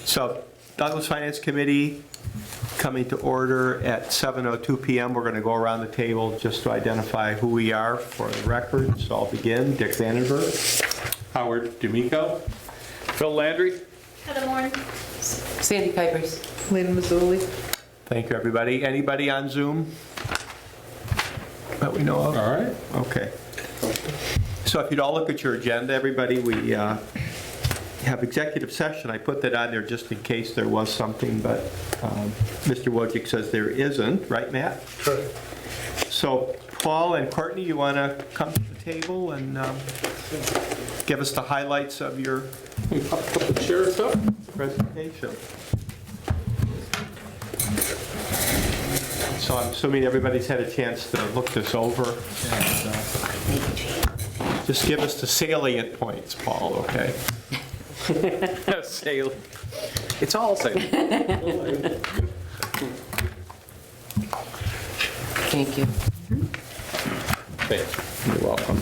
So Douglas Finance Committee coming to order at 7:02 PM. We're going to go around the table just to identify who we are for the record. So I'll begin. Dick Vandenberg. Howard D'Amico. Phil Landry. Heather Moore. Sandy Kuipers. Lynn Mazzoli. Thank you, everybody. Anybody on Zoom that we know of? All right. Okay. So if you'd all look at your agenda, everybody, we have executive session. I put that on there just in case there was something, but Mr. Wojcik says there isn't, right, Matt? Sure. So Paul and Courtney, you want to come to the table and give us the highlights of your Pop a couple chairs up. presentation? So I'm assuming everybody's had a chance to look this over. And, just give us the salient points, Paul, okay? Sail. It's all sail. Thank you. Thanks. You're welcome.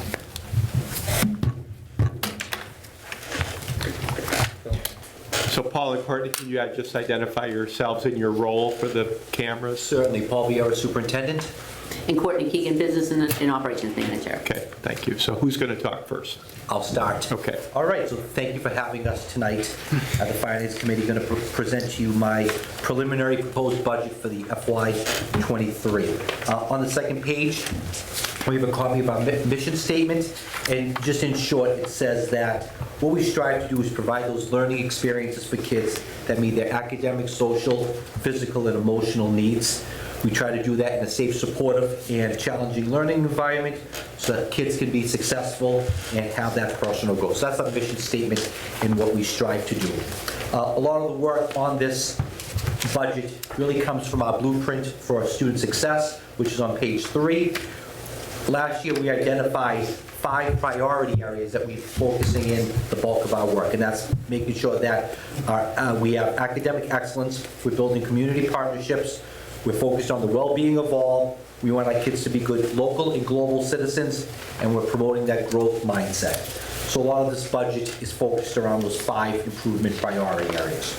So Paul and Courtney, can you just identify yourselves in your role for the cameras? Certainly. Paul Vieira, Superintendent. And Courtney Keegan, Business and Operations Manager. Okay, thank you. So who's going to talk first? I'll start. Okay. All right, so thank you for having us tonight. The Finance Committee going to present to you my preliminary proposed budget for the FY23. On the second page, we have a copy of our mission statement, and just in short, it says that what we strive to do is provide those learning experiences for kids that meet their academic, social, physical, and emotional needs. We try to do that in a safe, supportive, and challenging learning environment so that kids can be successful and have that personal growth. So that's our mission statement and what we strive to do. A lot of the work on this budget really comes from our blueprint for our student success, which is on page 3. Last year, we identified 5 priority areas that we're focusing in the bulk of our work, and that's making sure that we have academic excellence, we're building community partnerships, we're focused on the well-being of all, we want our kids to be good local and global citizens, and we're promoting that growth mindset. So a lot of this budget is focused around those 5 improvement priority areas.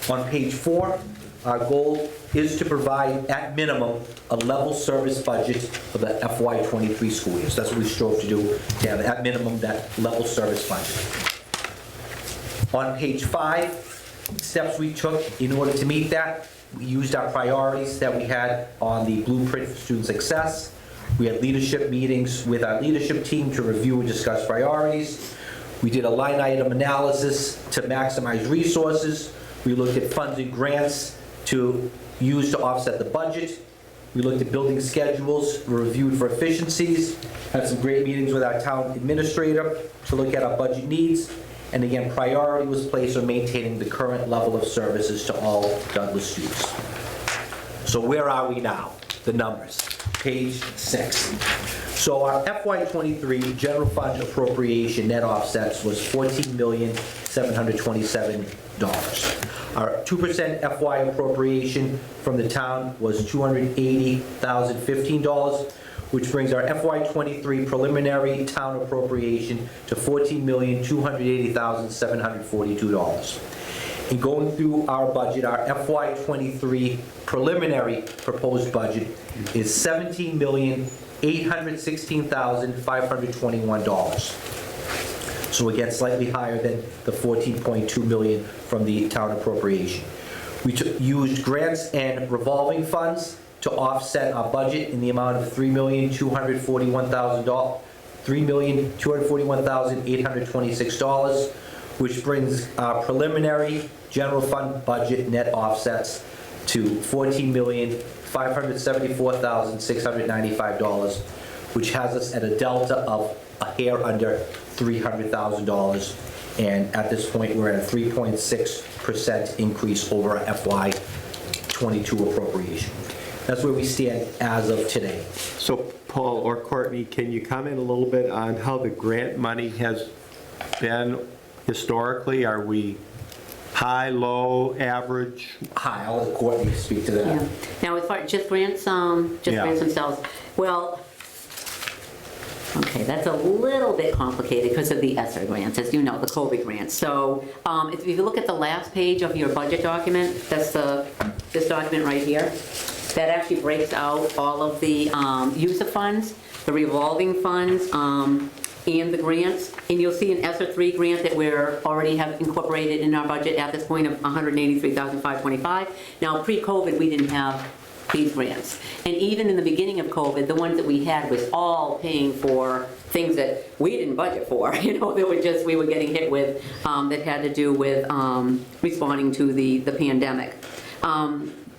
On page 4, our goal is to provide, at minimum, a level service budget for the FY23 school year. So that's what we strove to do, to have at minimum that level service budget. On page 5, steps we took in order to meet that, we used our priorities that we had on the blueprint for student success. We had leadership meetings with our leadership team to review and discuss priorities. We did a line item analysis to maximize resources. We looked at funds and grants to use to offset the budget. We looked at building schedules, we reviewed for efficiencies, had some great meetings with our town administrator to look at our budget needs, and again, priority was placed on maintaining the current level of services to all Douglas students. So where are we now? The numbers, page 6. So our FY23 general fund appropriation net offsets was $14,727. Our 2% FY appropriation from the town was $280,015, which brings our FY23 preliminary town appropriation to $14,280,742. In going through our budget, our FY23 preliminary proposed budget is $17,816,521. So again, slightly higher than the $14.2 million from the town appropriation. We used grants and revolving funds to offset our budget in the amount of $3,241,826, which brings our preliminary general fund budget net offsets to $14,574,695, which has us at a delta of a hair under $300,000, and at this point we're at a 3.6% increase over our FY22 appropriation. That's where we stand as of today. So Paul or Courtney, can you comment a little bit on how the grant money has been historically? Are we high, low, average? Hi, I'll let Courtney speak to that. Yeah. Now, as far just grants Yeah. themselves, well, Okay, that's a little bit complicated because of the ESSER grants, as you know, the COVID grants. So if you look at the last page of your budget document, that's this document right here, that actually breaks out all of the use of funds, the revolving funds, and the grants. And you'll see an ESSER 3 grant that we're already have incorporated in our budget at this point of $183,525. Now, pre-COVID, we didn't have these grants. And even in the beginning of COVID, the ones that we had was all paying for things that we didn't budget for. You know, they were just, we were getting hit with, that had to do with responding to the pandemic.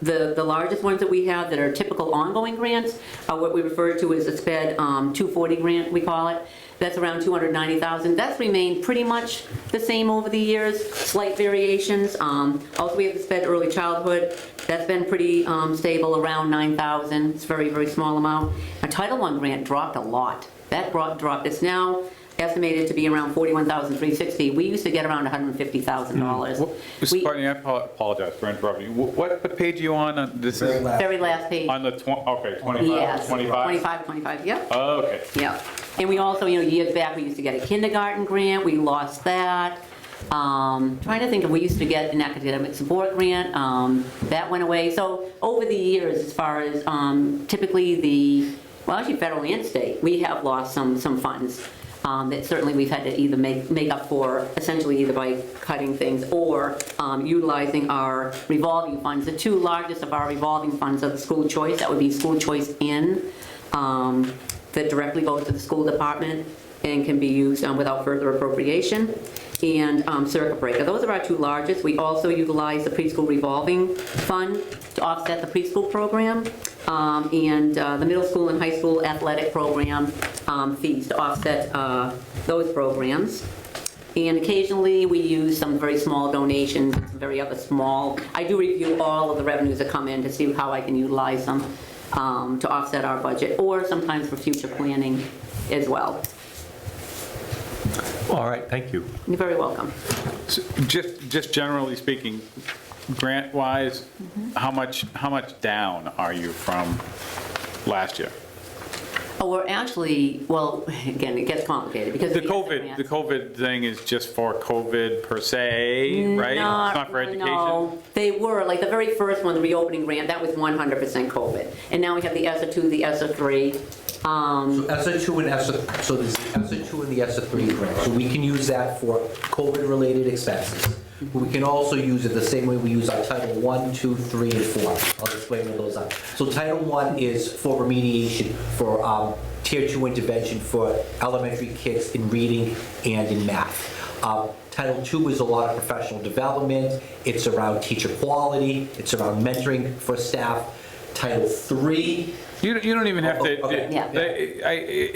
The largest ones that we have that are typical ongoing grants are what we refer to as a SPED 240 grant, we call it. That's around $290,000. That's remained pretty much the same over the years, slight variations. Also, we have the SPED Early Childhood. That's been pretty stable, around $9,000. It's a very, very small amount. A Title I grant dropped a lot. That dropped. It's now estimated to be around $41,360. We used to get around $150,000. Mr. Courtney, I apologize for interrupting you. What page are you on? This is Very last page. on the, okay, 25? Yes. 25? 25, yep. Oh, okay. Yeah, and we also, you know, years back, we used to get a kindergarten grant, we lost that. Trying to think if we used to get an academic support grant, that went away. So over the years, as far as typically well, actually federal and state, we have lost some funds that certainly we've had to either make up for, essentially either by cutting things or utilizing our revolving funds. The two largest of our revolving funds are the school choice, that would be school choice in, that directly goes to the school department and can be used without further appropriation, and circuit breaker. Those are our two largest. We also utilize the preschool revolving fund to offset the preschool program, and the middle school and high school athletic program fees to offset those programs. And occasionally we use some very small donations, some very other small. I do review all of the revenues that come in to see how I can utilize them to offset our budget, or sometimes for future planning as well. All right, thank you. You're very welcome. So just generally speaking, grant-wise, how much down are you from last year? Oh, we're actually, well, again, it gets complicated because The of COVID, the COVID thing is just for COVID per se, right? It's not for education? No, they were, like the very first one, the reopening grant, that was 100% COVID. And now we have the ESSER 2, the ESSER 3. So ESSER 2 and ESSER, so there's the ESSER 2 and the ESSER 3 grant. So we can use that for COVID-related expenses. But we can also use it the same way we use our Title 1, 2, 3, and 4. I'll explain what those are. So Title 1 is for remediation, for Tier 2 intervention for elementary kids in reading and in math. Title 2 is a lot of professional development. It's around teacher quality. It's around mentoring for staff. Title 3. You don't even have to, Okay. Yeah.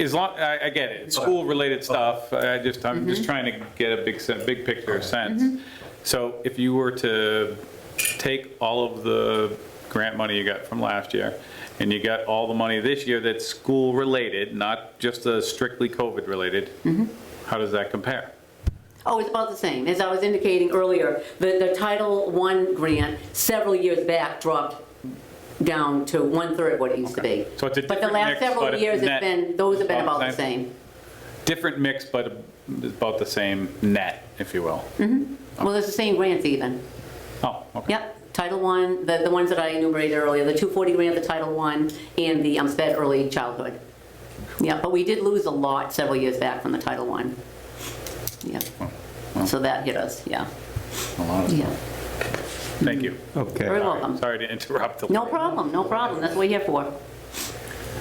as long, I get it, school-related stuff, I'm just trying to get a big picture sense. So if you were to take all of the grant money you got from last year, and you got all the money this year that's school-related, not just strictly COVID-related, how does that compare? Oh, it's about the same. As I was indicating earlier, the Title I grant several years back dropped down to 1/3 what it used to be. So it's a But the different last mix, several but years, those have been about the same. Different mix, but about the same net, if you will. Well, it's the same grants even. Oh, okay. Yep, Title I, the ones that I enumerated earlier, the 240 grant, the Title I, and the SPED Early Childhood. Yeah, but we did lose a lot several years back from the Title I. Yeah, so that hit us, yeah. A lot of Yeah. Thank you. Okay. Very welcome. Sorry to interrupt. No problem, no problem, that's what we're here for.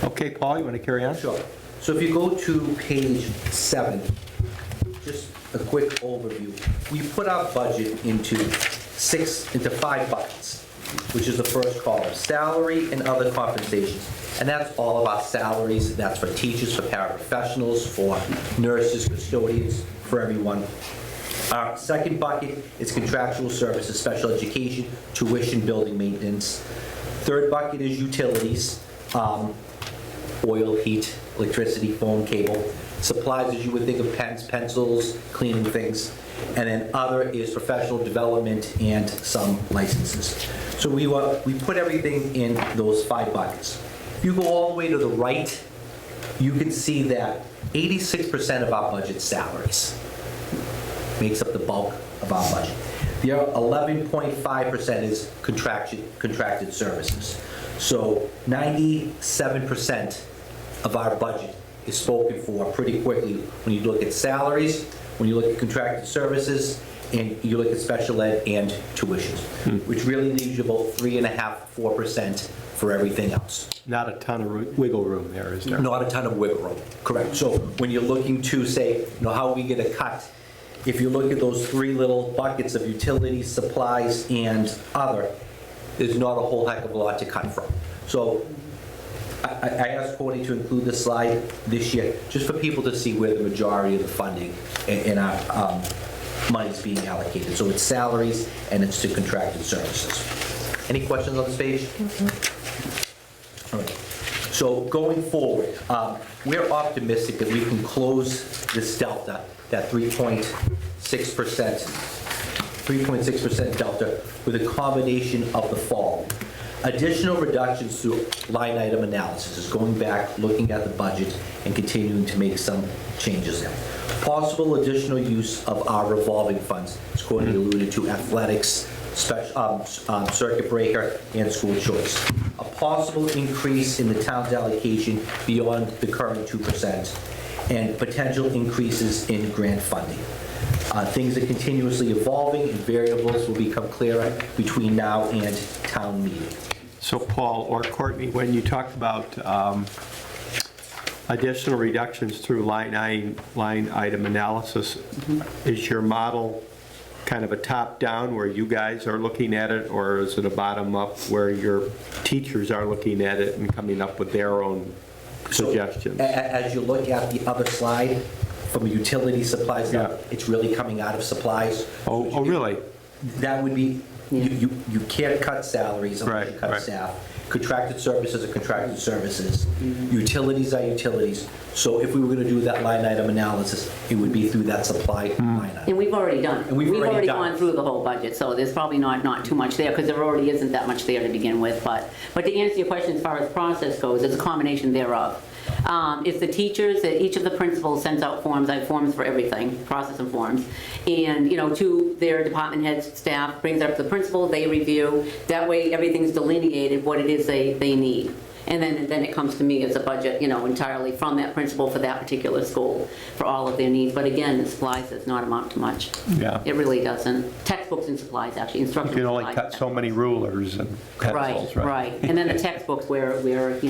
Okay, Paul, you want to carry on? Sure. So if you go to page 7, just a quick overview. We put our budget into 5 buckets, which is the first column, salary and other compensations. And that's all of our salaries. That's for teachers, for paraprofessionals, for nurses, custodians, for everyone. Our second bucket is contractual services, special education, tuition, building maintenance. Third bucket is utilities, oil, heat, electricity, phone, cable. Supplies, as you would think of pens, pencils, cleaning things. And then other is professional development and some licenses. So we put everything in those 5 buckets. If you go all the way to the right, you can see that 86% of our budget salaries. Makes up the bulk of our budget. The other 11.5% is contracted services. So 97% of our budget is spoken for pretty quickly when you look at salaries, when you look at contracted services, and you look at special ed and tuitions, which really leaves you about 3.5–4% for everything else. Not a ton of wiggle room there, is there? Not a ton of wiggle room, correct. So when you're looking to say, how are we going to cut? If you look at those three little buckets of utilities, supplies, and other, there's not a whole heck of a lot to cut from. So I asked Courtney to include this slide this year, just for people to see where the majority of the funding in our money is being allocated. So it's salaries and it's to contracted services. Any questions on this page? All right. So going forward, we're optimistic that we can close this delta, that 3.6% delta, with a combination of the following. Additional reductions through line item analysis, is going back, looking at the budget, and continuing to make some changes there. Possible additional use of our revolving funds, as Courtney alluded to, athletics, circuit breaker, and school choice. A possible increase in the town's allocation beyond the current 2%, and potential increases in grant funding. Things are continuously evolving, and variables will become clearer between now and town meeting. So Paul or Courtney, when you talk about additional reductions through line item analysis, is your model kind of a top-down where you guys are looking at it, or is it a bottom-up where your teachers are looking at it and coming up with their own suggestions? So, as you look at the other slide, from utility supplies, it's really coming out of supplies. Oh, really? That would be, you can't cut salaries unless you cut staff. Contracted services are contracted services. Utilities are utilities. So if we were going to do that line item analysis, it would be through that supply line item. And we've already done it. And we've already done gone it. through the whole budget, so there's probably not too much there, because there already isn't that much there to begin with. But to answer your question as far as process goes, it's a combination thereof. It's the teachers, that each of the principals sends out forms. I have forms for everything, process and forms. And, to their department heads, staff, brings it up to the principal, they review. That way, everything's delineated what it is they need. And then it comes to me as a budget, entirely from that principal for that particular school for all of their needs. But again, the supplies does not amount to much. Yeah. It really doesn't. Textbooks and supplies, actually, You instructional can only supplies. cut so many rulers and pencils, right? Right. And then the textbooks where that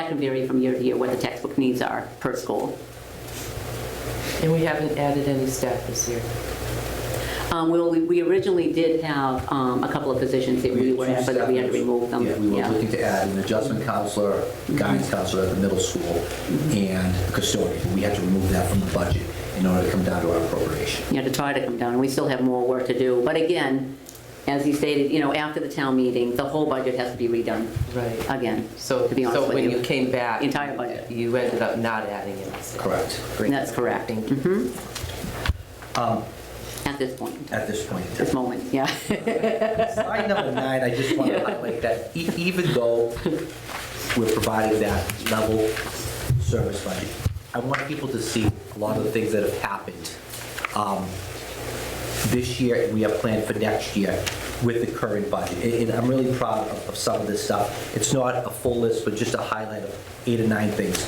can vary from year to year what the textbook needs are per school. And we haven't added any staff this year. We originally did have a couple of positions that we were at, but we had to remove them. Yeah, we were looking to add an adjustment counselor, guidance counselor at the middle school, and a custodian. We had to remove that from the budget in order to come down to our appropriation. To try to come down, and we still have more work to do. But again, as he stated, after the town meeting, the whole budget has to be redone. Right. Again, So, to be honest with when you. you came back, The entire budget. you ended up not adding any staff. Correct. Great. That's correct. Thank you. At this point. At this point. This moment, yeah. Slide number 9, I just want to highlight that even though we're providing that level service budget, I want people to see a lot of the things that have happened this year, and we have planned for next year with the current budget. And I'm really proud of some of this stuff. It's not a full list, but just a highlight of 8 or 9 things.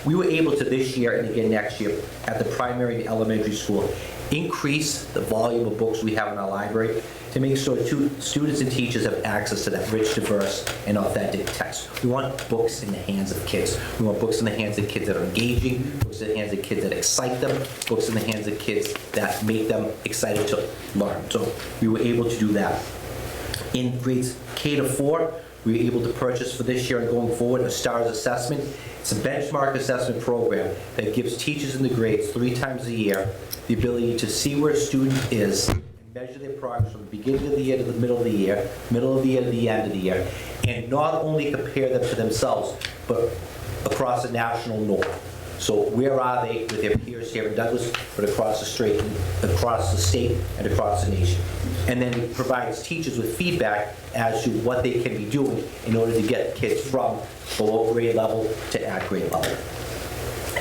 We were able to this year and again next year at the primary and elementary school increase the volume of books we have in our library to make sure students and teachers have access to that rich, diverse, and authentic text. We want books in the hands of kids. We want books in the hands of kids that are engaging, books in the hands of kids that excite them, books in the hands of kids that make them excited to learn. So we were able to do that. In grades K to 4, we were able to purchase for this year and going forward a STARS assessment. It's a benchmark assessment program that gives teachers in the grades 3 times a year the ability to see where a student is and measure their progress from the beginning of the year to the middle of the year, middle of the year to the end of the year, and not only compare them to themselves, but across a national norm. So where are they with their peers here in Douglas, but across the state and across the nation? And then it provides teachers with feedback as to what they can be doing in order to get kids from below grade level to at grade level.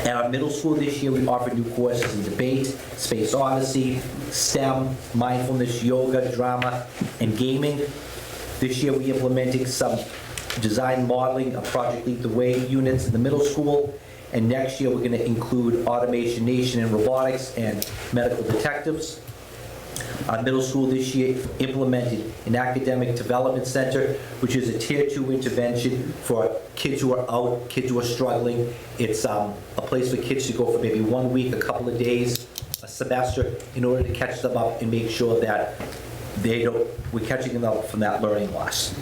At our middle school this year, we offered new courses in debate, space odyssey, STEM, mindfulness, yoga, drama, and gaming. This year, we implemented some design modeling of Project Lead the Way units in the middle school. And next year, we're going to include automation nation and robotics and medical detectives. Our middle school this year implemented an academic development center, which is a tier 2 intervention for kids who are out, kids who are struggling. It's a place for kids to go for maybe 1 week, a couple of days, a semester, in order to catch them up and make sure that we're catching them up from that learning loss.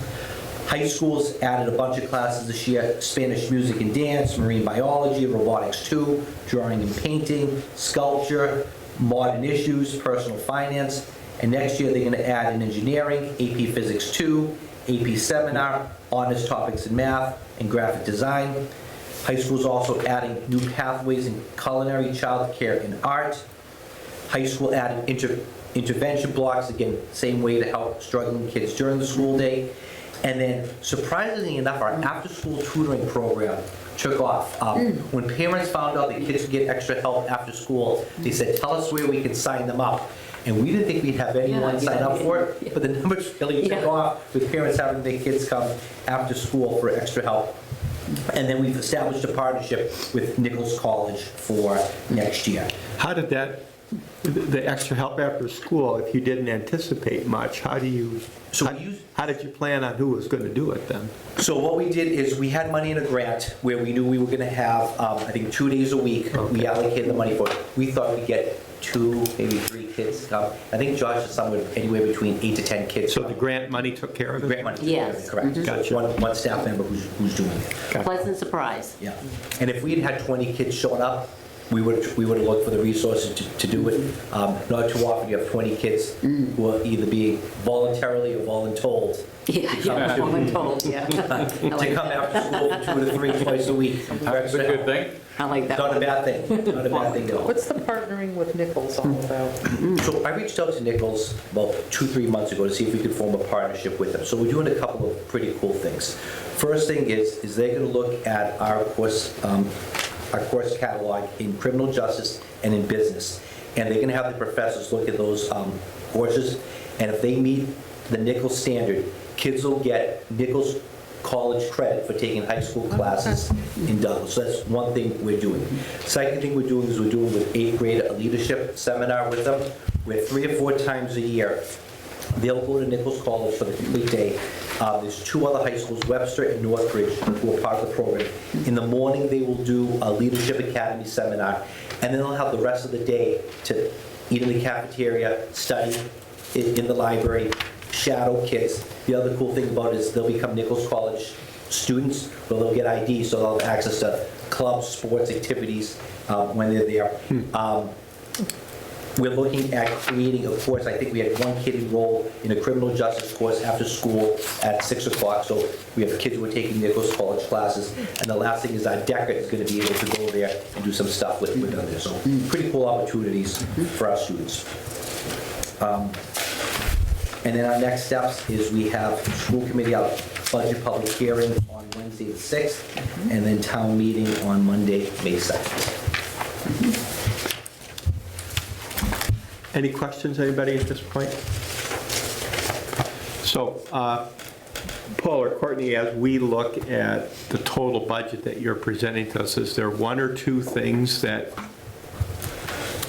High schools added a bunch of classes this year: Spanish music and dance, marine biology, robotics 2, drawing and painting, sculpture, modern issues, personal finance. And next year, they're going to add in engineering, AP Physics 2, AP Seminar, honors topics in math, and graphic design. High school's also adding new pathways in culinary, childcare, and art. High school added intervention blocks, again, same way to help struggling kids during the school day. And then, surprisingly enough, our after-school tutoring program took off. When parents found out that kids could get extra help after school, they said, tell us where we can sign them up. And we didn't think we'd have anyone sign up for it, but the numbers really took off with parents having their kids come after school for extra help. And then we've established a partnership with Nichols College for next year. How did the extra help after school, if you didn't anticipate much, how did you plan on who was going to do it then? So what we did is we had money in a grant where we knew we were going to have, I think, 2 days a week. We allocated the money for it. We thought we'd get 2, maybe 3 kids to come. I think Josh is somewhere anywhere between 8 to 10 kids. So the grant money took care of it? Grant money. Yes. Correct. Gotcha. One staff member who's doing it. Pleasant surprise. Yeah. And if we had 20 kids showing up, we would have looked for the resources to do it. Not too often you have 20 kids who are either being voluntarily or voluntold Yeah, I'm told, yeah. to come after school for 2 to 3 twice a week. That's a good thing. I like that. Not a bad thing. Not a bad thing at all. What's the partnering with Nichols all about? So I reached out to Nichols about 2-3 months ago to see if we could form a partnership with them. So we're doing a couple of pretty cool things. First thing is they're going to look at our course catalog in criminal justice and in business. And they're going to have the professors look at those courses. And if they meet the Nichols standard, kids will get Nichols College credit for taking high school classes in Douglas. So that's one thing we're doing. Second thing we're doing is we're doing with 8th grade a leadership seminar with them, where 3 or 4 times a year they'll go to Nichols College for the complete day. There's 2 other high schools, Webster and Northbridge, who are part of the program. In the morning, they will do a Leadership Academy seminar, and then they'll have the rest of the day to eat in the cafeteria, study in the library, shadow kids. The other cool thing about it is they'll become Nichols College students, where they'll get ID, so they'll have access to clubs, sports, activities when they're there. We're looking at creating a course. I think we had 1 kid enroll in a criminal justice course after school at 6 o'clock. So we have kids who are taking Nichols College classes. And the last thing is our DECA is going to be able to go there and do some stuff with them there. So pretty cool opportunities for our students. And then our next steps is we have school committee out budget public hearing on Wednesday the 6th, and then town meeting on Monday, May 2nd. Any questions, anybody at this point? So, Paul or Courtney, as we look at the total budget that you're presenting to us, is there 1 or 2 things that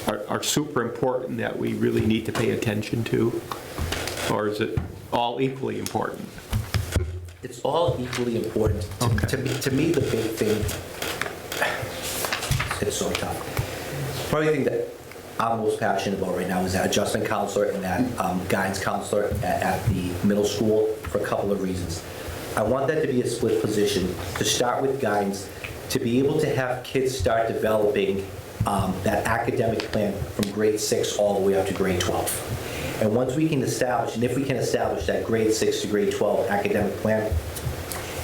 are super important that we really need to pay attention to? Or is it all equally important? It's all equally important. To me, the big thing, it's so tough. Probably the thing that I'm most passionate about right now is that adjustment counselor and that guidance counselor at the middle school, for a couple of reasons. I want that to be a split position, to start with guidance, to be able to have kids start developing that academic plan from grade 6 all the way up to grade 12. And once we can establish, and if we can establish that grade 6 to grade 12 academic plan,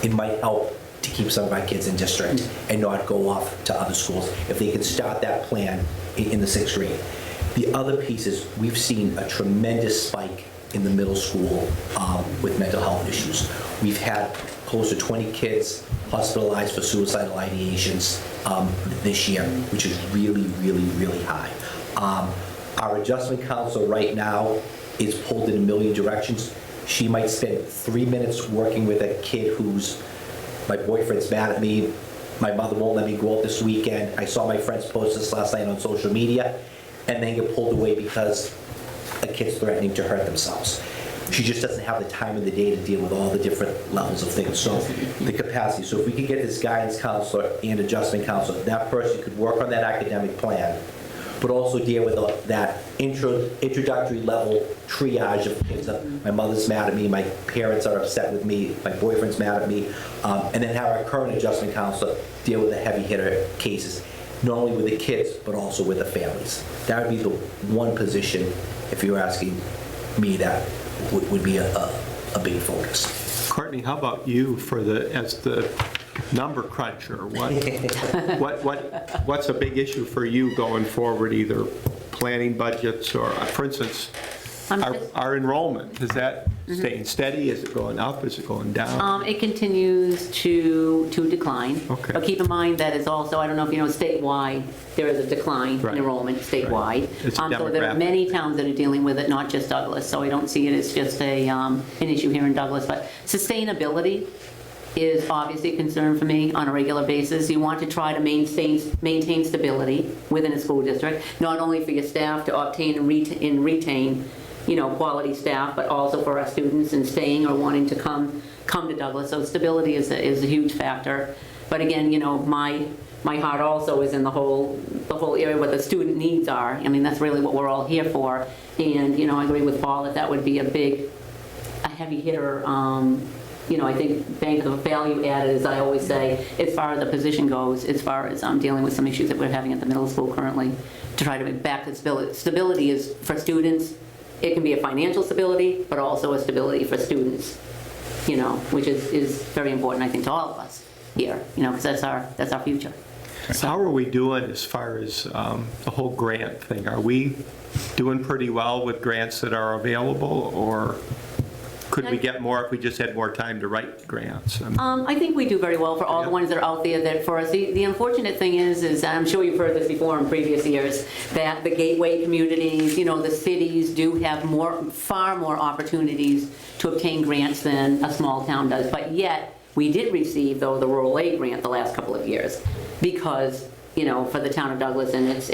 it might help to keep some of our kids in district and not go off to other schools if they can start that plan in the 6th grade. The other piece is we've seen a tremendous spike in the middle school with mental health issues. We've had close to 20 kids hospitalized for suicidal ideations this year, which is really, really, really high. Our adjustment counselor right now is pulled in a million directions. She might spend 3 minutes working with a kid who's, my boyfriend's mad at me, my mother won't let me go out this weekend, I saw my friends post this last night on social media, and then get pulled away because a kid's threatening to hurt themselves. She just doesn't have the time of the day to deal with all the different levels of things. So the capacity. So if we could get this guidance counselor and adjustment counselor, that person could work on that academic plan, but also deal with that introductory level triage of kids. My mother's mad at me, my parents are upset with me, my boyfriend's mad at me, and then have our current adjustment counselor deal with the heavy hitter cases, not only with the kids, but also with the families. That would be the one position, if you're asking me, that would be a big focus. Courtney, how about you as the number cruncher? What's a big issue for you going forward, either planning budgets or, for instance, our enrollment? Is that staying steady? Is it going up? Is it going down? It continues to decline. Okay. But keep in mind that it's also, I don't know if you know, statewide, there is a decline Right. in enrollment statewide. It's a So there are demographic. many towns that are dealing with it, not just Douglas. So I don't see it as just an issue here in Douglas. But sustainability is obviously a concern for me on a regular basis. You want to try to maintain stability within a school district, not only for your staff to obtain and retain quality staff, but also for our students and staying or wanting to come to Douglas. So stability is a huge factor. But again, my heart also is in the whole area where the student needs are. I mean, that's really what we're all here for. And, I agree with Paul that would be a heavy hitter. I think bank of value added, as I always say, as far as the position goes, as far as dealing with some issues that we're having at the middle school currently, to try to make back to stability. Stability is for students. It can be a financial stability, but also a stability for students, which is very important, I think, to all of us here, because that's our future. So how are we doing as far as the whole grant thing? Are we doing pretty well with grants that are available, or could we get more if we just had more time to write grants? I think we do very well for all the ones that are out there that for us. The unfortunate thing is, and I'm sure you've heard this before in previous years, that the gateway communities, the cities do have far more opportunities to obtain grants than a small town does. But yet, we did receive, though, the rural aid grant the last couple of years because, for the town of Douglas and its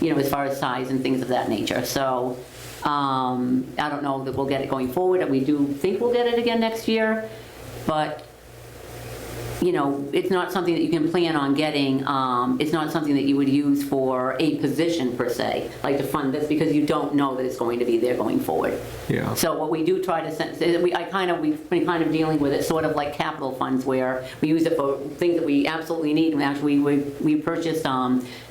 as far as size and things of that nature. So I don't know that we'll get it going forward. We do think we'll get it again next year, but it's not something that you can plan on getting. It's not something that you would use for a position per se, like to fund this, because you don't know that it's going to be there going forward. Yeah. So what we do try to send, we've been kind of dealing with it sort of like capital funds, where we use it for things that we absolutely need. And actually, we purchased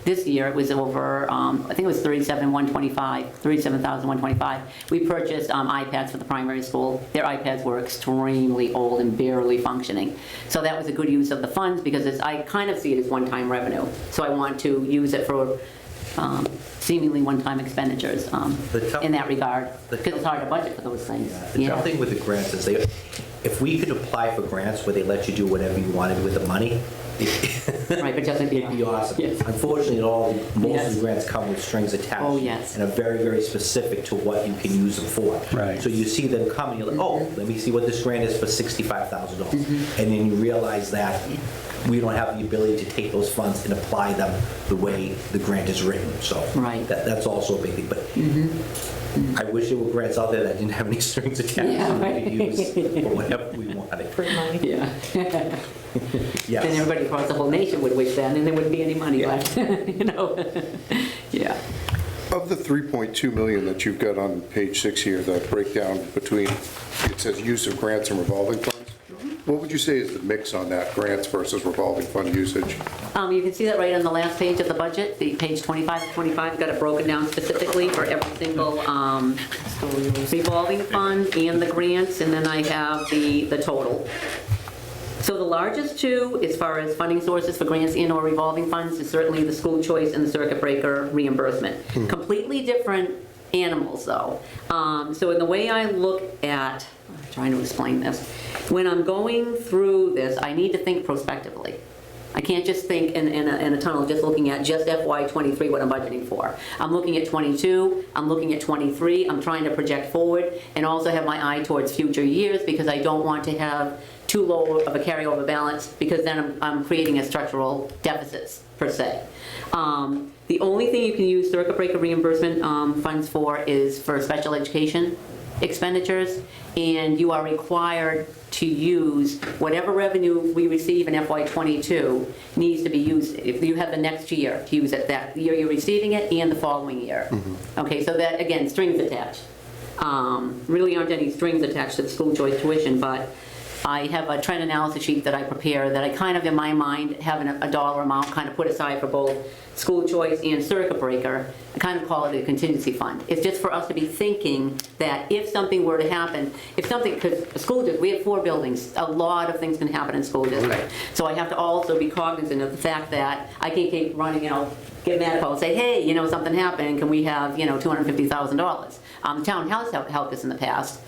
this year, it was over, I think it was $37,125. We purchased iPads for the primary school. Their iPads were extremely old and barely functioning. So that was a good use of the funds, because I kind of see it as one-time revenue. So I want to use it for seemingly one-time expenditures in that regard, because it's hard to budget for those things. The tough thing with the grants is if we could apply for grants where they let you do whatever you wanted with the money, Right, but just, it'd be awesome. Yes. Unfortunately, most Yes. of the grants come with strings attached. Oh, yes. And are very, very specific to what you can use them for. Right. So you see them come and you're like, oh, let me see what this grant is for $65,000. And then you realize that we don't have the ability to take those funds and apply them the way the grant is written. So Right. that's also a big thing. But I wish there were grants out there that didn't have any strings attached. Yeah, So we right. could use for whatever we wanted. Yeah. Yes. Then everybody across the whole nation would wish that, and then there wouldn't be any money Yeah. left, Yeah. Of the 3.2 million that you've got on page 6 here, that breakdown between, it says use of grants and revolving funds, what would you say is the mix on that, grants versus revolving fund usage? You can see that right on the last page of the budget, the page 25 to 25, got it broken down specifically for every single revolving fund and the grants, and then I have the total. So the largest two, as far as funding sources for grants and or revolving funds, is certainly the school choice and the circuit breaker reimbursement. Completely different animals, though. So in the way I look at, I'm trying to explain this, when I'm going through this, I need to think prospectively. I can't just think in a tunnel, just looking at just FY '23, what I'm budgeting for. I'm looking at '22, I'm looking at '23, I'm trying to project forward, and also have my eye towards future years, because I don't want to have too low of a carryover balance, because then I'm creating a structural deficits, per se. The only thing you can use circuit breaker reimbursement funds for is for special education expenditures, and you are required to use whatever revenue we receive in FY '22 needs to be used, if you have the next year to use it, that year you're receiving it and the following year. Okay, so that, again, strings attached. Really aren't any strings attached to the school choice tuition, but I have a trend analysis sheet that I prepare that I kind of, in my mind, having a dollar amount kind of put aside for both school choice and circuit breaker. I kind of call it a contingency fund. It's just for us to be thinking that if something were to happen, if something, because a school district, we have 4 buildings, a lot of things can happen in school district. So I have to also be cognizant of the fact that I can't keep running, get mad at people and say, hey, something happened, can we have, $250,000? The town has helped us in the past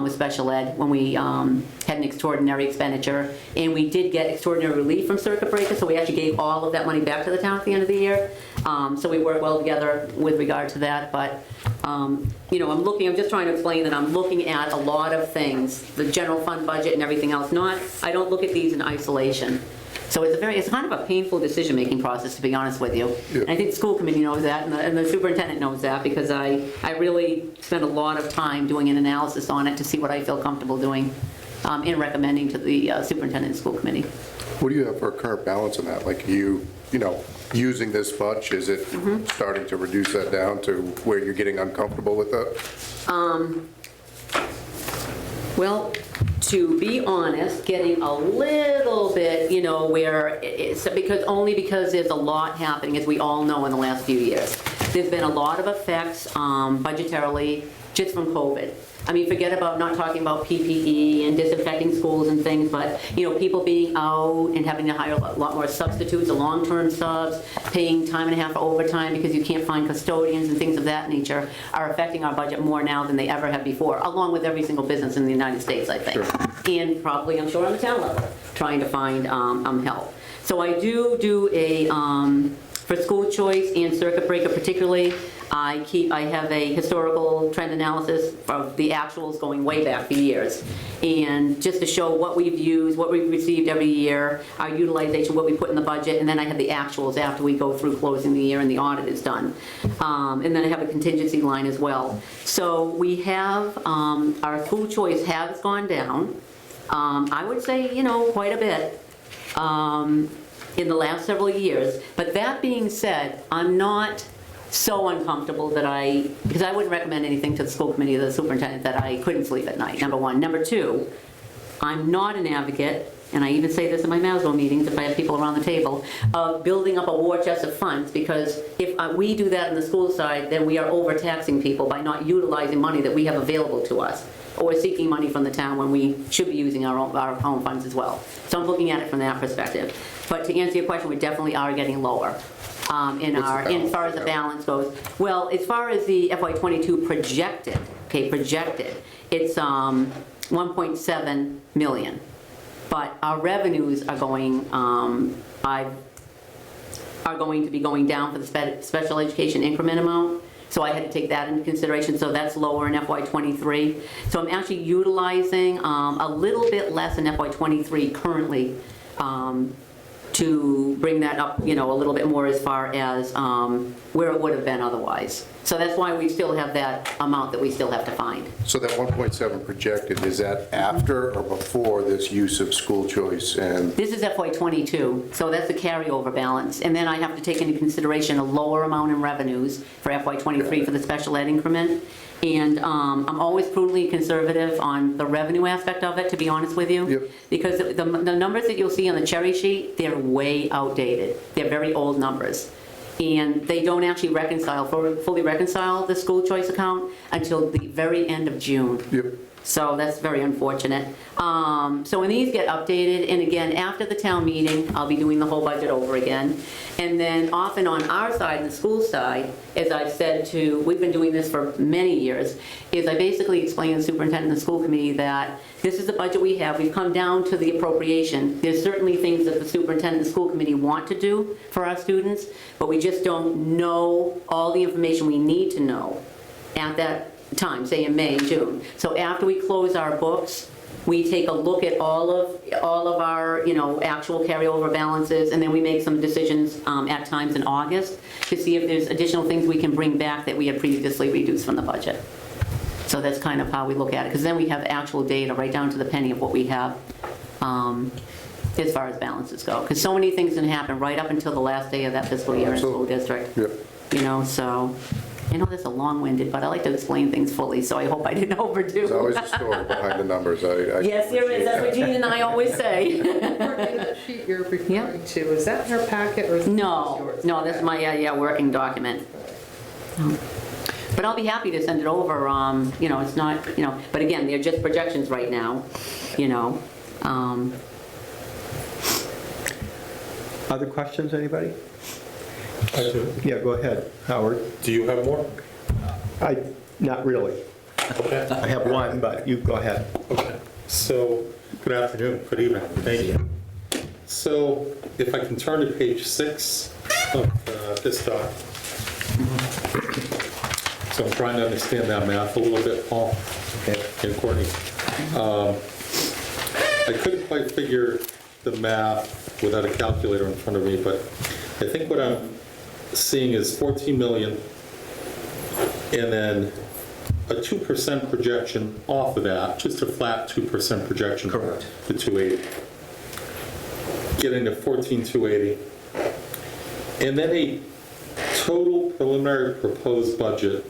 with special ed when we had an extraordinary expenditure, and we did get extraordinary relief from circuit breaker, so we actually gave all of that money back to the town at the end of the year. So we work well together with regard to that, but I'm just trying to explain that I'm looking at a lot of things, the general fund budget and everything else. I don't look at these in isolation. So it's kind of a painful decision-making process, to be honest with you. Yeah. And I think the school committee knows that, and the superintendent knows that, because I really spend a lot of time doing an analysis on it to see what I feel comfortable doing in recommending to the superintendent and school committee. What do you have for a current balance in that? Like, using this much, is it starting to reduce that down to where you're getting uncomfortable with that? Well, to be honest, getting a little bit, where it's because there's a lot happening, as we all know, in the last few years. There's been a lot of effects budgetarily just from COVID. I mean, forget about not talking about PPE and disinfecting schools and things, but, people being out and having to hire a lot more substitutes, or long-term subs, paying time and a half for overtime because you can't find custodians and things of that nature are affecting our budget more now than they ever have before, along with every single business in the United States, I think. Sure. And probably, I'm sure, on the town level, trying to find help. So I do a, for school choice and circuit breaker particularly, I have a historical trend analysis of the actuals going way back for years. And just to show what we've used, what we've received every year, our utilization, what we put in the budget, and then I have the actuals after we go through closing the year and the audit is done. And then I have a contingency line as well. So we have, our school choice has gone down, I would say, quite a bit. In the last several years. But that being said, I'm not so uncomfortable because I wouldn't recommend anything to the school committee or the superintendent that I couldn't sleep at night, number one. Number two, I'm not an advocate, and I even say this in my Maslow meetings if I have people around the table, of building up a war chest of funds, because if we do that on the school side, then we are overtaxing people by not utilizing money that we have available to us, or seeking money from the town when we should be using our own funds as well. So I'm looking at it from that perspective. But to answer your question, we definitely are getting lower as far as the balance goes. Well, as far as the FY22 projected, it's 1.7 million. But our revenues are going to be going down for the special education increment amount. So I had to take that into consideration, so that's lower in FY23. So I'm actually utilizing a little bit less in FY23 currently to bring that up, a little bit more as far as where it would have been otherwise. So that's why we still have that amount that we still have to find. So that 1.7 projected, is that after or before this use of school choice? And this is FY22, so that's the carryover balance. And then I have to take into consideration a lower amount in revenues for FY23 for the special ed increment. And I'm always prudently conservative on the revenue aspect of it, to be honest with you. Yep. Because the numbers that you'll see on the cherry sheet, they're way outdated. They're very old numbers. And they don't actually fully reconcile the school choice account until the very end of June. Yep. So that's very unfortunate. So when these get updated, and again, after the town meeting, I'll be doing the whole budget over again. And then often on our side, the school side, as I've said to, we've been doing this for many years, is I basically explain to the superintendent and the school committee that this is the budget we have, we've come down to the appropriation. There's certainly things that the superintendent and school committee want to do for our students, but we just don't know all the information we need to know at that time, say in May, June. So after we close our books, we take a look at all of our, actual carryover balances, and then we make some decisions at times in August to see if there's additional things we can bring back that we had previously reduced from the budget. So that's kind of how we look at it, because then we have actual data right down to the penny of what we have as far as balances go. Because so many things can happen right up until the last day of that fiscal year in the school district. Yep. So I know that's a long-winded, but I like to explain things fully, so I hope I didn't overdo. There's always a story behind the numbers. Yes, there is. That's what Jean and I always say. Courtney, that sheet you're referring to, is that in her packet or is it No, yours? no, that's my working document. But I'll be happy to send it over. It's not, but again, they're just projections right now. Other questions, anybody? Yeah, go ahead, Howard. Do you have more? Not really. Okay. I have one, but you go ahead. Okay. So, good afternoon, good evening, thank you. So, if I can turn to page 6 of this doc. So I'm trying to understand that math a little bit, Paul and Courtney. I couldn't quite figure the math without a calculator in front of me, but I think what I'm seeing is 14 million and then a 2% projection off of that, just a flat 2% projection. Correct. To 280. Getting to 14,280. And then a total preliminary proposed budget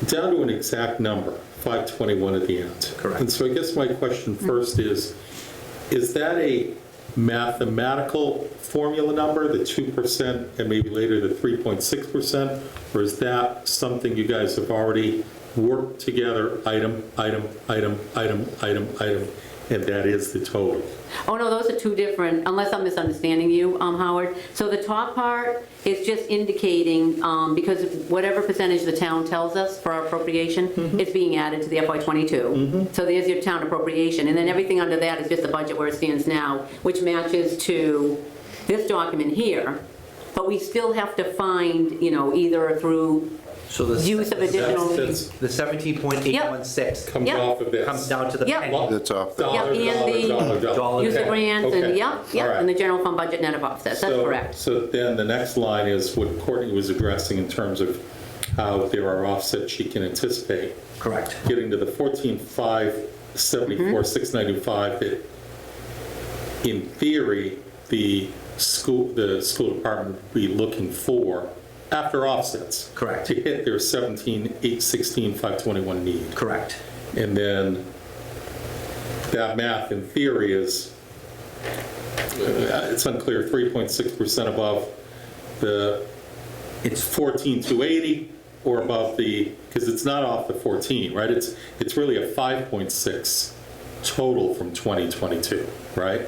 down to an exact number, 521 at the end. Correct. And so I guess my question first is that a mathematical formula number, the 2% and maybe later the 3.6%, or is that something you guys have already worked together, item, and that is the total? Oh, no, those are two different, unless I'm misunderstanding you, Howard. So the top part is just indicating, because whatever percentage the town tells us for our appropriation, it's being added to the FY22. So there's your town appropriation, and then everything under that is just the budget where it stands now, which matches to this document here. But we still have to find, either through So the use of additional... That's the 17.816 comes Yep. off of this. comes down to the Yep. penny. That's off. Dollar, Yep, and dollar, the dollar. use of Okay, grants, and, okay. yep, All right. and the general fund budget net of offsets, that's So- correct. So then the next line is what Courtney was addressing in terms of how there are offsets she can anticipate. Correct. Getting to the 14,574, 695, that in theory, the school department would be looking for after offsets. Correct. To hit their 17,816, 521 need. Correct. And then that math in theory is, it's unclear, 3.6% above the It's 14,280 or above the, because it's not off the 14, right? It's really a 5.6 total from 2022, right?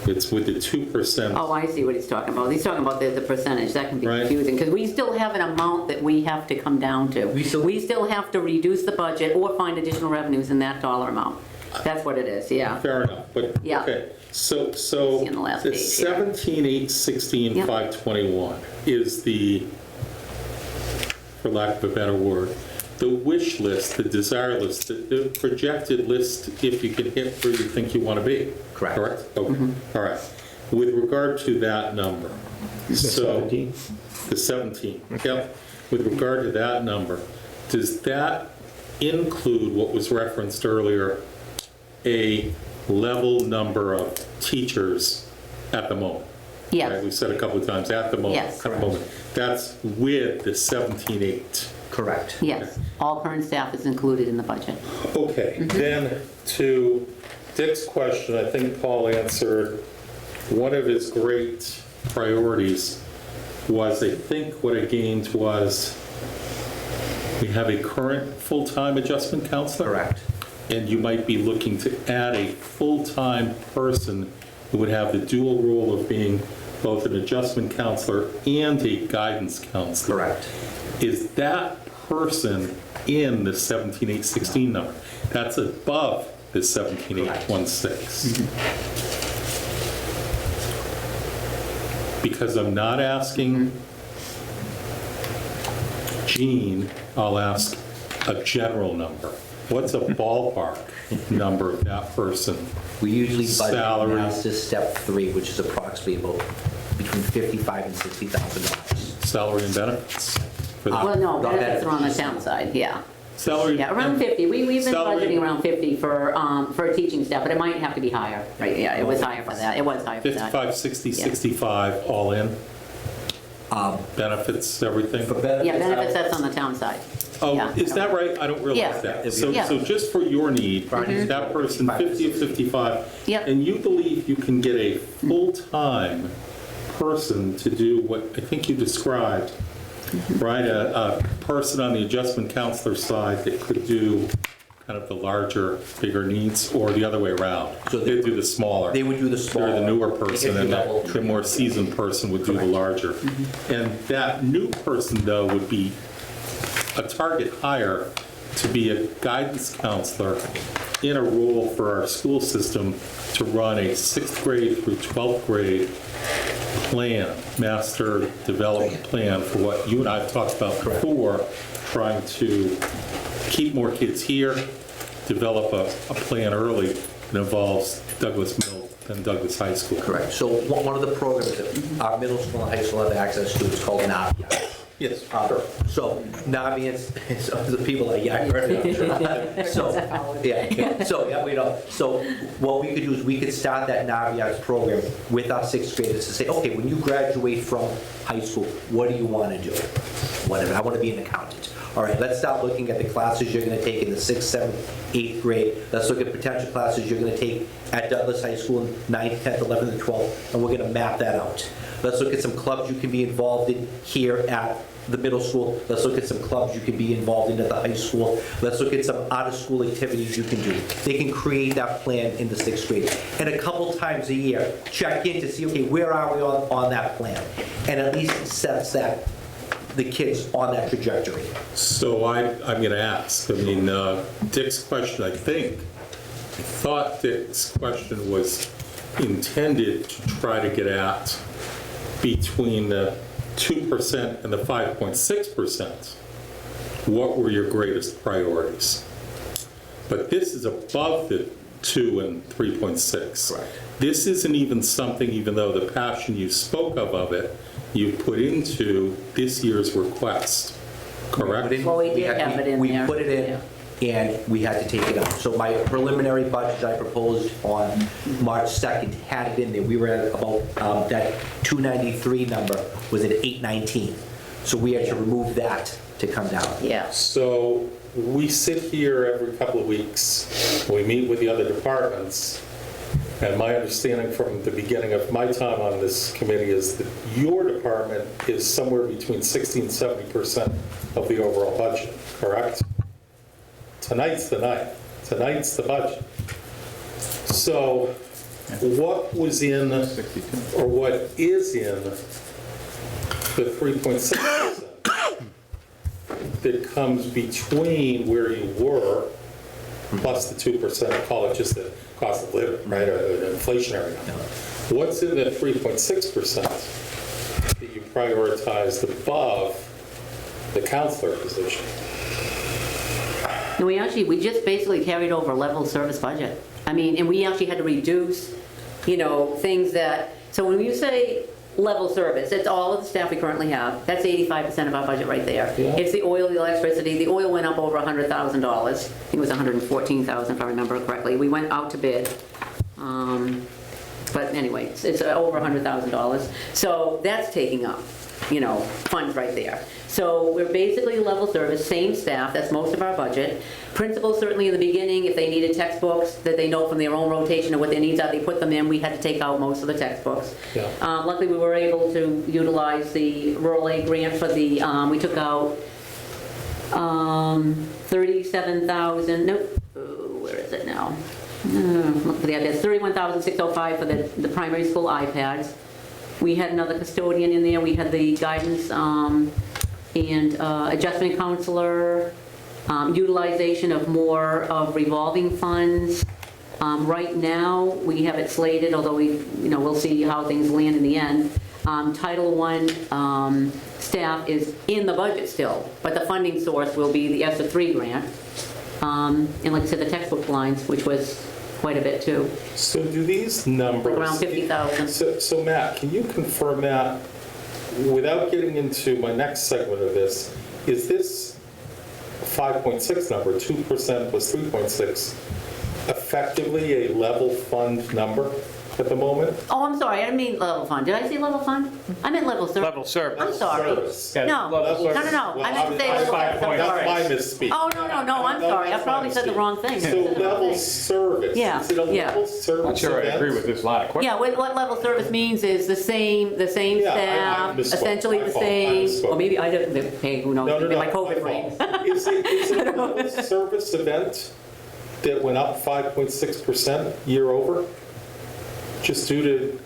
It's with the 2%. Oh, I see what he's talking about. He's talking about the percentage. That can be Right. confusing, because we still have an amount that we have to come down to. We still- have to reduce the budget or find additional revenues in that dollar amount. That's what it is, yeah. Fair enough, but, Yeah. okay. So See on the last the page here. 17,816, Yep. 521 is the, for lack of a better word, the wish list, the desire list, the projected list if you can hit where you think you want to be. Correct. Correct? Okay, all right. With regard to that number, so. 17? The 17, yep. With regard to that number, does that include what was referenced earlier, a level number of teachers at the moment? Yes. Right, we said a couple of times, at the moment. Yes. At the moment. That's with the 17.8. correct. Yes, all current staff is included in the budget. Okay, then to Dick's question, I think Paul answered one of his great priorities was, I think what I gained was, we have a current full-time adjustment counselor? Correct. and you might be looking to add a full-time person who would have the dual role of being both an adjustment counselor and a guidance counselor. Correct. Is that person in the 17,816 number? That's above the 17,816. Because I'm not asking Jean, I'll ask a general number. What's a ballpark number of that person? We usually budget Salaries. analysis step 3, which is approximately about between $55,000 and $60,000. Salary and benefits? For that? Well, no, Not benefits are on the benefits. town side, yeah. Salary. Yeah, around and- 50. We've been salary- budgeting around 50 for teaching staff, but it might have to be higher, right? Yeah, it was higher for that. It was higher for that. 55, 60, Yeah. 65, all in? Benefits, everything? For benefits, Yeah, benefits, that's on the town side. Oh, Yeah. is that right? I don't realize Yeah. that. Yeah. So just for your need, that person, 50 or 55, Yep. and you believe you can get a full-time person to do what I think you described, right? A person on the adjustment counselor side that could do kind of the larger, bigger needs, or the other way around? So They do the smaller. They would do the smaller. They're the newer person, and entry-level the more seasoned person would do the larger. And that new person, though, would be a target hire to be a guidance counselor in a role for our school system to run a 6th grade through 12th grade plan, master development plan for what you and I have talked about before, trying to keep more kids here, develop a plan early that involves Douglas Middle and Douglas High School. Correct. So one of the programs that our middle school and high school have access to is called NAVIA. Yes. So Navians, so the people like, yeah, I heard it. So, yeah, so, yeah, we know. So what we could do is we could start that Navians program with our 6th graders to say, okay, when you graduate from high school, what do you want to do? Whatever, I want to be an accountant. All right, let's start looking at the classes you're going to take in the 6th, 7th, 8th grade. Let's look at potential classes you're going to take at Douglas High School in 9th, 10th, 11th, and 12th, and we're going to map that out. Let's look at some clubs you can be involved in here at the middle school. Let's look at some clubs you can be involved in at the high school. Let's look at some out-of-school activities you can do. They can create that plan in the 6th grade. And a couple times a year, check in to see, okay, where are we on that plan? And at least sets that the kids on that trajectory. So I'm going to ask, I mean, Dick's question, I thought Dick's question was intended to try to get at between the 2% and the 5.6%. What were your greatest priorities? But this is above the 2 and 3.6. Correct. This isn't even something, even though the passion you spoke of it, you put into this year's request, correct? Well, we did have it in there. We put it in, and we had to take it out. So my preliminary budget I proposed on March 2nd had it in there. We were at about, that 293 number was at 819. So we had to remove that to come down. Yeah. So we sit here every couple of weeks, we meet with the other departments, and my understanding from the beginning of my time on this committee is that your department is somewhere between 60 and 70% of the overall budget, correct? Tonight's the night. Tonight's the budget. So what was in, or what is in the 3.6% that comes between where you were plus the 2%, call it just the cost of living, right, or an inflationary number? What's in the 3.6% that you prioritized above the counselor position? No, we just basically carried over a level service budget. I mean, and we actually had to reduce, things that, so when you say level service, it's all of the staff we currently have. That's 85% of our budget right there. Yeah. It's the oil, the electricity. The oil went up over $100,000. I think it was $114,000 if I remember correctly. We went out to bid. But anyway, it's over $100,000. So that's taking up, funds right there. So we're basically level service, same staff, that's most of our budget. Principals, certainly in the beginning, if they needed textbooks that they know from their own rotation of what their needs are, they put them in. We had to take out most of the textbooks. Yeah. Luckily, we were able to utilize the rural aid grant for the, we took out 37,000, nope, where is is it now? Look for the others, 31,605 for the primary school iPads. We had another custodian in there, we had the guidance and adjustment counselor, utilization of more of revolving funds. Right now, we have it slated, although we'll see how things land in the end. Title I staff is in the budget still, but the funding source will be the ESSER 3 grant. And like I said, the textbook lines, which was quite a bit too, So do these numbers? like around 50,000. So Matt, can you confirm that, without getting into my next segment of this, is this 5.6 number, 2% plus 3.6, effectively a level fund number at the moment? Oh, I'm sorry, I didn't mean level fund. Did I say level fund? I meant level service. Level service. I'm sorry. Service. Yeah, No, level no, service. no, I meant to say level That's service. I'm That's my sorry. misspeak. Oh, no, I'm sorry. I probably said the wrong thing. So level service, Yeah, is it a yeah. level I'm service not sure I event? agree with this line of question. Yeah, what level service means is the same Yeah, I staff, misspoke. essentially My the fault. I same, misspoke. or maybe I didn't, hey, who knows, No, maybe my COVID brain. fault. Is it a level service event that went up 5.6% year over? Just due to,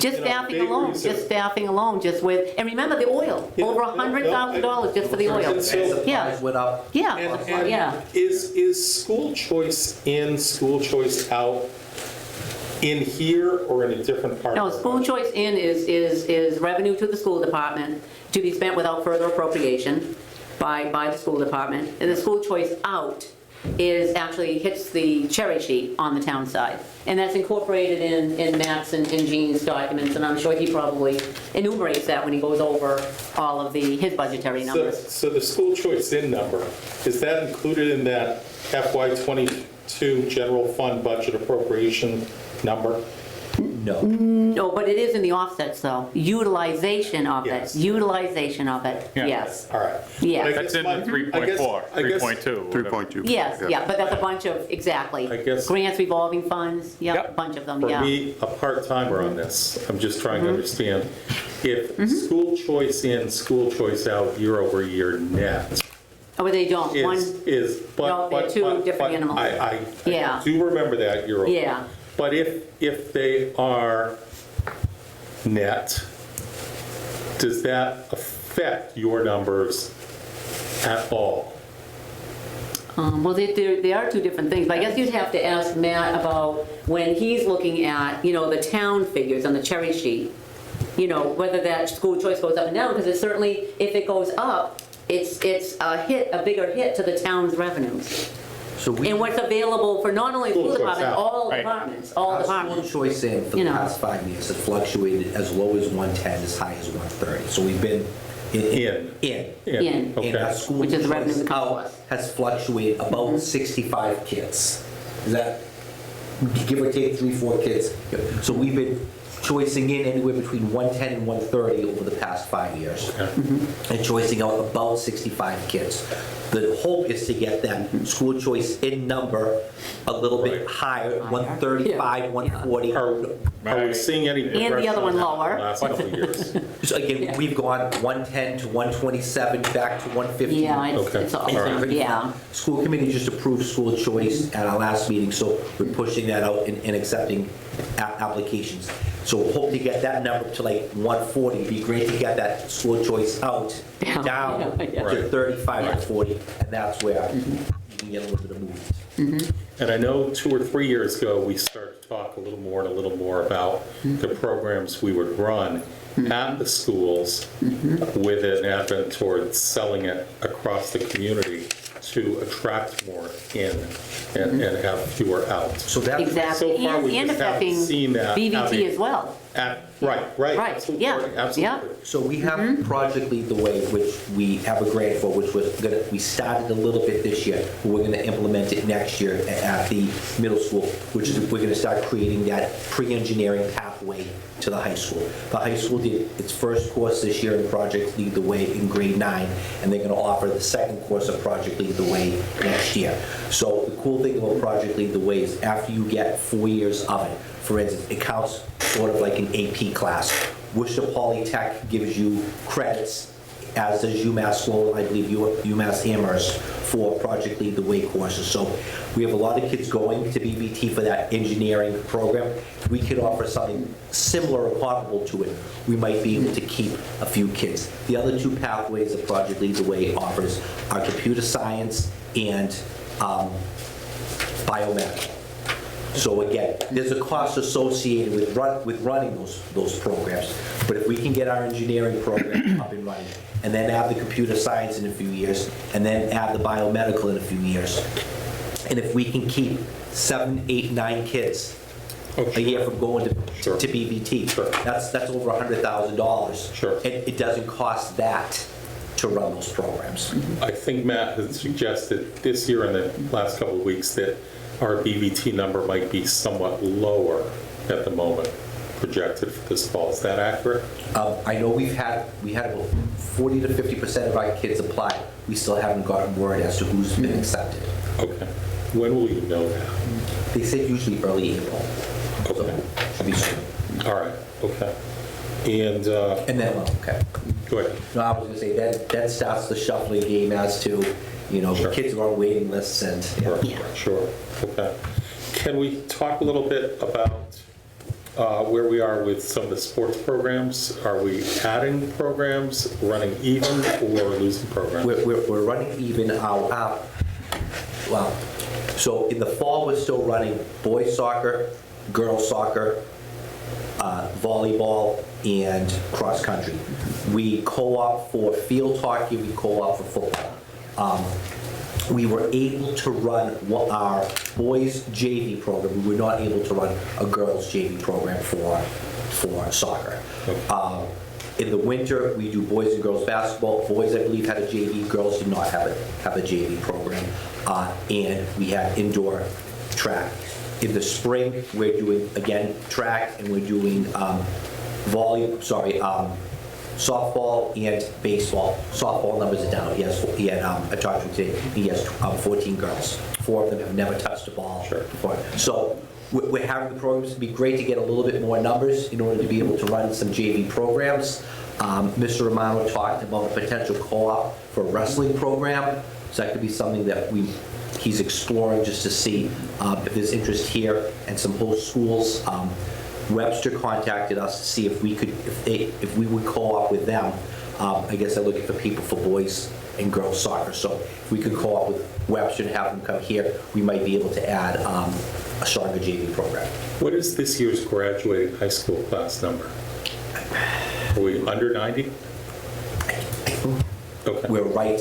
Just staffing alone, vagaries of- just staffing alone, just with, and remember the oil, Yeah, over no, $100,000 just for the oil. And so- And Yeah. supplies went up. Yeah, And yeah. is school choice in, school choice out, in here or in a different part? No, of the school budget? choice in is revenue to the school department to be spent without further appropriation by the school department. And the school choice out is actually hits the cherry sheet on the town side. And that's incorporated in Matt's and Jean's documents, and I'm sure he probably enumerates that when he goes over all of his budgetary numbers. So the school choice in number, is that included in that FY '22 general fund budget appropriation number? No. No, but it is in the offsets though. Utilization of it, Yes. utilization of it, Yeah. yes. All right. Yeah. But I That's guess in my- the 3.4, I guess- 3.2. 3.2. Yes, yeah, but that's a bunch of, exactly. I guess- Grants, revolving funds, yeah, a Yep. bunch of them, For yeah. me, a part-timer on this, I'm just trying Mm-hmm. to understand, if school choice in, school choice out year over year net Oh, but they don't, one, is, but. No, they're but- two but- different but animals. I Yeah. do remember that year over. yeah. But if they are net, does that affect your numbers at all? Well, they are two different things, but I guess you'd have to ask Matt about when he's looking at, the town figures on the cherry sheet, whether that school choice goes up and down, because it's certainly, if it goes up, it's a bigger hit to the town's revenues. So we, And what's available for not only School school choice department, out. all Right. departments, all our school departments. choice in for You the know. past 5 years has fluctuated as low as 110, as high as 130. So we've been In. In. In. And our Okay. school Which is the revenue choice that comes to out us. has fluctuated about 65 kids. Is that, give or take 3, 4 kids? So we've been choicing in anywhere between 110 and 130 over the past 5 years. And choicing out about 65 kids. The hope is to get that school choice in number a little bit Right. higher, 135, 140. Are we seeing any the progression other one on that in lower. the last couple of years? So again, we've gone 110 to 127, back to 150. Yeah, Okay. it's all, All right. yeah. School committee just approved school choice at our last meeting, so we're pushing that out and accepting applications. So we hope to get that number to like 140. It'd be great to get that school choice out, down Yeah. to 35 Yeah. or 40, and that's where we can get a little bit of movement. And I know 2 or 3 years ago, we started to talk a little more about the programs we would run at the schools with an advent towards selling it across the community to attract more in and have fewer out. So that's, Exactly, So far, we and just haven't affecting seen that BVT having- as well. Right. Right, Absolutely, yeah, absolutely. yeah. so we have Project Lead the Way, which we have a grant for, which we started a little bit this year. But we're gonna implement it next year at the middle school, which is, we're gonna start creating that pre-engineering pathway to the high school. The high school did its first course this year in Project Lead the Way in grade 9, and they're gonna offer the second course of Project Lead the Way next year. So the cool thing about Project Lead the Way is after you get 4 years of it, for instance, it counts sort of like an AP class. Worcester Polytech gives you credits as does UMass Lowell, I believe UMass Amherst, for Project Lead the Way courses. So we have a lot of kids going to BBT for that engineering program. We could offer something similar or comparable to it. We might be able to keep a few kids. The other two pathways that Project Lead the Way offers are computer science and biomedical. So again, there's a cost associated with running those programs, but if we can get our engineering program up and running, and then add the computer science in a few years, and then add the biomedical in a few years, and if we can keep 7, 8, 9 kids a year from going Sure. to BBT, Sure. that's over $100,000. Sure. And it doesn't cost that to run those programs. I think Matt has suggested this year and the last couple of weeks that our BVT number might be somewhat lower at the moment, projected for this fall. Is that accurate? I know we had about 40 to 50% of our kids apply. We still haven't gotten word as to who's been accepted. Okay. When will you know that? They said usually early April. Okay. Should be soon. All right, okay. And, And then, well, okay. go ahead. No, I was gonna say, that starts the shuffling game as to, Sure. kids are on waiting lists and, Sure, okay. Can we talk a little bit about where we are with some of the sports programs? Are we adding programs, running even, or losing programs? we're running even well, so in the fall, we're still running boys soccer, girls soccer, volleyball, and cross country. We co-op for field hockey, we co-op for football. We were able to run our boys JV program. We were not able to run a girls JV program for soccer. In the winter, we do boys and girls basketball. Boys, I believe, had a JV. Girls did not have a JV program. And we had indoor track. In the spring, we're doing, again, track, and we're doing softball and baseball. Softball numbers are down. I talked to him today. He has 14 girls. 4 of them have never touched a ball before. So we're having the programs. It'd be great to get a little bit more numbers in order to be able to run some JV programs. Mr. Romano talked about a potential co-op for a wrestling program. So that could be something that he's exploring just to see if there's interest here, and some host schools. Webster contacted us to see if we would co-op with them. I guess they're looking for people for boys and girls soccer. So if we could co-op with Webster and have them come here, we might be able to add a stronger JV program. What is this year's graduating high school class number? Are we under 90? Okay. We're right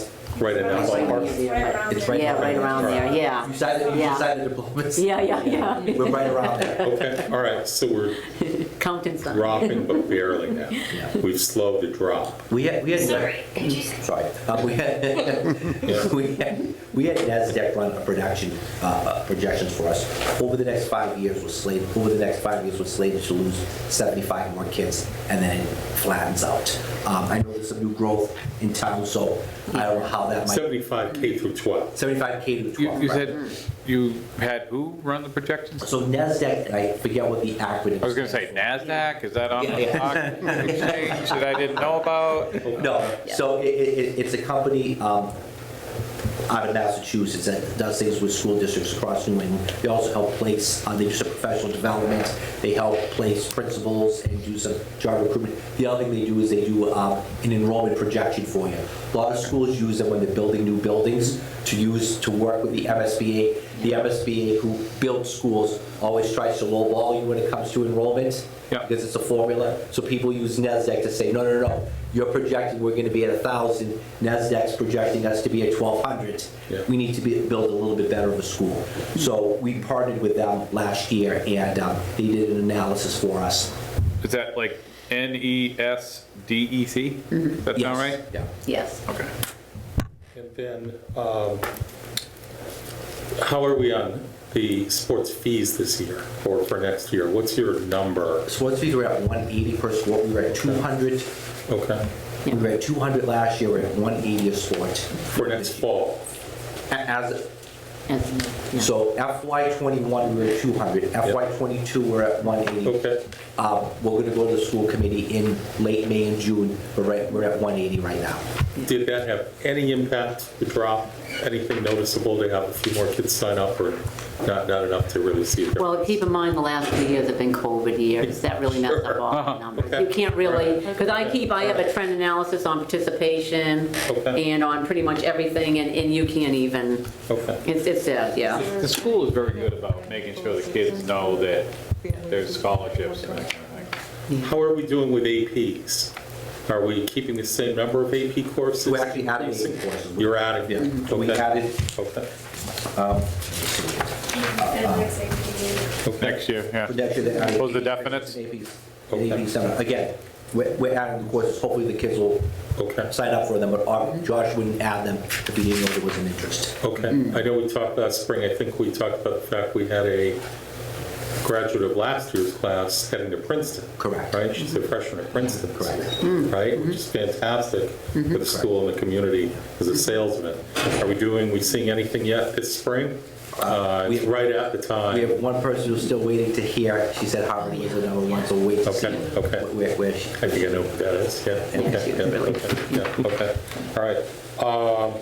in that ballpark? It's right Yeah, right around there, yeah. You decided diplomas. Yeah. We're right around there. Okay, all right, so we're Counting stuff. dropping, but barely now. We've slowed the drop. We had sorry. We had NASDAQ run a projections for us. Over the next 5 years, we're slated to lose 75 more kids, and then it flattens out. I know there's some new growth in town, so I don't know how that might. 75 K through 12. 75 K to 12. You right. said you had who run the projections? So NASDAQ, and I forget what the acronym is. I was going to say NASDAQ, is that on the Yeah. stock exchange that I didn't know about? No, so it's a company out of Massachusetts that does things with school districts across New England. They also help place, they do some professional development, they help place principals and do some job recruitment. The other thing they do is they do an enrollment projection for you. A lot of schools use them when they're building new buildings to work with the MSBA. The MSBA who builds schools always tries to lowball you when it comes to enrollment. Yeah. Because it's a formula. So people use NASDAQ to say, no. You're projecting we're going to be at 1,000. NASDAQ's projecting us to be at 1,200. Yeah. We need to build a little bit better of a school. So we partnered with them last year, and they did an analysis for us. Is that like NESDEC? That sound right? Yeah. Yes. Okay. And then, how are we on the sports fees this year or for next year? What's your number? Sports fees were at 180 per sport. We were at 200. Okay, We were at 200 last year. We're at 180 a sport. for next fall? So FY21 we were at 200. FY22 we're at 180. Okay, We're going to go to the school committee in late May and June. We're at 180 right now. did that have any impact, the drop, anything noticeable to have a few more kids sign up, or not enough to really see it? Well, keep in mind, the last 2 years have been COVID years. That really messed up all the numbers. Okay. You can't really, because I have a trend analysis on participation Okay. and on pretty much everything, and you can't even, Okay. it's sad, yeah. The school is very good about making sure the kids know that there's scholarships and that kind of thing. How are we doing with APs? Are we keeping the same number of AP courses? We're actually adding AP courses. You're adding? Yeah. So we Okay. added, Okay. Next year, yeah. for next year, they're adding Those are AP definites? and AP seminar. Again, we're adding the courses, hopefully the kids will Okay. sign up for them, but Josh wouldn't add them if he didn't know there was an interest. Okay. I know we talked last spring, I think we talked about the fact we had a graduate of last year's class heading to Princeton. Correct. Right? She's a freshman at Princeton. Correct. Right? Which is fantastic for the school and the community as a salesman. Are we seeing anything yet this spring? It's right at the We time. have one person who's still waiting to hear. She said Harvard was another one, so wait to see Okay, okay. where she. I think I know who that is, yeah. Okay, yeah, okay, all right.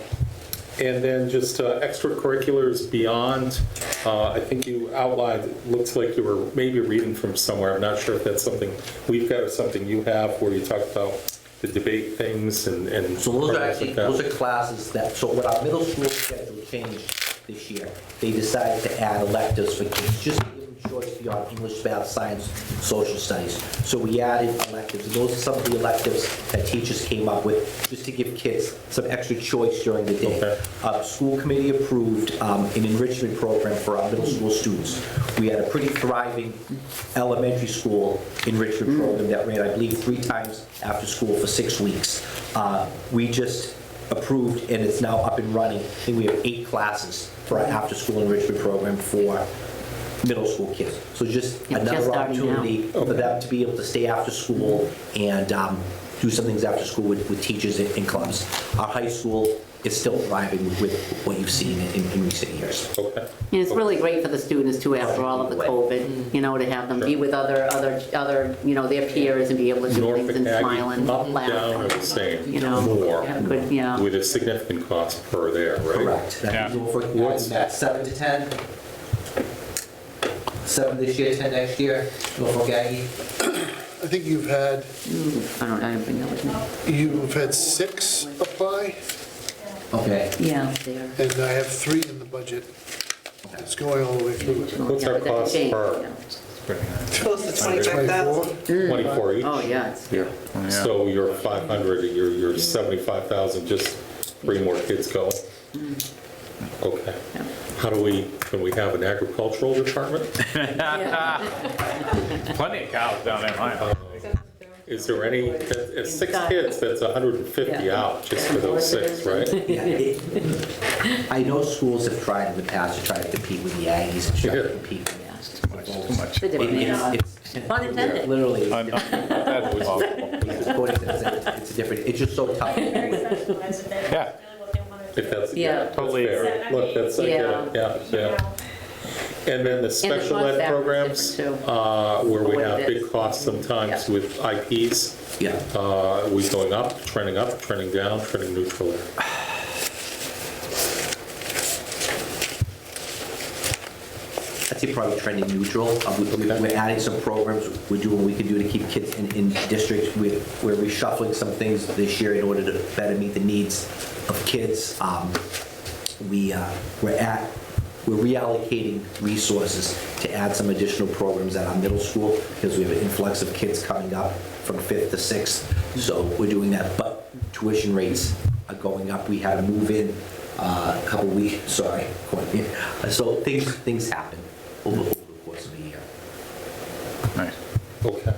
And then just extracurriculars beyond, I think you outlined, it looks like you were maybe reading from somewhere, I'm not sure if that's something we've got or something you have, where you talk about the debate things and. So those are programs actually, like that. those are classes that, so when our middle school schedule changed this year, they decided to add electives for kids, just to give them choice beyond English, math, science, social studies. So we added electives, and those are some of the electives that teachers came up with, just to give kids some extra choice during the day. Okay. School committee approved an enrichment program for our middle school students. We had a pretty thriving elementary school enrichment program that ran, I believe, 3 times after school for 6 weeks. We just approved, and it's now up and running. I think we have 8 classes for our after-school enrichment program for middle school kids. So just Yeah, just another starting now. opportunity for them to be able to stay after school and do some things after school with teachers and clubs. Our high school is still thriving with what you've seen in recent years. Okay. And it's really great for the students too, after all of the COVID, to have them be with other, their peers and be able to do things Norfolk and Aggie, smile and up, laugh. down, or the same? You know, More, have a good, yeah. with a significant cost per there, right? Correct. Yeah. That means Norfolk What's- Aggie at 7 to 10. 7 this year, 10 next year, Norfolk Aggie. I think you've had, I don't think that was me. you've had 6 apply, Okay. Yeah, there. and I have 3 in the budget. It's going all the way through. What's our Yeah, but that cost changed, per? yeah. Close to 25,000. 24 each? Oh, yeah, it's, Yeah. So you're 500, you're 75,000, just 3 more kids going? Okay. Yeah. Can we have an agricultural department? Plenty of cows down there, mine. Is there any, at 6 kids, that's 150 out just for those 6, right? Yeah. I know schools have tried in the past to try to compete with the Aggies and try to Yeah. compete. Too much. it's a different name. It's Pun intended. literally, That was awful. it's different, it's just so tough. Yeah. If that's, Yeah. yeah, that's Totally. fair. Look, that's, I get it, yeah. And then the special cost ed factor is programs, different, where we What have it big is. costs sometimes Yeah. with IPs. Yeah. Are we going up, trending down, trending neutral? I'd say probably trending neutral. We're adding some programs, we're doing what we can do to keep kids in districts. We're reshuffling some things this year in order to better meet the needs of kids. We're reallocating resources to add some additional programs at our middle school because we have an influx of kids coming up from 5th to 6th. So we're doing that, but tuition rates are going up. We had a move in a couple weeks, sorry. So things happen over the course of the year. Nice. Okay.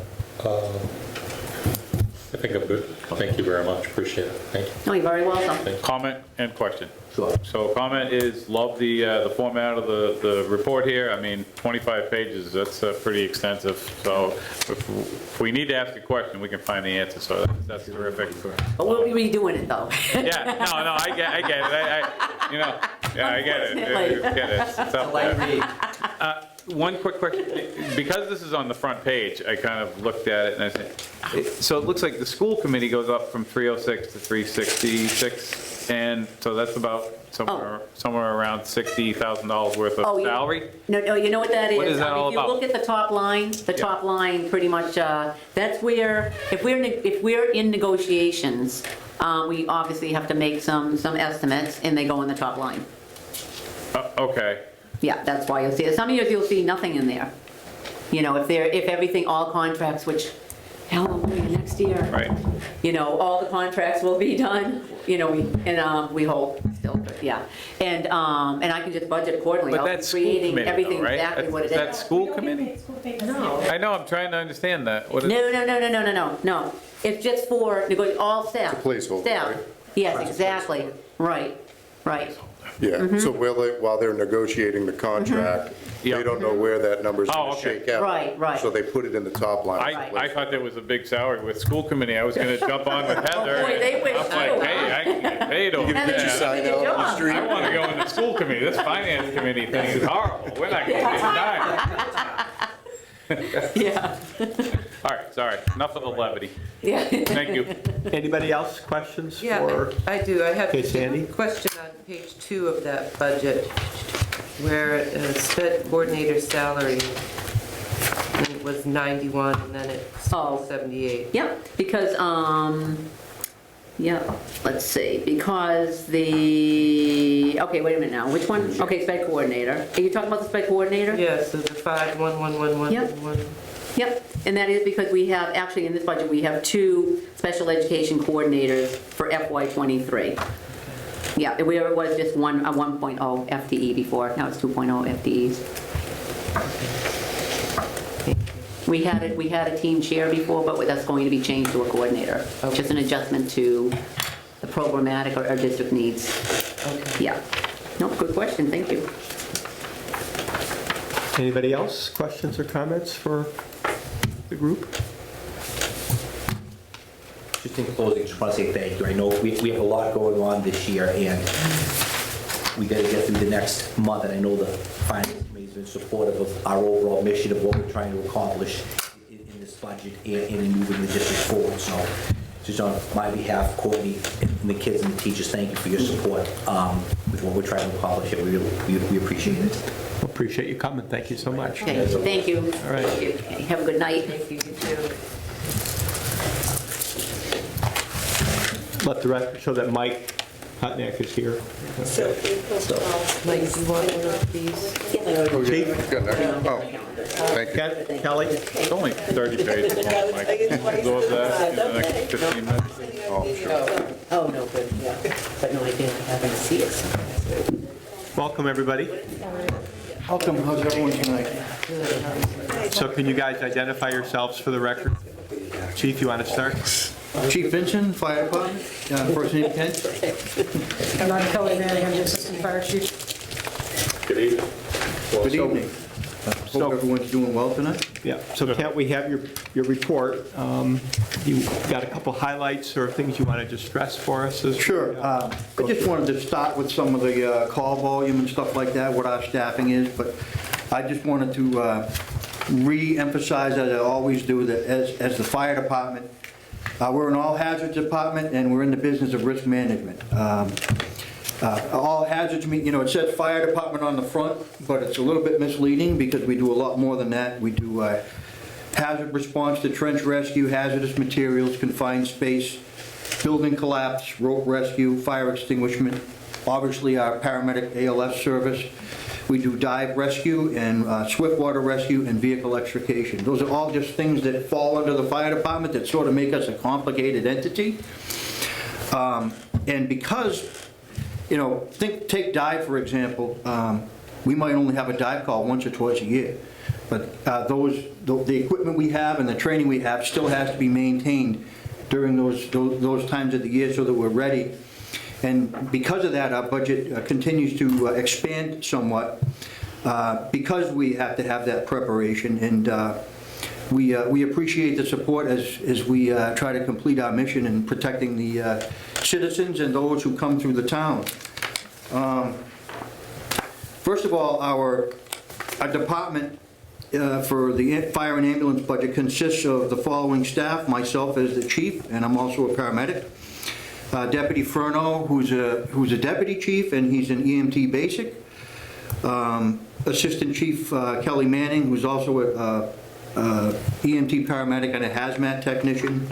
I think I'm good. Thank you very much, appreciate it, thank you. No, you're very welcome. Comment and question. Sure. So comment is, love the format of the report here. I mean, 25 pages, that's pretty extensive. So if we need to ask a question, we can find the answer, so that's terrific. But we'll be redoing it though. Yeah, no, I get it. I get it. It's up there. one quick question. Because this is on the front page, I kind of looked at it and I said, so it looks like the school committee goes up from 306 to 366, and so that's about somewhere around $60,000 worth Oh, of yeah. salary? No, you know what that is? What is that all If you about? look at the top line, pretty much, that's where, if we're in negotiations, we obviously have to make some estimates, and they go in the top line. Okay. Yeah, that's why you'll see it. Some years you'll see nothing in there. You know, if everything, all contracts, which, hallelujah, next year. Right. You know, all the contracts will be done, you know, we hope still, but yeah. And I can just budget accordingly. But I'll be that's school creating committee everything though, right? exactly what it That's is. school committee? No. I know, I'm trying to understand that. What is? No. It's just for all staff. It's a placeholder, Staff. right? Yes, exactly. Right. Yeah, so while they're negotiating the contract, Yeah. they don't know where that number's Oh, gonna okay. shake out. Right. So they put it in the top line. I thought there was a big salary with school committee. I was gonna jump on with Heather. boy, they wish I'm like, too. hey, I can get paid over Heather, Get your that. sign out on the street. I wanna go in the school committee. This finance committee thing is horrible. We're not gonna get dime. Yeah. All right, sorry. Enough of the levity. Yeah. Thank you. Anybody else questions Yeah, for? I do. I have Okay, Sandy? a question on page 2 of that budget, where sped coordinator salary, and it was 91, and then it's Oh. 78. Yep, because, let's see, because okay, wait a minute now, which one? Okay, sped coordinator. Are you talking about the sped coordinator? Yeah, so the 51111. Yep, and that is because we have, actually in this budget, we have 2 special education coordinators for FY '23. Yeah, where it was just a 1.0 FTE before, now it's 2.0 FTEs. We had a team chair before, but that's going to be changed to a coordinator. Just an adjustment to the programmatic or district needs. Okay. Yeah. No, good question, thank you. Anybody else? Questions or comments for the group? Just in closing, just want to say thank you. I know we have a lot going on this year, and we got to get through the next month, and I know the finance committee's been supportive of our overall mission of what we're trying to accomplish in this budget and in moving the district forward. So just on my behalf, Courtney, and the kids and the teachers, thank you for your support with what we're trying to accomplish here. We appreciate it. Appreciate you coming. Thank you so much. Okay, thank you. All right. Thank you. Okay, have a good night. Thank you, you too. Let the record show that Mike Hotnack is here. Mike, do you want one of these? Oh, Chief? got that? Oh, thank you. Kelly? It's only 30 pages long, Mike. Absorb that in the next 15 minutes. Oh, sure. Oh, no, good, yeah. But no, I didn't happen to see it. Welcome, everybody. Welcome, how's everyone tonight? So can you guys identify yourselves for the record? Chief, you want to start? Chief Vincent, Fire Department, first name Ken. And I'm Kelly Manning, I'm the Assistant Fire Chief. Good evening. Good evening. Hope everyone's doing well tonight. Yeah, so Kent, we have your report. You got a couple highlights or things you want to just stress for us? Sure. I just wanted to start with some of the call volume and stuff like that, what our staffing is, but I just wanted to re-emphasize, as I always do, that as the fire department, we're an all-hazards department, and we're in the business of risk management. All hazards, it says fire department on the front, but it's a little bit misleading because we do a lot more than that. We do hazard response to trench rescue, hazardous materials, confined space, building collapse, rope rescue, fire extinguishment, obviously our paramedic ALS service. We do dive rescue and swift water rescue and vehicle extrication. Those are all just things that fall under the fire department that sort of make us a complicated entity. And because, take dive, for example, we might only have a dive call once or twice a year. But the equipment we have and the training we have still has to be maintained during those times of the year so that we're ready. And because of that, our budget continues to expand somewhat because we have to have that preparation. And we appreciate the support as we try to complete our mission in protecting the citizens and those who come through the town. First of all, our Our department for the fire and ambulance budget consists of the following staff: myself as the chief, and I'm also a paramedic. Deputy Furno, who's a deputy chief, and he's an EMT basic. Assistant Chief Kelly Manning, who's also a EMT paramedic and a hazmat technician.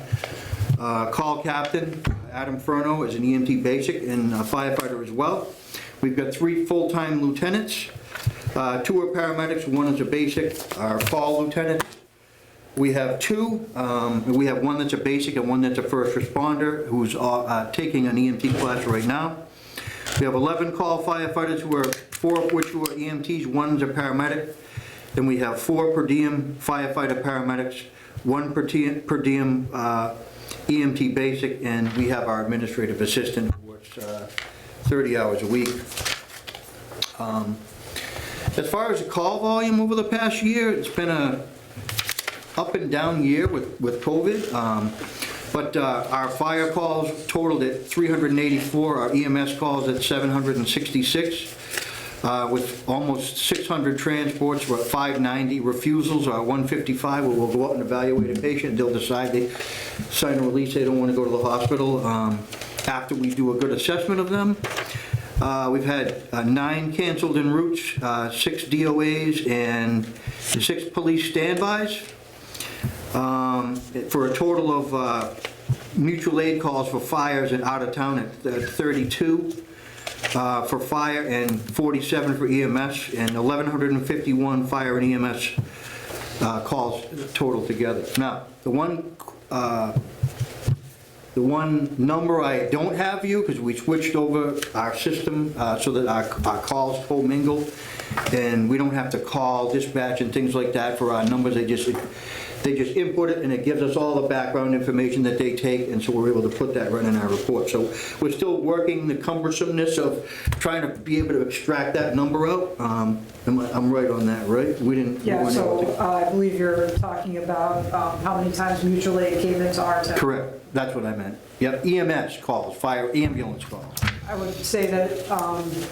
Call captain Adam Furno is an EMT basic and a firefighter as well. We've got 3 full-time lieutenants. 2 are paramedics, 1 is a basic, our call lieutenant. We have 2, we have 1 that's a basic and 1 that's a first responder who's taking an EMT class right now. We have 11 call firefighters, 4 of which are EMTs, 1's a paramedic. Then we have 4 per diem firefighter paramedics, 1 per diem EMT basic, and we have our administrative assistant who works 30 hours a week. As far as the call volume over the past year, it's been a up and down year with COVID, but our fire calls totaled at 384, our EMS calls at 766, with almost 600 transports. We're at 590. Refusals are 155, where we'll go out and evaluate a patient. They'll decide they sign a release, they don't want to go to the hospital after we do a good assessment of them. We've had 9 canceled en routes, 6 DOAs, and 6 police standbys, for a total of mutual aid calls for fires and out of town at 32 for fire and 47 for EMS, and 1,151 fire and EMS calls total together. Now, the one number I don't have you, because we switched over our system so that our calls co-mingle, and we don't have to call dispatch and things like that for our numbers. They just input it, and it gives us all the background information that they take, and so we're able to put that right in our report. So we're still working the cumbersomeness of trying to be able to extract that number out. I'm right on that, right? We didn't. Yeah, so I believe you're talking about how many times mutual aid came into our town. Correct, that's what I meant. Yep, EMS calls, fire ambulance calls. I would say that,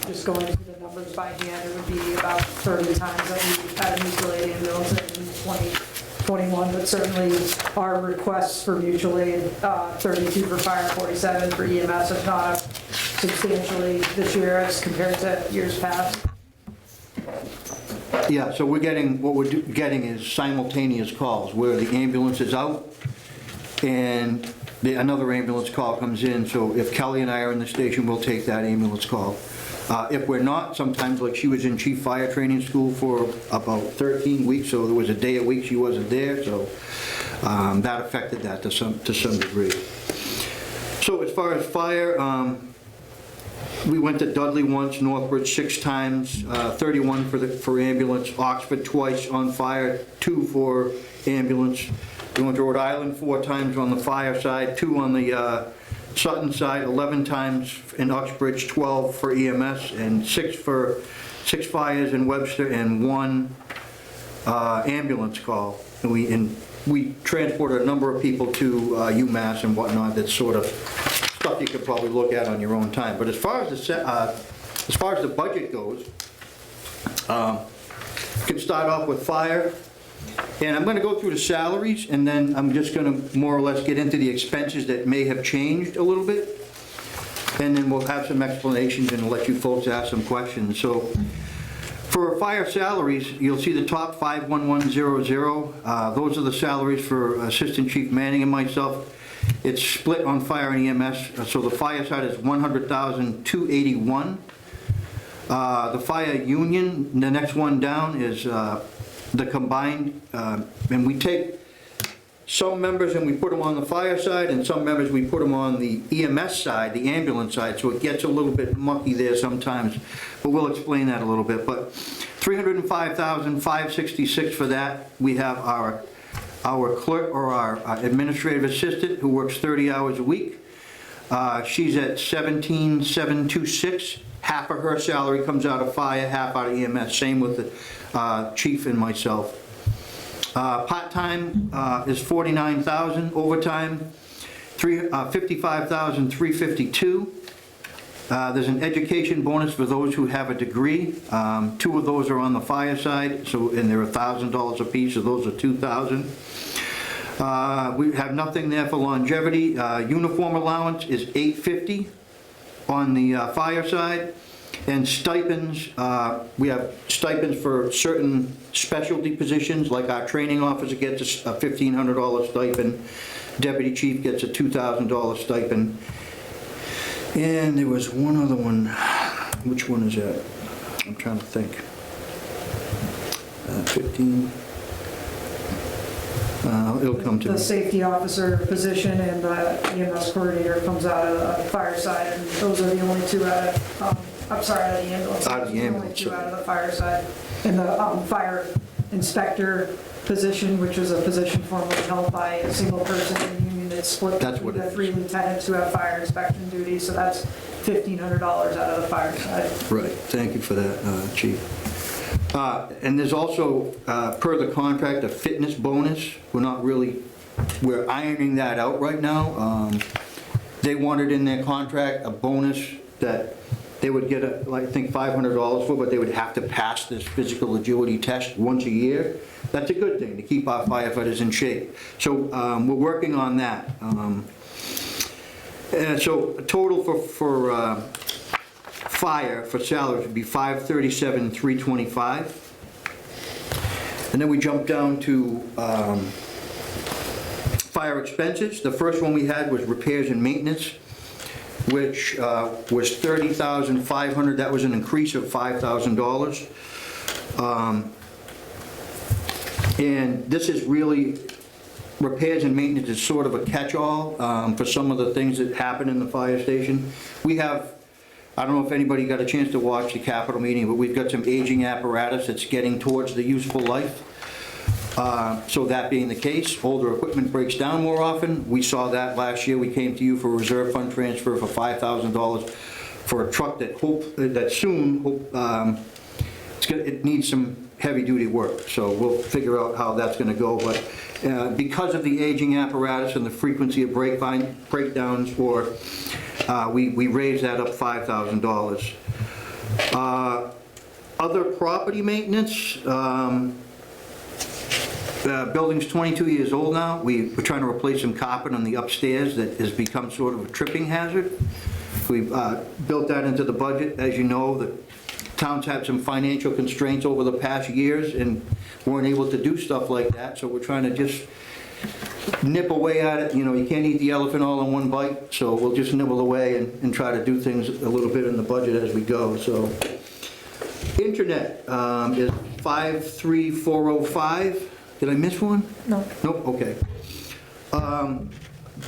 just going through the numbers by hand, it would be about 30 times that we had a mutual aid ambulance in 2021, but certainly our requests for mutual aid, 32 for fire, 47 for EMS, have gone up substantially this year as compared to years past. Yeah, so what we're getting is simultaneous calls, where the ambulance is out and another ambulance call comes in. So if Kelly and I are in the station, we'll take that ambulance call. If we're not, sometimes, like she was in chief fire training school for about 13 weeks, so there was a day a week she wasn't there, so that affected that to some degree. So as far as fire, we went to Dudley once, Northbridge 6 times, 31 for ambulance, Oxford twice on fire, 2 for ambulance. We went to Rhode Island 4 times on the fire side, 2 on the Sutton side, 11 times in Uxbridge, 12 for EMS, and 6 fires in Webster, and 1 ambulance call. And we transported a number of people to UMass and whatnot. That's sort of stuff you could probably look at on your own time. But as far as the budget goes, you can start off with fire. And I'm going to go through the salaries, and then I'm just going to more or less get into the expenses that may have changed a little bit. And then we'll have some explanations and let you folks ask some questions. So for fire salaries, you'll see the top 51100. Those are the salaries for Assistant Chief Manning and myself. It's split on fire and EMS. So the fire side is $100,281. The fire union, the next one down, is the combined, and we take some members and we put them on the fire side, and some members we put them on the EMS side, the ambulance side, so it gets a little bit mucky there sometimes, but we'll explain that a little bit. But $305,566 for that. We have our clerk, or our administrative assistant, who works 30 hours a week. She's at $17,726. Half of her salary comes out of fire, half out of EMS. Same with the chief and myself. Part-time is $49,000. Overtime, $55,352. There's an education bonus for those who have a degree. 2 of those are on the fire side, and they're $1,000 apiece, so those are $2,000. We have nothing there for longevity. Uniform allowance is $850 on the fire side. And stipends, we have stipends for certain specialty positions, like our training officer gets a $1,500 stipend, deputy chief gets a $2,000 stipend. And there was one other one, which one is that? I'm trying to think. 15. It'll come to The me. safety officer position and the EMS coordinator comes out of the fire side, and those are the only 2 out of, out of the ambulance. Out of the Those are ambulance, only 2 out of the fire side. And the fire inspector position, which was a position formerly held by a single person in the union, that's split That's what between it the 3 lieutenants who have fire inspection duties, so that's $1,500 out of the fire side. Right, thank you for that, Chief. And there's also, per the contract, a fitness bonus. We're ironing that out right now. They wanted in their contract a bonus that they would get, I think, $500 for, but they would have to pass this physical agility test once a year. That's a good thing, to keep our firefighters in shape. So we're working on that. So a total for fire for salaries would be $537,325. And then we jump down to fire expenses. The first one we had was repairs and maintenance, which was $30,500. That was an increase of $5,000. And this is really, repairs and maintenance is sort of a catch-all for some of the things that happen in the fire station. We have, I don't know if anybody got a chance to watch the Capitol meeting, but we've got some aging apparatus that's getting towards the useful life. So that being the case, older equipment breaks down more often. We saw that last year. We came to you for a reserve fund transfer for $5,000 for a truck that it needs some heavy-duty work. So we'll figure out how that's going to go. But because of the aging apparatus and the frequency of breakdowns, we raised that up $5,000. Other property maintenance. Building's 22 years old now. We're trying to replace some carpet on the upstairs that has become sort of a tripping hazard. We've built that into the budget. As you know, the town's had some financial constraints over the past years and weren't able to do stuff like that, so we're trying to just nip away at it. You know, you can't eat the elephant all in one bite, so we'll just nibble away and try to do things a little bit in the budget as we go. So, internet is 53405. Did I miss one? No. Nope, okay.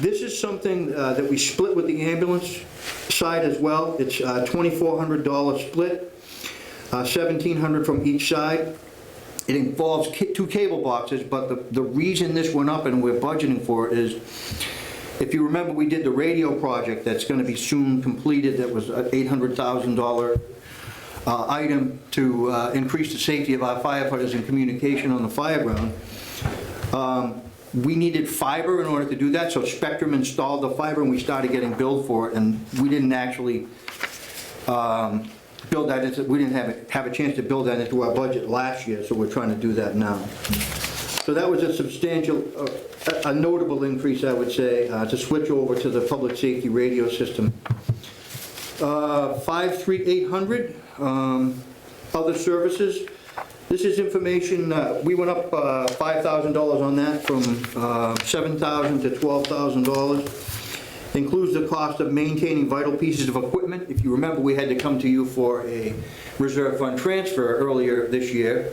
This is something that we split with the ambulance side as well. It's a $2,400 split, $1,700 from each side. It involves 2 cable boxes, but the reason this went up and we're budgeting for it is, if you remember, we did the radio project that's going to be soon completed. That was an $800,000 item to increase the safety of our firefighters and communication on the fire ground. We needed fiber in order to do that, so Spectrum installed the fiber and we started getting billed for it, and we didn't actually build that into, we didn't have a chance to build that into our budget last year, so we're trying to do that now. So that was a substantial, a notable increase, I would say, to switch over to the public safety radio system. 53800, other services. This is information, we went up $5,000 on that, from $7,000 to $12,000. Includes the cost of maintaining vital pieces of equipment. If you remember, we had to come to you for a reserve fund transfer earlier this year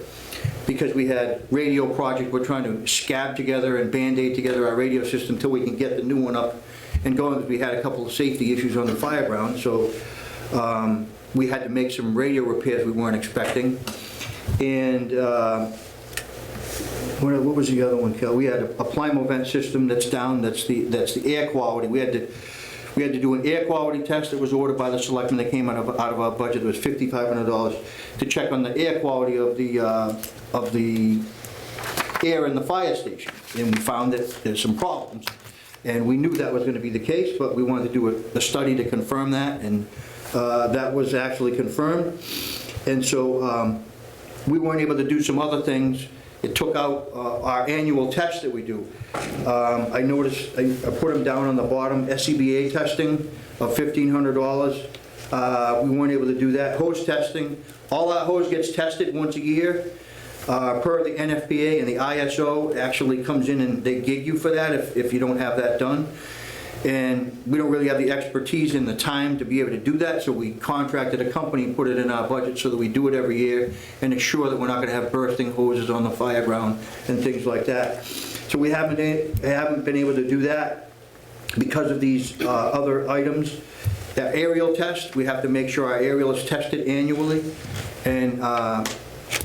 because we had radio project. We're trying to scab together and Band-Aid together our radio system until we can get the new one up and going, because we had a couple of safety issues on the fire ground. So we had to make some radio repairs we weren't expecting. And what was the other one, Kel? We had a Plimo vent system that's down. That's the air quality. We had to do an air quality test that was ordered by the selectmen that came out of our budget. It was $5,500 to check on the air quality of the air in the fire station. And we found that there's some problems. And we knew that was going to be the case, but we wanted to do a study to confirm that. And That was actually confirmed. And so we weren't able to do some other things. It took out our annual test that we do. I noticed, I put them down on the bottom, SCBA testing of $1,500. We weren't able to do that. Hose testing, all our hose gets tested once a year. Per the NFPA and the ISO actually comes in and they gig you for that if you don't have that done. And we don't really have the expertise and the time to be able to do that, so we contracted a company and put it in our budget so that we do it every year and ensure that we're not going to have bursting hoses on the fire ground and things like that. So we haven't been able to do that because of these other items. The aerial test, we have to make sure our aerial is tested annually, and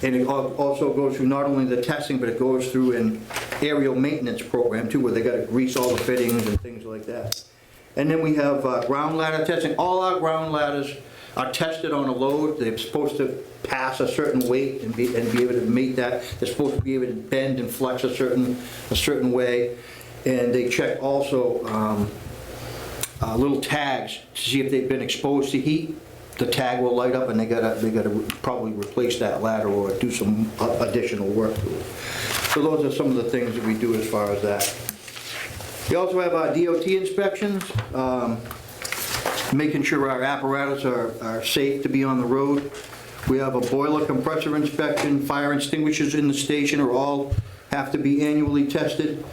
it also goes through not only the testing, but it goes through an aerial maintenance program too, where they got to grease all the fittings and things like that. And then we have ground ladder testing. All our ground ladders are tested on a load. They're supposed to pass a certain weight and be able to meet that. They're supposed to be able to bend and flex a certain way. And they check also little tags to see if they've been exposed to heat. The tag will light up and they gotta probably replace that ladder or do some additional work to it. So those are some of the things that we do as far as that. We also have our DOT inspections, making sure our apparatus are safe to be on the road. We have a boiler compressor inspection, fire extinguishers in the station are all have to be annually tested.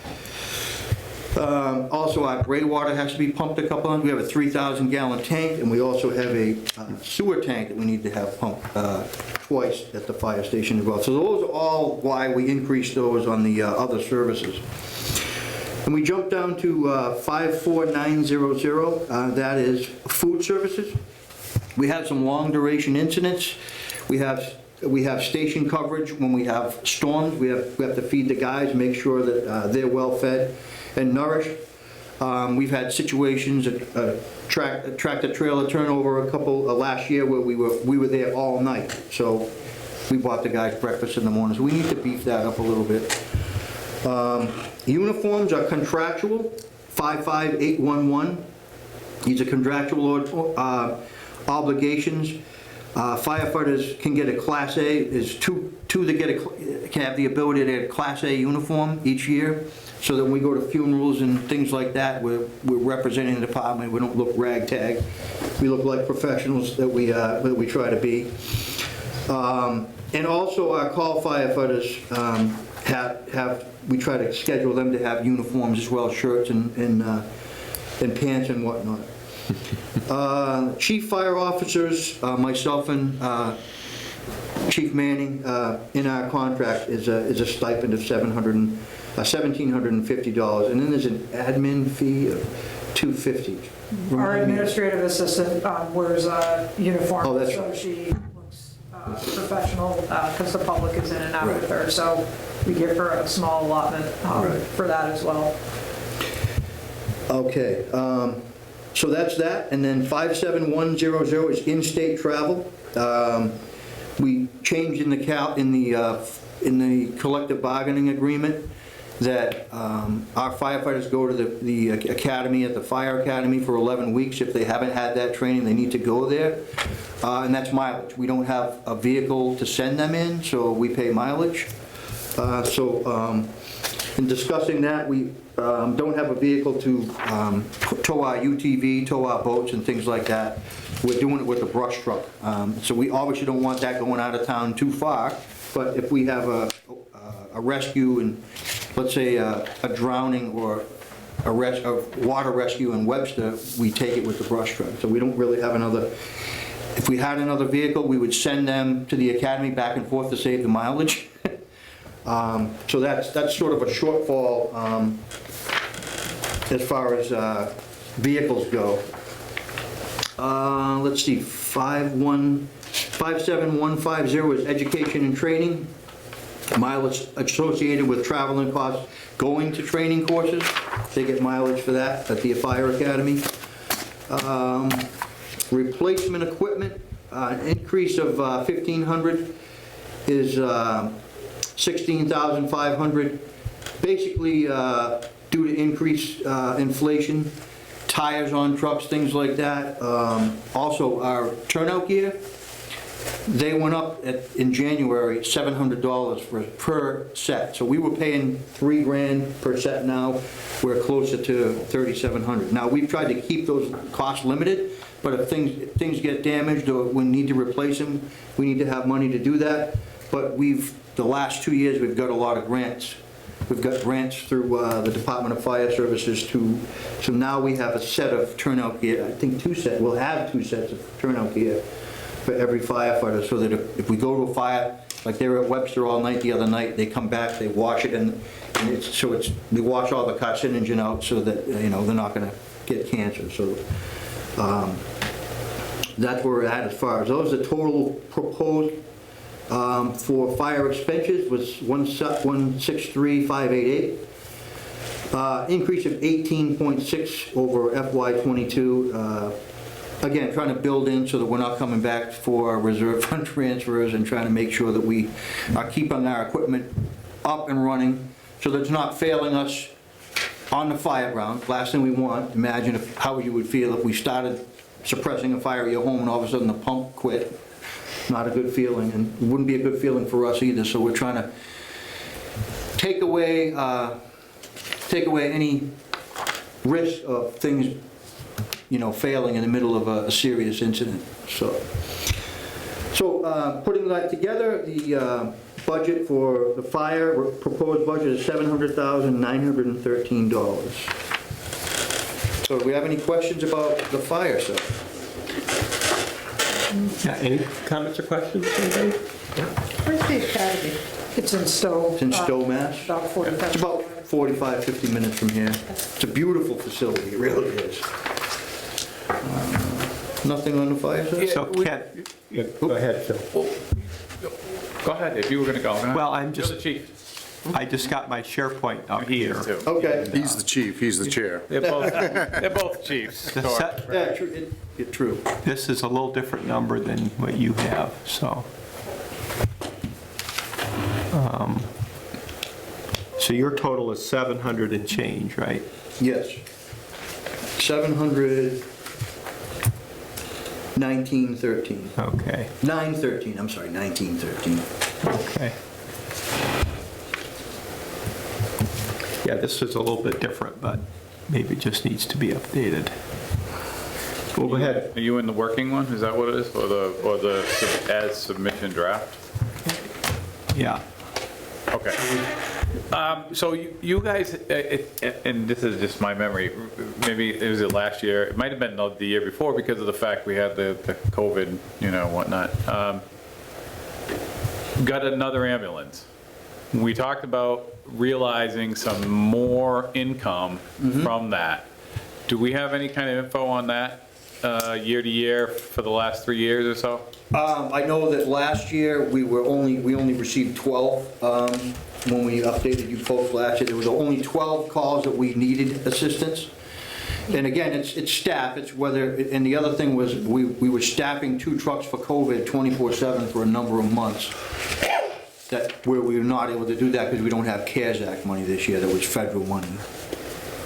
Also, our gray water has to be pumped a couple times. We have a 3,000-gallon tank, and we also have a sewer tank that we need to have pumped twice at the fire station as well. So those are all why we increased those on the other services. And we jump down to 54900. That is food services. We had some long-duration incidents. We have station coverage when we have storms. We have to feed the guys, make sure that they're well fed and nourished. We've had situations, tractor trailer turnover a couple last year where we were there all night. So we bought the guys breakfast in the morning. So we need to beef that up a little bit. Uniforms are contractual, 55811. These are contractual obligations. Firefighters can get a Class A. There's two that can have the ability to get a Class A uniform each year, so that when we go to funerals and things like that, we're representing the department. We don't look ragtag. We look like professionals that we try to be. And also our call firefighters we try to schedule them to have uniforms as well, shirts and pants and whatnot. Chief fire officers, myself and Chief Manning, in our contract is a stipend of $1,750, and then there's an admin fee of $250. Our administrative assistant wears a uniform, Oh, that's so right. she looks professional, because the public is in and out Right. with her, so we give her a small allotment Right. for that as well. Okay, so that's that, and then 57100 is in-state travel. We changed in the collective bargaining agreement that our firefighters go to the academy at the fire academy for 11 weeks. If they haven't had that training, they need to go there, and that's mileage. We don't have a vehicle to send them in, so we pay mileage. In discussing that, we don't have a vehicle to tow our UTV, tow our boats and things like that. We're doing it with a brush truck. So we obviously don't want that going out of town too far, but if we have a rescue and, let's say, a drowning or a water rescue in Webster, we take it with the brush truck. So we don't really have another. If we had another vehicle, we would send them to the academy back and forth to save the mileage. So that's sort of a shortfall as far as vehicles go. Let's see, 57150 is education and training. Mileage associated with travel and costs going to training courses. They get mileage for that at the fire academy. Replacement equipment, an increase of 1,500 is 16,500, basically due to increased inflation. tires on trucks, things like that. Also, our turnout gear, they went up in January, $700 per set. So we were paying $3,000 per set now. We're closer to $3,700. Now, we've tried to keep those costs limited, but if things get damaged or we need to replace them, we need to have money to do that. But the last 2 years, we've got a lot of grants. We've got grants through the Department of Fire Services so now we have a set of turnout gear. I think we'll have 2 sets of turnout gear for every firefighter, so that if we go to a fire, like they were at Webster all night the other night, they come back, they wash it, and we wash all the carcinogen out so that, they're not gonna get cancer, so that's where we're at as far as those. The total proposed for fire expenses was $163,588, increase of 18.6 over FY22. Again, trying to build in so that we're not coming back for reserve fund transfers, and trying to make sure that we are keeping our equipment up and running so that it's not failing us on the fire ground. Last thing we want, imagine how you would feel if we started suppressing a fire at your home and all of a sudden the pump quit. Not a good feeling, and it wouldn't be a good feeling for us either. So we're trying to take away any risk of things failing in the middle of a serious incident. So putting that together, the budget for the fire, proposed budget is $700,913. So do we have any questions about the fire stuff? Yeah, any comments or questions, anybody? Where's the academy? It's in Stowe. It's in Stowe, Mass. About 45. It's about 45, 50 minutes from here. It's a beautiful facility, it really is. Nothing on the fire side? So Ken, go ahead, Phil. Go ahead, if you were gonna go. Well, You're the chief. I just got my SharePoint up He here. is too. Okay. He's the chief, he's the chair. They're both chiefs. The set- Yeah, true. This is a little different number than what you have, so. So your total is 700 and change, right? Yes. 1913. Okay, 913, I'm sorry, 1913. okay. Yeah, this is a little bit different, but maybe it just needs to be updated. Well, go ahead. Are you in the working one? Is that what it is? Or the as submission draft? Yeah. Okay. So you guys, and this is just my memory, maybe it was last year, it might have been the year before because of the fact we had the COVID, whatnot. Got another ambulance. We talked about realizing some more income from that. Do we have any kind of info on that year to year for the last 3 years or so? I know that last year, we only received 12, when we updated you folks last year. There was only 12 calls that we needed assistance. And again, it's staff, it's whether, and the other thing was, we were staffing 2 trucks for COVID 24/7 for a number of months. Where we were not able to do that because we don't have CARES Act money this year, that was federal money.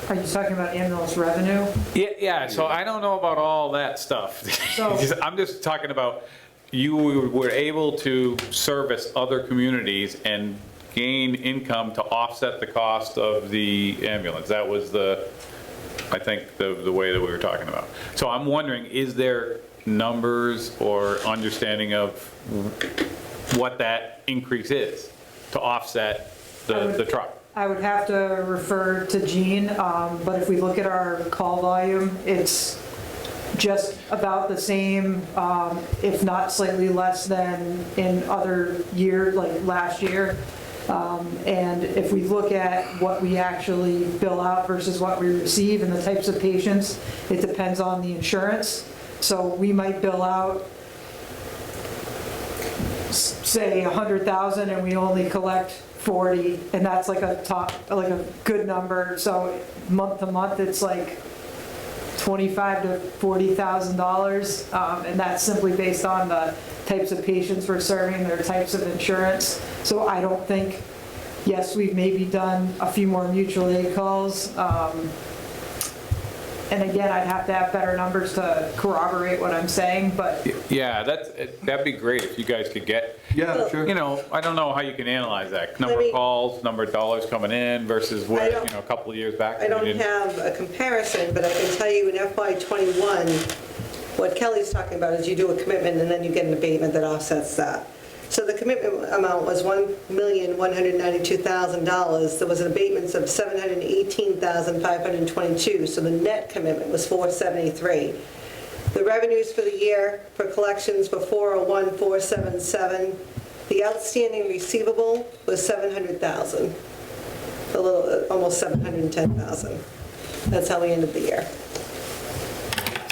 Are you talking about ambulance revenue? Yeah, so I don't know about all that stuff. So- I'm just talking about, you were able to service other communities and gain income to offset the cost of the ambulance. That was I think, the way that we were talking about. So I'm wondering, is there numbers or understanding of what that increase is to offset the truck? I would have to refer to Gene, but if we look at our call volume, it's just about the same, if not slightly less than in other years, like last year. And if we look at what we actually bill out versus what we receive and the types of patients, it depends on the insurance. So we might bill out, say, 100,000 and we only collect 40, and that's like a good number. So month to month, it's like $25,000 to $40,000, and that's simply based on the types of patients we're serving, their types of insurance. So I don't think, yes, we've maybe done a few more mutual aid calls, And again, I'd have to have better numbers to corroborate what I'm saying, but Yeah, that'd be great if you guys could get, Yeah, sure. you know, I don't know how you can analyze that. Number Let me- of calls, number of dollars coming in versus what, you know, a couple of years back. I don't we didn't- have a comparison, but I can tell you in FY '21, what Kelly's talking about is you do a commitment and then you get an abatement that offsets that. So the commitment amount was $1,192,000. There was an abatements of $718,522, so the net commitment was $473. The revenues for the year for collections were $401,477. The outstanding receivable was $700,000, a little, almost $710,000. That's how we ended the year.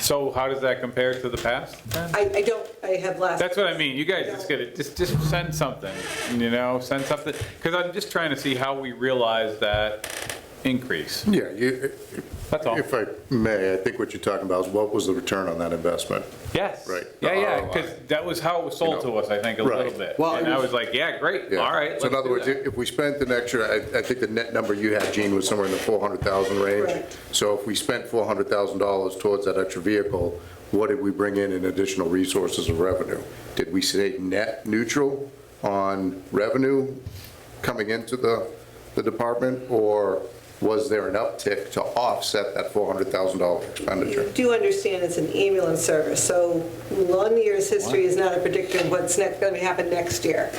So how does that compare to the past then? I have last. That's what I mean, you guys just get it, just send something, you know, send something, because I'm just trying to see how we realize that increase. Yeah, That's all. if I may, I think what you're talking about is what was the return on that investment? Yes. Right. Yeah, ROI. because that was how it was sold You know, to us, I think, a right. little bit. Well, And it I was- was like, yeah, great, Yeah. all right, So in let's other do words, that. if we spent an extra, I think the net number you had, Gene, was somewhere in the 400,000 range. Correct. So if we spent $400,000 towards that extra vehicle, what did we bring in additional resources of revenue? Did we stay net neutral on revenue coming into the department, or was there an uptick to offset that $400,000 expenditure? You do understand it's an ambulance service, so 1 year's history is not a predictor of what's going to happen next year.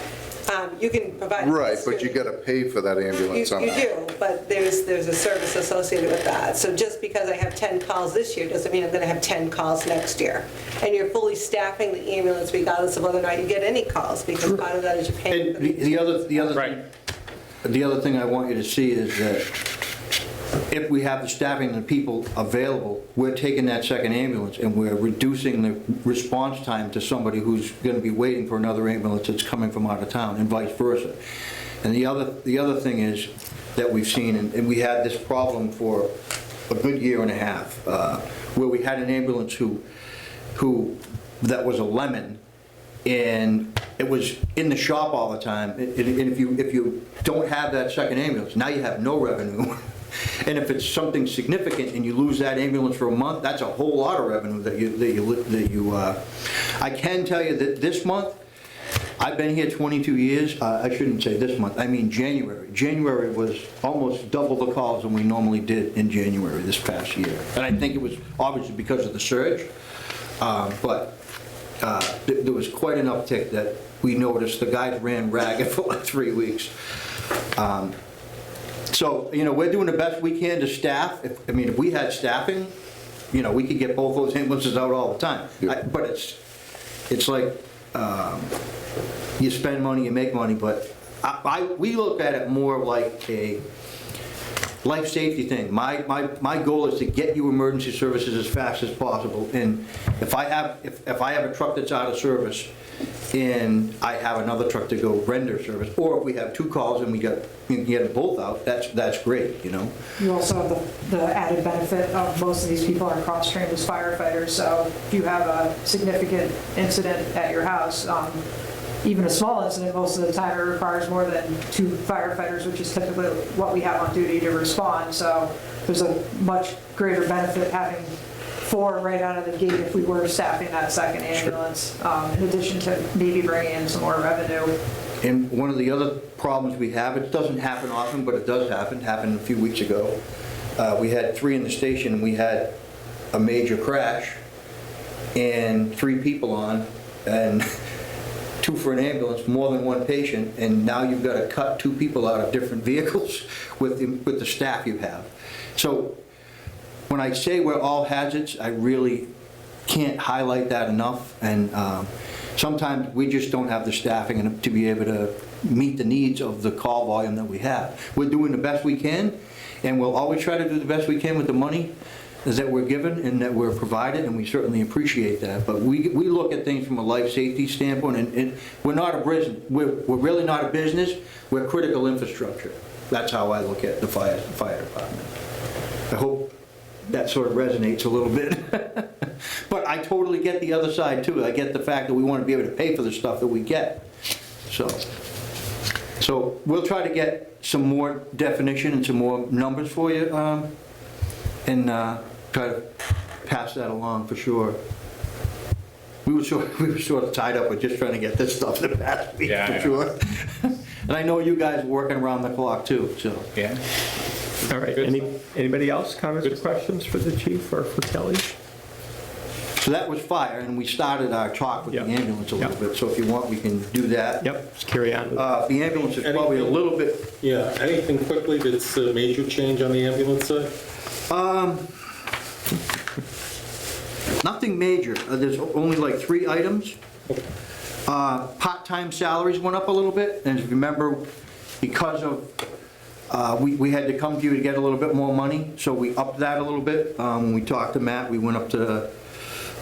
You can provide. Right, but you got to pay for that ambulance You somehow. do, but there's a service associated with that. So just because I have 10 calls this year doesn't mean I'm going to have 10 calls next year. And you're fully staffing the ambulance regardless of whether or not you get any calls, because part of that is you're paying. And the other, Right. the other thing I want you to see is that if we have the staffing and the people available, we're taking that second ambulance and we're reducing the response time to somebody who's going to be waiting for another ambulance that's coming from out of town, and vice versa. And the other thing is that we've seen, and we had this problem for a good year and a half, where we had an ambulance that was a lemon, and it was in the shop all the time. And if you don't have that second ambulance, now you have no revenue. And if it's something significant and you lose that ambulance for a month, that's a whole lot of revenue that you. I can tell you that this month, I've been here 22 years. I shouldn't say this month, I mean January. January was almost double the calls than we normally did in January this past year. And I think it was obviously because of the surge, but there was quite an uptick that we noticed. The guys ran ragged for like 3 weeks. So, you know, we're doing the best we can to staff. If we had staffing, you know, we could get both those ambulances out all the time. Yeah. But it's like, you spend money, you make money, but we look at it more like a life safety thing. My goal is to get you emergency services as fast as possible. And if I have a truck that's out of service, and I have another truck to go render service, or if we have 2 calls and we can get them both out, that's great, you know? you also have the added benefit of most of these people are cross-trained as firefighters, so if you have a significant incident at your house, even a small incident, most of the time it requires more than 2 firefighters, which is typically what we have on duty to respond, so there's a much greater benefit having 4 right out of the gate if we were staffing that second ambulance, in addition to maybe bringing in some more revenue. And one of the other problems we have, it doesn't happen often, but it does happen, happened a few weeks ago. We had 3 in the station, and we had a major crash, and 3 people on, and 2 for an ambulance, more than 1 patient, and now you've got to cut 2 people out of different vehicles with the staff you have. So when I say we're all hazards, I really can't highlight that enough, and sometimes we just don't have the staffing to be able to meet the needs of the call volume that we have. We're doing the best we can, and we'll always try to do the best we can with the money that we're given and that we're provided, and we certainly appreciate that. But we look at things from a life safety standpoint, and we're not a business. We're really not a business. We're critical infrastructure. That's how I look at the fire department. I hope that sort of resonates a little bit. But I totally get the other side too. I get the fact that we want to be able to pay for the stuff that we get. So we'll try to get some more definition and some more numbers for you. And try to pass that along for sure. We were sort of tied up with just trying to get this stuff the past week, Yeah, for I sure. And I know you guys are working around the clock too, so. Yeah. All right, Good anybody else, comments or questions for the chief or for Kelly? So that was fire, and we started our talk with the Yep. ambulance a little Yep. bit, so if you want, we can do that. Yep, let's carry on. with The ambulance is probably a little bit, Yeah, anything quickly that's a major change on the ambulance side? nothing major. There's only like 3 items. Part-time salaries went up a little bit, and if you remember, because of, we had to come to you to get a little bit more money, so we upped that a little bit. When we talked to Matt, we went up to,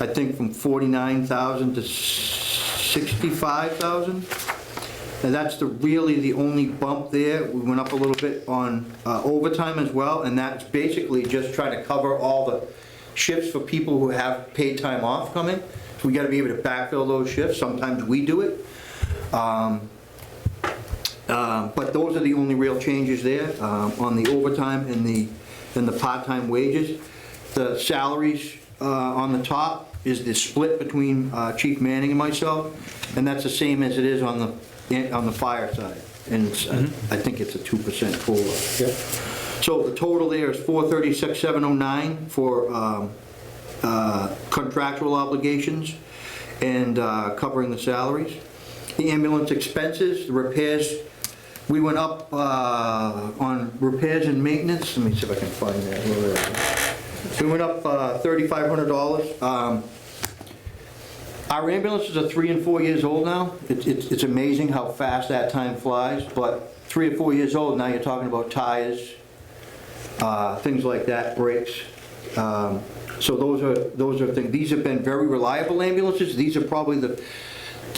I think, from 49,000 to 65,000. And that's really the only bump there. We went up a little bit on overtime as well, and that's basically just trying to cover all the shifts for people who have paid time off coming. So we got to be able to backfill those shifts. Sometimes we do it. But those are the only real changes there on the overtime and the part-time wages. The salaries on the top is the split between Chief Manning and myself, and that's the same as it is on the fire side. And it's, I think it's a 2% COLA. So the total there is 436,709 for contractual obligations and covering the salaries. The ambulance expenses, the repairs, we went up on repairs and maintenance. Let me see if I can find that. Where is it? We went up $3,500. Our ambulances are 3 and 4 years old now. It's amazing how fast that time flies, but 3 or 4 years old, now you're talking about tires, things like that, brakes. So those are things. These have been very reliable ambulances. These are probably the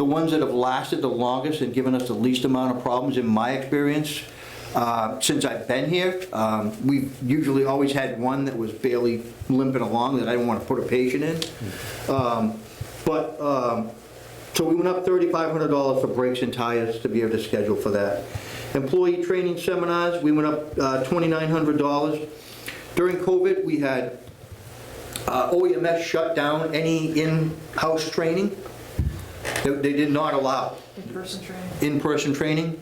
ones that have lasted the longest and given us the least amount of problems in my experience. Since I've been here, we've usually always had one that was barely limping along that I didn't want to put a patient in. So we went up $3,500 for brakes and tires to be able to schedule for that. Employee training seminars, we went up $2,900. During COVID, we had OEMS shut down any in-house training. They did not allow in-person training.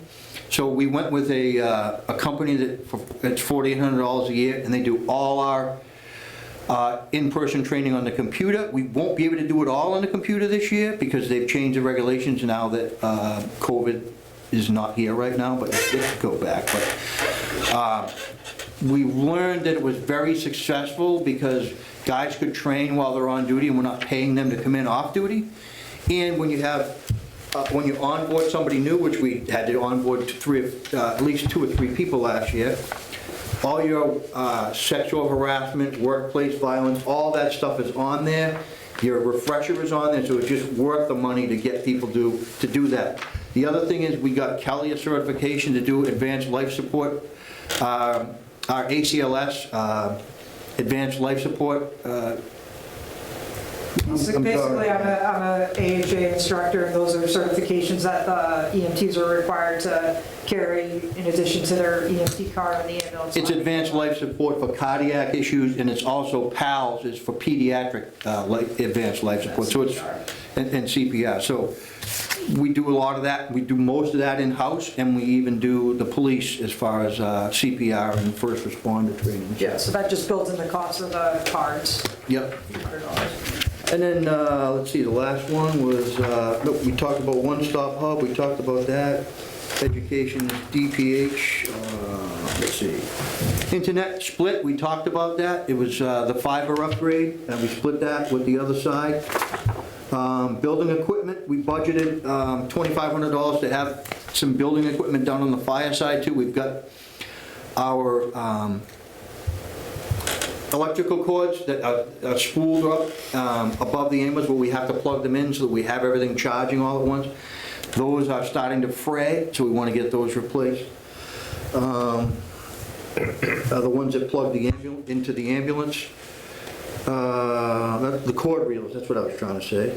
So we went with a company that's $4,800 a year, and they do all our in-person training on the computer. We won't be able to do it all on the computer this year because they've changed the regulations now that COVID is not here right now, but it could go back. But we learned that it was very successful because guys could train while they're on duty and we're not paying them to come in off duty. And when you have, when you onboard somebody new, which we had to onboard at least 2 or 3 people last year, all your sexual harassment, workplace violence, all that stuff is on there. Your refresher is on there, so it's just worth the money to get people to do that. The other thing is we got Kelly a certification to do advanced life support. Our ACLS, advanced life support. Basically, I'm a AHA instructor, and those are certifications that the EMTs are required to carry in addition to their EMT card on the ambulance. It's advanced life support for cardiac issues, and it's also PALS is for pediatric advanced life support. So it's and CPR. So we do a lot of that. We do most of that in-house, and we even do the police as far as CPR and first responder training. Yeah, so that just builds in the cost of the cards. Yep. $100. And then, let's see, the last one was, we talked about One-Stop Hub, we talked about that. Education, DPH, let's see. Internet split, we talked about that. It was the fiber upgrade, and we split that with the other side. Building equipment, we budgeted $2,500 to have some building equipment done on the fire side too. We've got our electrical cords that are spooled up above the ambulance where we have to plug them in so that we have everything charging all at once. Those are starting to fray, so we want to get those replaced. The ones that plug the into the ambulance. The cord reels, that's what I was trying to say.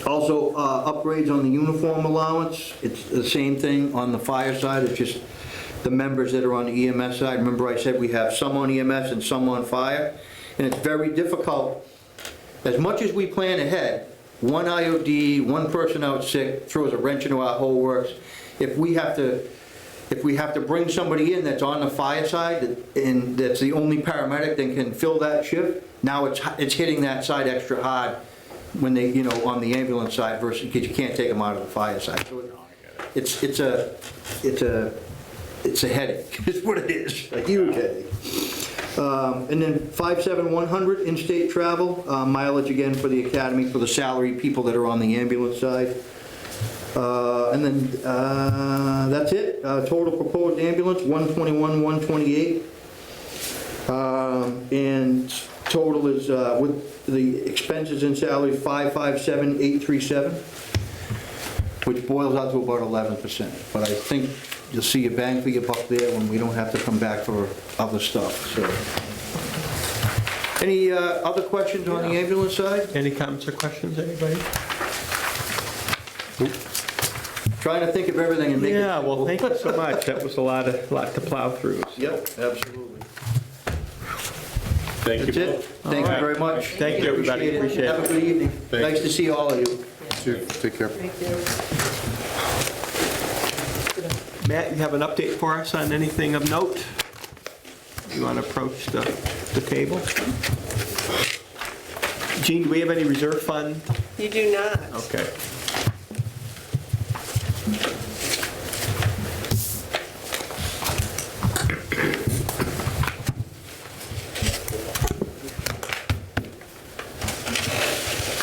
Also, upgrades on the uniform allowance. It's the same thing on the fire side. It's just the members that are on the EMS side. Remember I said we have some on EMS and some on fire. And it's very difficult, as much as we plan ahead, one IOD, one person out sick throws a wrench into our whole works. If we have to bring somebody in that's on the fire side, and that's the only paramedic that can fill that shift, now it's hitting that side extra hard when they, you know, on the ambulance side versus, because you can't take them out of the fire side. So it's a headache, is what it is, a huge headache. And then 57100, in-state travel, mileage again for the academy, for the salaried people that are on the ambulance side. And then that's it. Total proposed ambulance, 121, 128. And total is, with the expenses and salaries, 557, 837, which boils out to about 11%. But I think you'll see a bang for your buck there when we don't have to come back for other stuff, so. Any other questions on the ambulance side? Any comments or questions, anybody? Trying to think of everything and make it. Yeah, well, thank you so much. That was a lot to plow through. Yep, absolutely. Thank That's you. it. Thank you very much. Thank you, everybody. Appreciate it. Have a good evening. Nice to see all of you. Take care. Matt, you have an update for us on anything of note? You want to approach the table? Gene, do we have any reserve fund? You do not. Okay.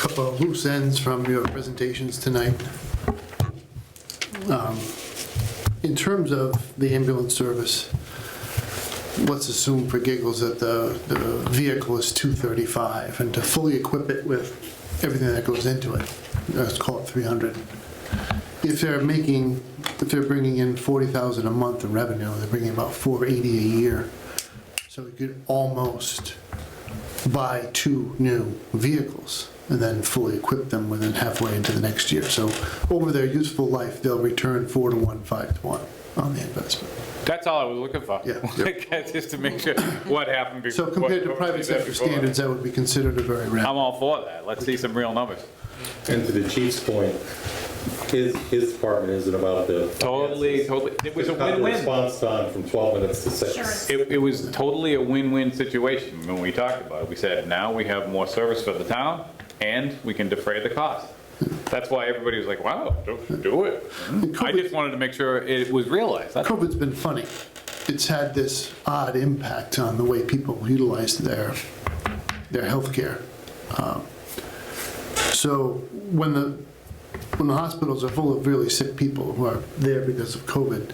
Couple of loose ends from your presentations tonight. In terms of the ambulance service, let's assume for giggles that the vehicle is 235, and to fully equip it with everything that goes into it, let's call it 300. If they're bringing in 40,000 a month in revenue, they're bringing about 480 a year. So we could almost buy 2 new vehicles and then fully equip them within halfway into the next year. So over their useful life, they'll return 4 to 1, 5 to 1 on the investment. That's all I was looking for. Yeah. Just to make sure what happened before. So compared to what private we did sector before. standards, that would be considered a very I'm rapid. all for that. Let's see some real numbers. And to the chief's point, his department isn't about the. Totally. It was a Cut the win-win. response time from 12 minutes to 6. It was totally a win-win situation when we talked about it. We said, now we have more service for the town, and we can defray the cost. That's why everybody was like, wow, do it. I just wanted to make sure it was realized. That's COVID's been funny. It's had this odd impact on the way people utilize their healthcare. So when the hospitals are full of really sick people who are there because of COVID,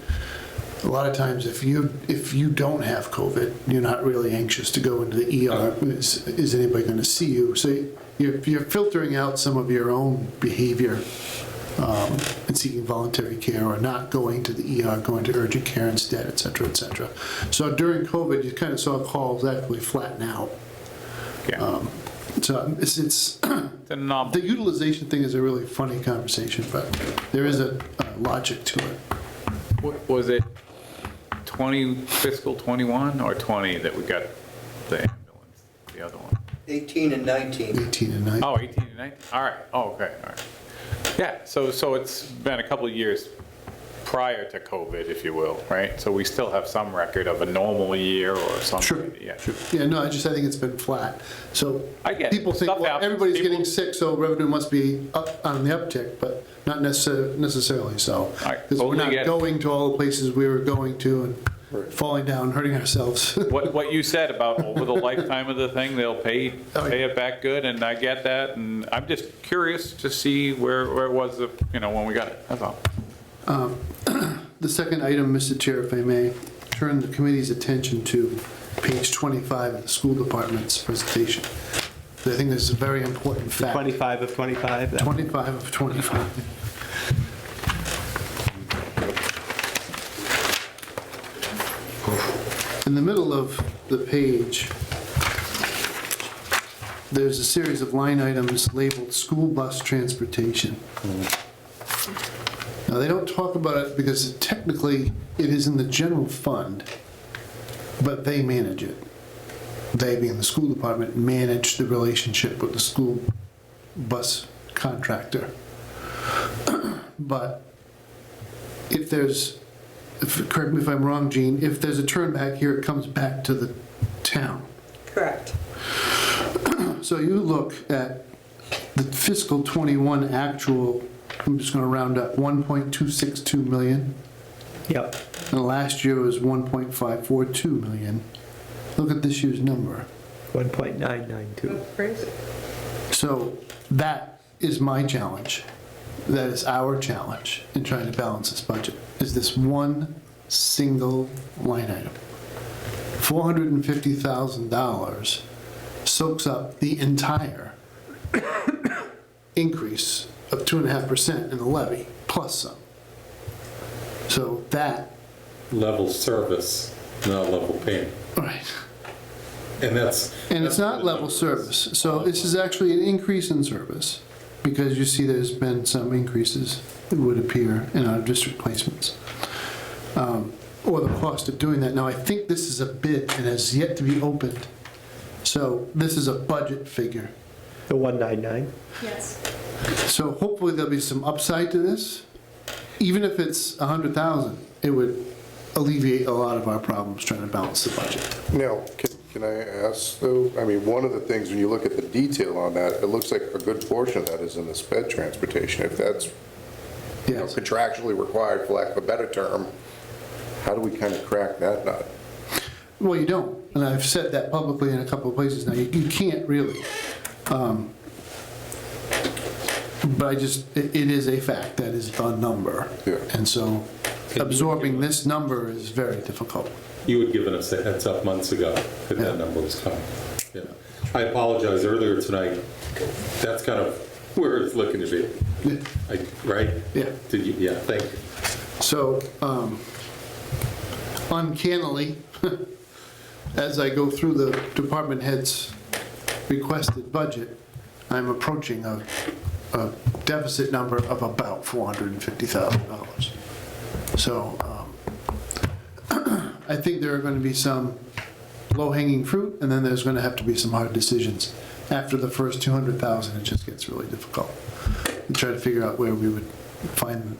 a lot of times if you don't have COVID, you're not really anxious to go into the ER. Is anybody going to see you? So you're filtering out some of your own behavior and seeking voluntary care, or not going to the ER, going to urgent care instead, et cetera, et cetera. So during COVID, you kind of saw calls actually flatten out. Yeah. So it's an anomaly. the utilization thing is a really funny conversation, but there is a logic to it. Was it fiscal 21 or 20 that we got the ambulance, the other one? 18 and 19. 18 and 19. Oh, 18 and 19? All right. Oh, okay. All right. Yeah, so it's been a couple of years prior to COVID, if you will, right? So we still have some record of a normal year or something. Sure. Yeah. Yeah, no, I think it's been flat. So I get it. people think, Stuff well, happens. everybody's People- getting sick, so revenue must be up on the uptick, but not necessarily so. I Because we're totally not get it. going to all the places we were going to and falling down, hurting ourselves. What you said about over the lifetime of the thing, they'll pay it back good, and I get that, and I'm just curious to see where it was, when we got it, that's all. The second item, Mr. Chair, if I may, turn the committee's attention to page 25 of the school department's presentation. I think this is a very important fact. 25 of 25? that- 25 of 25. In the middle of the page, there's a series of line items labeled school bus transportation. Now, they don't talk about it because technically it is in the general fund, but they manage it. they being the school department, manage the relationship with the school bus contractor. But if there's, correct me if I'm wrong, Gene, if there's a turn back here, it comes back to the town. Correct. So you look at the fiscal '21 actual, I'm just going to round up, 1.262 million. Yep. And last year was 1.542 million. Look at this year's number. 1.992. That's crazy. So that is my challenge. That is our challenge in trying to balance this budget, is this one single line item. $450,000 soaks up the entire increase of 2.5% in the levy, plus some. So that, Level service, not level payment. right. And that's. And it's not level service. So this is actually an increase in service, because you see there's been some increases, it would appear, in our district placements. Or the cost of doing that. Now, I think this is a bid and has yet to be opened. So this is a budget figure. The 199? Yes. So hopefully there'll be some upside to this. Even if it's 100,000, it would alleviate a lot of our problems trying to balance the budget. Now, can I ask, though, I mean, one of the things, when you look at the detail on that, it looks like a good portion of that is in the sped transportation. If that's, you know, Yes. contractually required, for lack of a better term, how do we kind of crack that nut? Well, you don't, and I've said that publicly in a couple of places now. You can't really. But I just, it is a fact, that is the number. Yeah. And so absorbing this number is very difficult. You had given us a heads up months ago that that number was coming. Yeah. I apologize earlier tonight. That's kind of where it's looking to be. Right? Yeah. Did you? Yeah, thank you. So uncannily, as I go through the department head's requested budget, I'm approaching a deficit number of about $450,000. So I think there are going to be some low-hanging fruit, and then there's going to have to be some hard decisions. After the first 200,000, it just gets really difficult. We try to figure out where we would find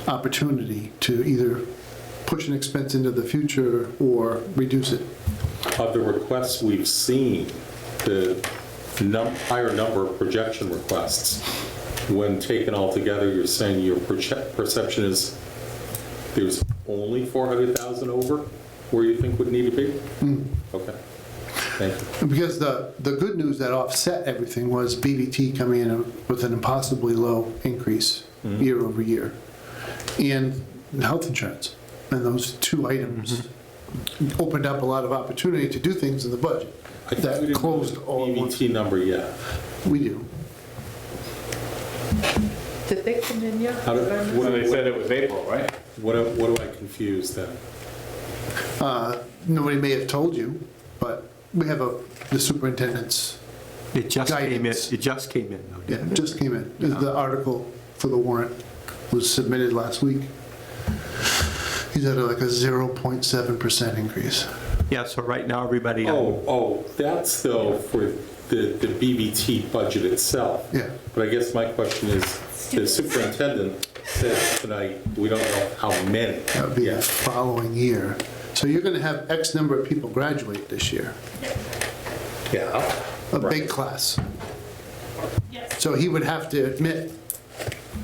opportunity to either push an expense into the future or reduce it. Of the requests we've seen, the higher number of projection requests, when taken all together, you're saying your perception is there's only 400,000 over where you think would need to be? Okay. Thank you. Because the good news that offset everything was BVT coming in with an impossibly low increase year over year, and health insurance. And those two items opened up a lot of opportunity to do things in the budget. I think we That didn't closed do the all at once. BVT number yet. We do. Did they come in yet? How did- Well, they said it was April, right? What do I confuse then? Nobody may have told you, but we have the superintendent's, It just came in, Guidance. it just came in, though, yeah, didn't it it? just came in. The article for the warrant was submitted last week. He's at like a 0.7% increase. Yeah, so right now, everybody, That's though for the BVT budget itself. Yeah. But I guess my question is, the superintendent said tonight, we don't know how many. That would be the Yeah. following year. So you're going to have X number of people graduate this year, Yeah. a big class. So he would have to admit,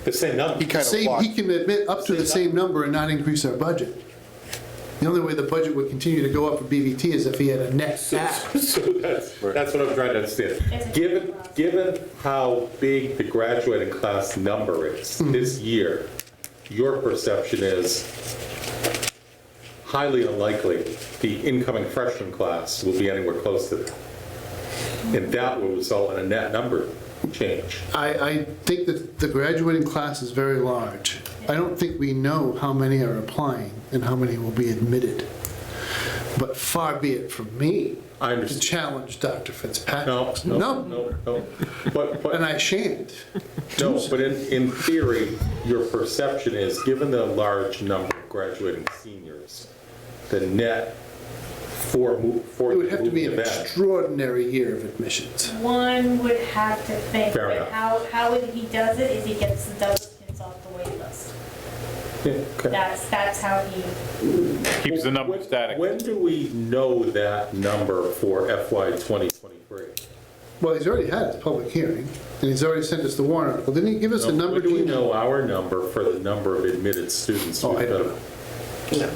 The same number. He kind of he locked, can admit up to the same number and not increase our budget. The only way the budget would continue to go up for BVT is if he had a net add. So that's what I'm trying to understand. Given how big the graduating class number is this year, your perception is highly unlikely the incoming freshman class will be anywhere close to that. And that will result in a net number change. I think that the graduating class is very large. I don't think we know how many are applying and how many will be admitted. But far be it from me I to understand. challenge Dr. Fitzpatrick. No. But And I shan't. no, but in theory, your perception is, given the large number of graduating seniors, the net It would have to be an moving that. extraordinary year of admissions. One would have to think, Fair but enough. how he does it is he gets those kids off the wait list. Yeah, okay. That's how he, Keeps the number static. When do we know that number for FY 2023? Well, he's already had his public hearing, and he's already sent us the warrant article. Didn't he give us a number, When do we Gina? know our number for the number of admitted students? Oh, I we've don't got? know. No.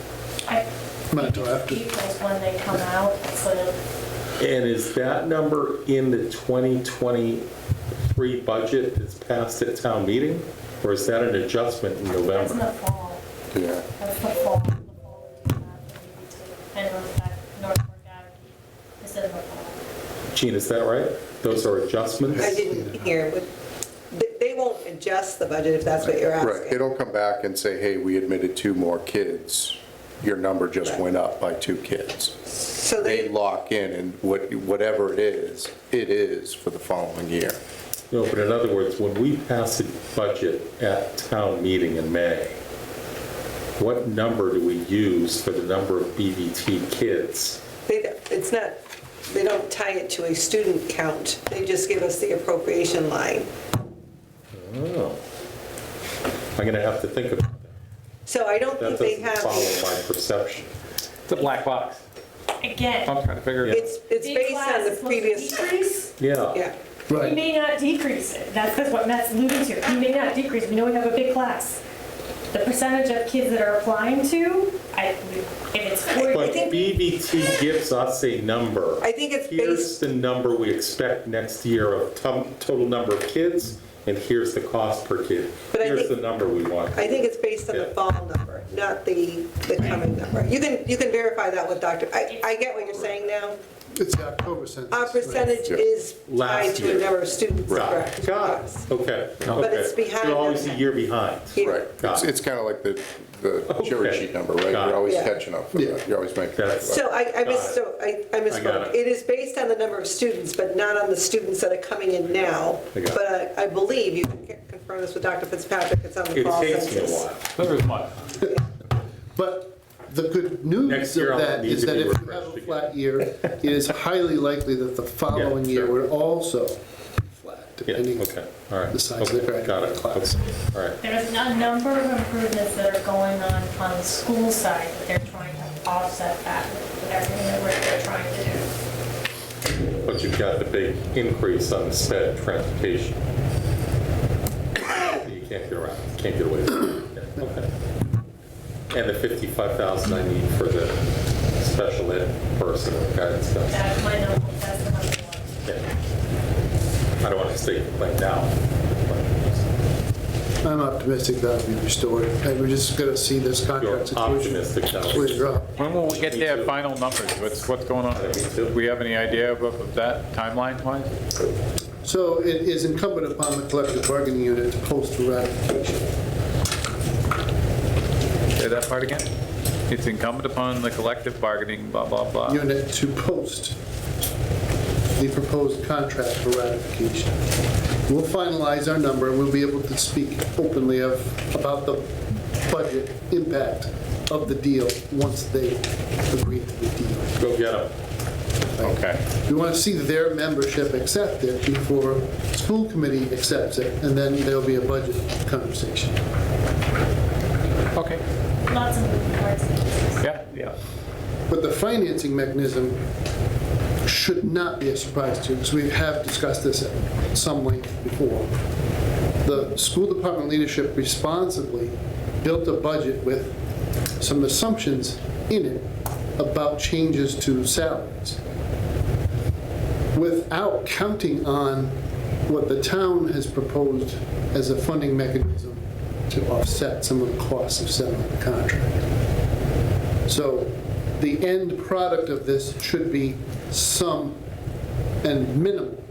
I Not until after. think April's when they come out, so And is that number in the 2023 budget that's passed at town meeting? Or is that an adjustment in that's in the November? fall. Yeah. That's the fall. And that North Fork Avenue is in the fall. Gene, is that right? Those are adjustments? I didn't hear, they won't adjust the budget if that's what you're Right, they asking. don't come back and say, hey, we admitted 2 more kids. Your number just went up by 2 kids. So They they, lock in, and whatever it is for the following year. No, but in other words, when we pass a budget at town meeting in May, what number do we use for the number of BVT kids? it's not, they don't tie it to a student count. They just give us the appropriation line. Oh. I'm going to have to think about that. So I don't That think they doesn't have, follow my perception. It's a black box. Again, I'm trying to figure it out. it's big based class on the is supposed to previous. decrease. Yeah. Yeah. He Right. may not decrease it. That's what Matt's alluding to. He may not decrease. We know we have a big class. The percentage of kids that are applying to, if it's 40, But BVT gives us a number. I think it's Here's based, the number we expect next year of total number of kids, and here's the cost per kid. But I Here's the think- number we want. I think it's based on the Yeah. fall number, not the coming number. You can verify that with Dr., I get what you're saying now. It's the October census. Our percentage Yeah. is tied Last to a year. number of students, correct? Got Yes. it. Okay. But it's Okay. behind You're always the- a year behind. Yeah. Right. Got it. It's kind of like the cherry Okay. sheet number, right? Got it. You're always Yeah. catching up. for Yeah. that. You're always making. That's- So I Got misspoke. it. It is based on the number of students, but not on the students that are coming in now. I got it. But I believe, you can confirm this with Dr. Fitzpatrick, it's on the It fall takes me a census. while. There is much. But the good news Next year of I'll that need is to that be if you have refreshed a again. flat year, it is highly likely that the following Yeah, year sure. would also be flat, Yeah, depending okay, all right. the size of the Okay, got graduating it. class. Okay, all right. there's a number of improvements that are going on the school side, but they're trying to offset that with everything that they're trying to do. But you've got the big increase on the sped transportation. You can't get around, can't get away from it. Yeah, okay. And the 55,000 I need for the special ed person and guidance stuff. That's my number, that's the number one. Yeah. I don't want to state the claim now. I'm optimistic that'll be restored. And we're just going to see this You're contract situation optimistic now. clear up. When will we get their final numbers? What's going on? Me too. Do we have any idea of that timeline-wise? So it is incumbent upon the collective bargaining unit to post for ratification. Say that part again? It's incumbent upon the collective bargaining, blah, blah, blah. Unit to post the proposed contract for ratification. We'll finalize our number, and we'll be able to speak openly about the budget impact of the deal once they agree to the deal. Go get them. Okay. We want to see their membership accept it before school committee accepts it, and then there'll be a budget conversation. Okay. Lots of moving parts. Yeah, yeah. But the financing mechanism should not be a surprise to you, because we have discussed this at some length before. The school department leadership responsibly built a budget with some assumptions in it about changes to salaries, without counting on what the town has proposed as a funding mechanism to offset some of the costs of settling the contract. So the end product of this should be some and minimal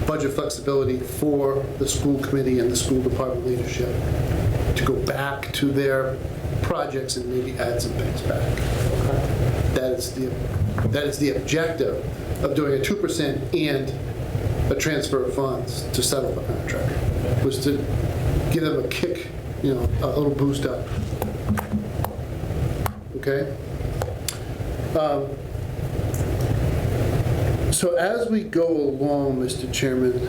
budget flexibility for the school committee and the school department leadership to go back to their projects and maybe add some things back. That is the objective of doing a 2% and a transfer of funds to settle the contract, was to give them a kick, a little boost up. Okay? So as we go along, Mr. Chairman,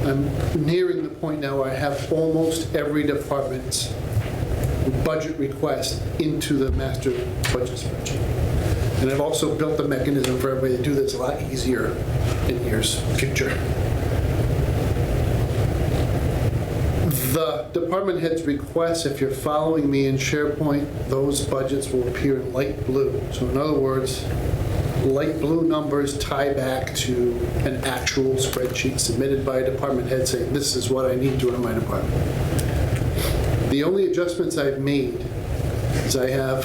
I'm nearing the point now where I have almost every department's budget request into the master budget spreadsheet. And I've also built a mechanism for everybody to do this a lot easier in years future. The department head's requests, if you're following me in SharePoint, those budgets will appear in light blue. So in other words, light blue numbers tie back to an actual spreadsheet submitted by a department head saying, this is what I need to run my department. The only adjustments I've made is I have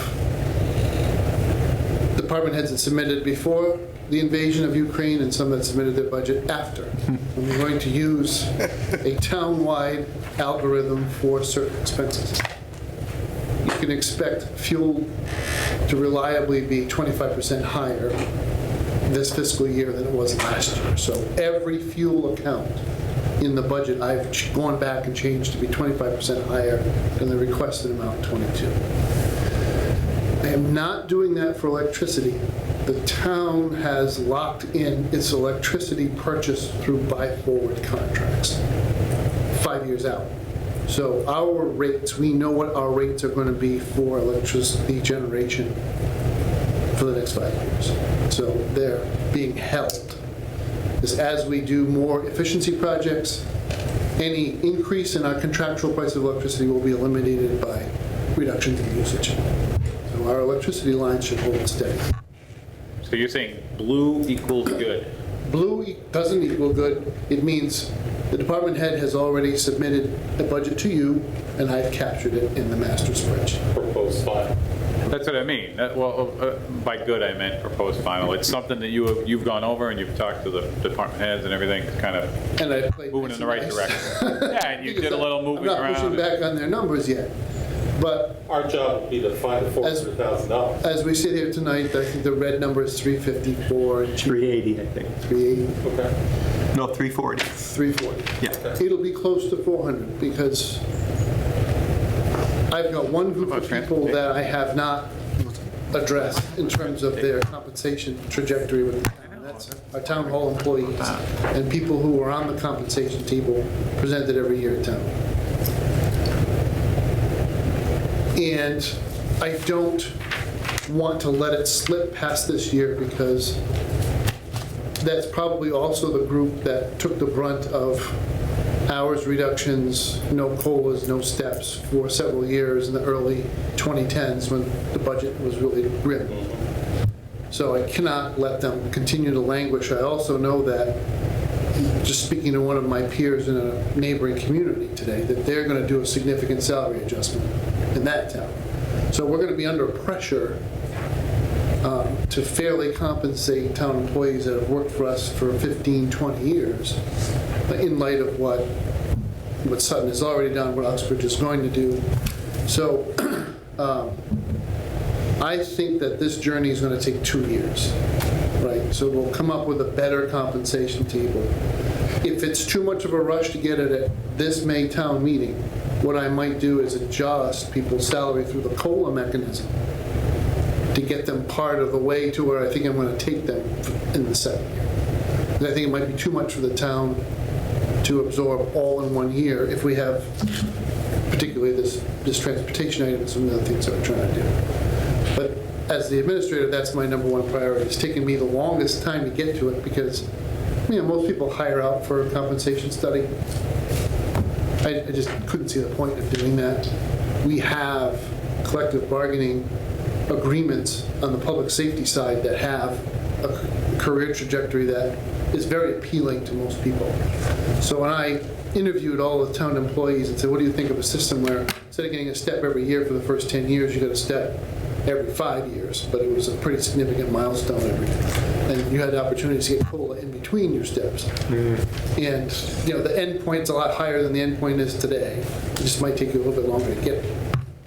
department heads that submitted before the invasion of Ukraine and some that submitted their budget after. And we're going to use a town-wide algorithm for certain expenses. You can expect fuel to reliably be 25% higher this fiscal year than it was last year. So every fuel account in the budget, I've gone back and changed to be 25% higher than the requested amount, 22. I am not doing that for electricity. The town has locked in its electricity purchase through buy-forward contracts, 5 years out. So our rates, we know what our rates are going to be for electricity generation for the next 5 years. So they're being held. As we do more efficiency projects, any increase in our contractual price of electricity will be eliminated by reductions in usage. So our electricity lines should hold steady. So you're saying blue equals good? Blue doesn't equal good. It means the department head has already submitted a budget to you, and I've captured it in the master spreadsheet. Proposed file. That's what I mean. By good, I meant proposed final. It's something that you've gone over and you've talked to the department heads and everything, kind of And I played moving in the right nice. direction. Yeah, and you did a little moving I'm not pushing around. back on their numbers yet, but Our job would be to find the $400,000. as we sit here tonight, I think the red number is 354 and 380, I think. 380, Okay. No, 340. 340. Yeah. It'll be close to 400 because I've got one group of people that I have not addressed in terms of their compensation trajectory with the town. That's our town hall employees and people who are on the compensation table presented every year at town. And I don't want to let it slip past this year because that's probably also the group that took the brunt of hours reductions, no COLAs, no steps for several years in the early 2010s when the budget was really grim. So I cannot let them continue to languish. I also know that, just speaking to one of my peers in a neighboring community today, that they're going to do a significant salary adjustment in that town. So we're going to be under pressure to fairly compensate town employees that have worked for us for 15, 20 years in light of what Sutton has already done, what Uxbridge is going to do. So I think that this journey is going to take 2 years, right? So we'll come up with a better compensation table. If it's too much of a rush to get it at this May town meeting, what I might do is adjust people's salary through the COLA mechanism to get them part of the way to where I think I'm going to take them in the second year. Because I think it might be too much for the town to absorb all in 1 year if we have particularly this transportation item and some of the other things that we're trying to do. But as the administrator, that's my number one priority. It's taken me the longest time to get to it because, most people hire out for a compensation study. I just couldn't see the point of doing that. We have collective bargaining agreements on the public safety side that have a career trajectory that is very appealing to most people. So when I interviewed all the town employees and said, what do you think of a system where instead of getting a step every year for the first 10 years, you got a step every 5 years, but it was a pretty significant milestone and you had opportunities to get COLA in between your steps. And the end point's a lot higher than the end point is today. It just might take you a little bit longer to get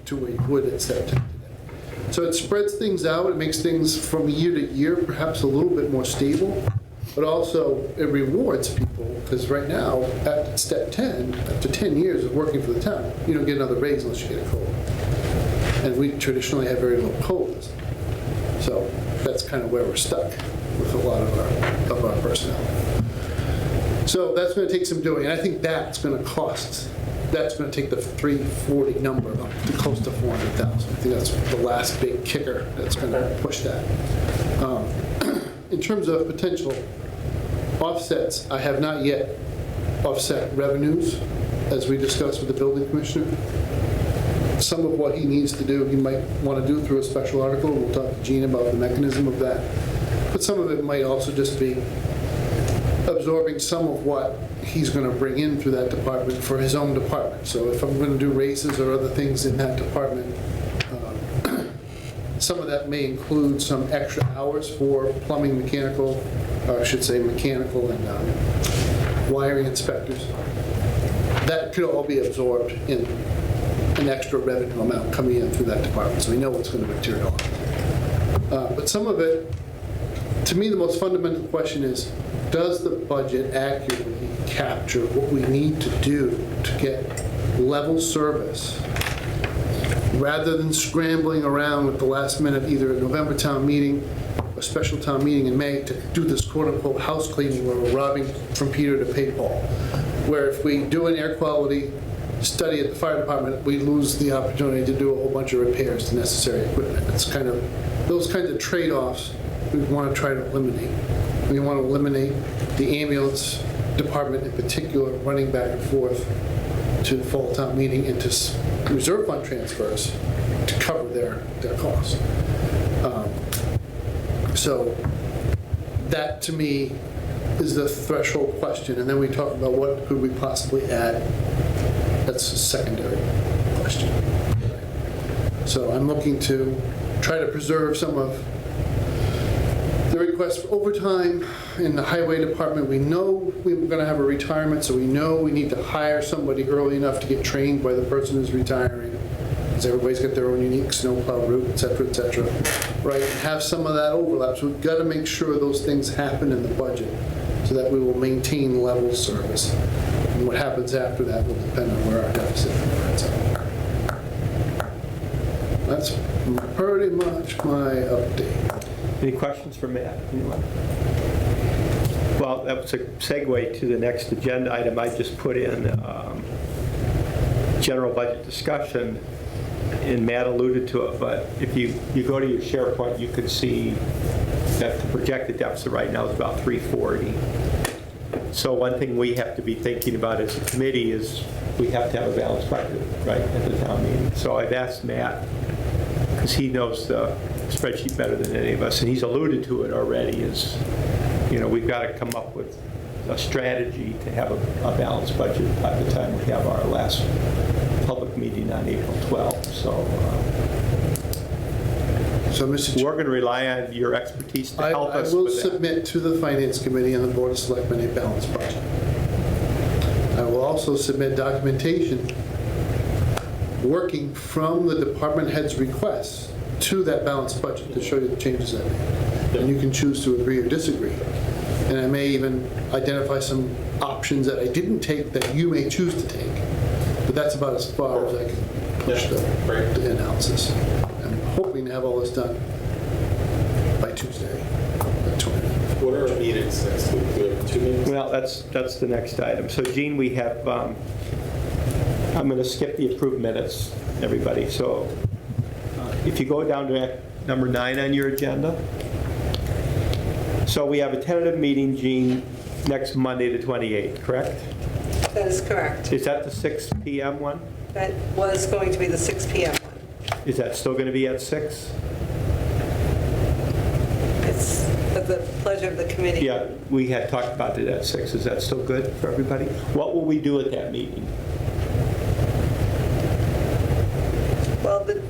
to where you would at step 10 today. So it spreads things out, it makes things from year to year perhaps a little bit more stable, but also it rewards people, because right now, at step 10, after 10 years of working for the town, you don't get another raise unless you get a COLA. And we traditionally have very low COLAs. So that's kind of where we're stuck with a lot of our personnel. So that's going to take some doing, and I think that's going to cost, that's going to take the 340 number up to close to 400,000. I think that's the last big kicker that's going to push that. In terms of potential offsets, I have not yet offset revenues, as we discussed with the building commissioner. Some of what he needs to do, he might want to do through a special article. We'll talk to Gene about the mechanism of that. But some of it might also just be absorbing some of what he's going to bring in through that department for his own department. So if I'm going to do raises or other things in that department, some of that may include some extra hours for plumbing, mechanical, or I should say mechanical and wiring inspectors. That could all be absorbed in an extra revenue amount coming in through that department, so we know it's going to materialize. But some of it, to me, the most fundamental question is, does the budget accurately capture what we need to do to get level service, rather than scrambling around at the last minute, either a November town meeting, a special town meeting in May, to do this quote-unquote house cleaning where we're robbing from Peter to pay Paul? Where if we do an air quality study at the fire department, we lose the opportunity to do a whole bunch of repairs to necessary equipment. It's kind of, those kinds of trade-offs we want to try to eliminate. We want to eliminate the ambulance department in particular running back and forth to the fall town meeting into reserve fund transfers to cover their costs. So that, to me, is the threshold question. And then we talk about what could we possibly add. That's a secondary question. So I'm looking to try to preserve some of the requests for overtime in the highway department. We know we're going to have a retirement, so we know we need to hire somebody early enough to get trained by the person who's retiring, because everybody's got their own unique snowplow route, et cetera, right? And have some of that overlap. So we've got to make sure those things happen in the budget so that we will maintain level service. And what happens after that will depend on where our deficit runs out. That's pretty much my update. Any questions for Matt? Anyone? Well, that was a segue to the next agenda item. I just put in general budget discussion, and Matt alluded to it, but if you go to your SharePoint, you could see that the projected deficit right now is about 340. So one thing we have to be thinking about as a committee is we have to have a balanced budget, right, at the town meeting. So I've asked Matt, because he knows the spreadsheet better than any of us, and he's alluded to it already, is, we've got to come up with a strategy to have a balanced budget by the time we have our last public meeting on April 12th. So Mr. Chair, we're going to rely on your expertise to help us I will with that. submit to the Finance Committee and the Board of Selectmen a balanced budget. I will also submit documentation working from the department head's requests to that balanced budget to show you the changes I made. And you can choose to agree or disagree. And I may even identify some options that I didn't take that you may choose to take. But that's about as far as I can push the analysis. I'm hoping to have all this done by Tuesday. What are our meetings next week? We have 2 meetings? Well, that's the next item. So Gene, we have, I'm going to skip the approved minutes, everybody. So if you go down to number 9 on your agenda. So we have a tentative meeting, Gene, next Monday the 28th, correct? That is correct. Is that the 6 p.m. one? That was going to be the 6 PM one. Is that still going to be at 6? It's at the pleasure of the committee. Yeah, we had talked about it at 6. Is that still good for everybody? What will we do at that meeting? Well, the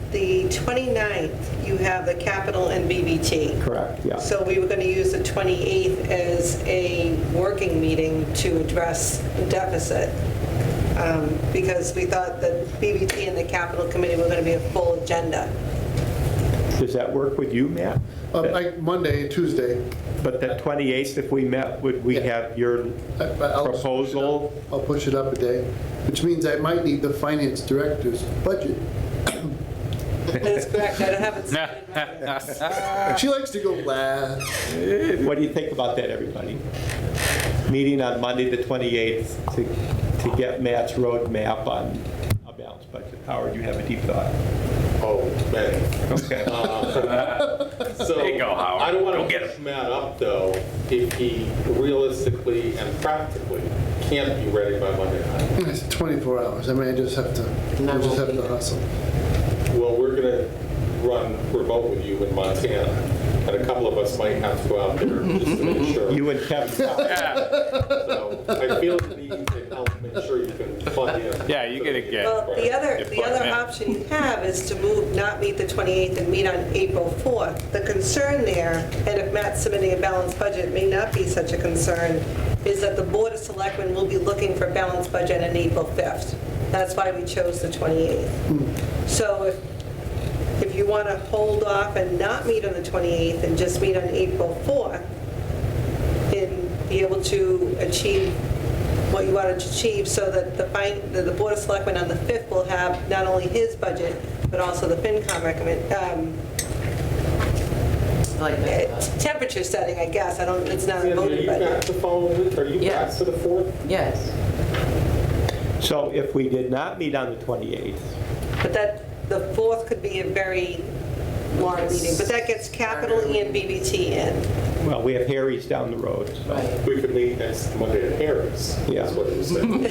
29th, you have the capital and BBT. Correct, yeah. So we were going to use the 28th as a working meeting to address the deficit, because we thought that BBT and the capital committee were going to be a full agenda. Does that work with you, Matt? Monday and Tuesday. But that 28th, if we met, would we have your proposal? I'll push it up a day, which means I might need the finance director's budget That is correct, I haven't submitted mine yet. She likes to go last. What do you think about that, everybody? Meeting on Monday, the 28th, to get Matt's roadmap on a balanced budget. Howard, you have a deep thought? Oh, man. Okay. So, There you go, Howard. I don't want Go to get push Matt up, though, if he realistically and practically can't be ready by Monday night. It's 24 hours. I mean, I just have to hustle. Well, we're going to run remote with you in Montana, and a couple of us might have to go out there just to make sure. You and Kevin. So I feel the need to help make sure you can plug in. Yeah, you gotta get. Well, the other option you have is to not meet the 28th and meet on April 4th. The concern there, and if Matt's submitting a balanced budget, it may not be such a concern, is that the Board of Selectmen will be looking for a balanced budget on April 5th. That's why we chose the 28th. So if you want to hold off and not meet on the 28th and just meet on April 4th, and be able to achieve what you wanted to achieve, so that the Board of Selectmen on the 5th will have not only his budget, but also the FinCom temperature setting, I guess. It's not a Are voting you budget. back the following week? Are you back Yes. to the 4th? Yes. So if we did not meet on the 28th, But the 4th could be a very long meeting, but that gets capital and BBT in. well, we have Harry's down the road. So. Right. We could meet next Monday at Harris. Yeah. That's what he was saying.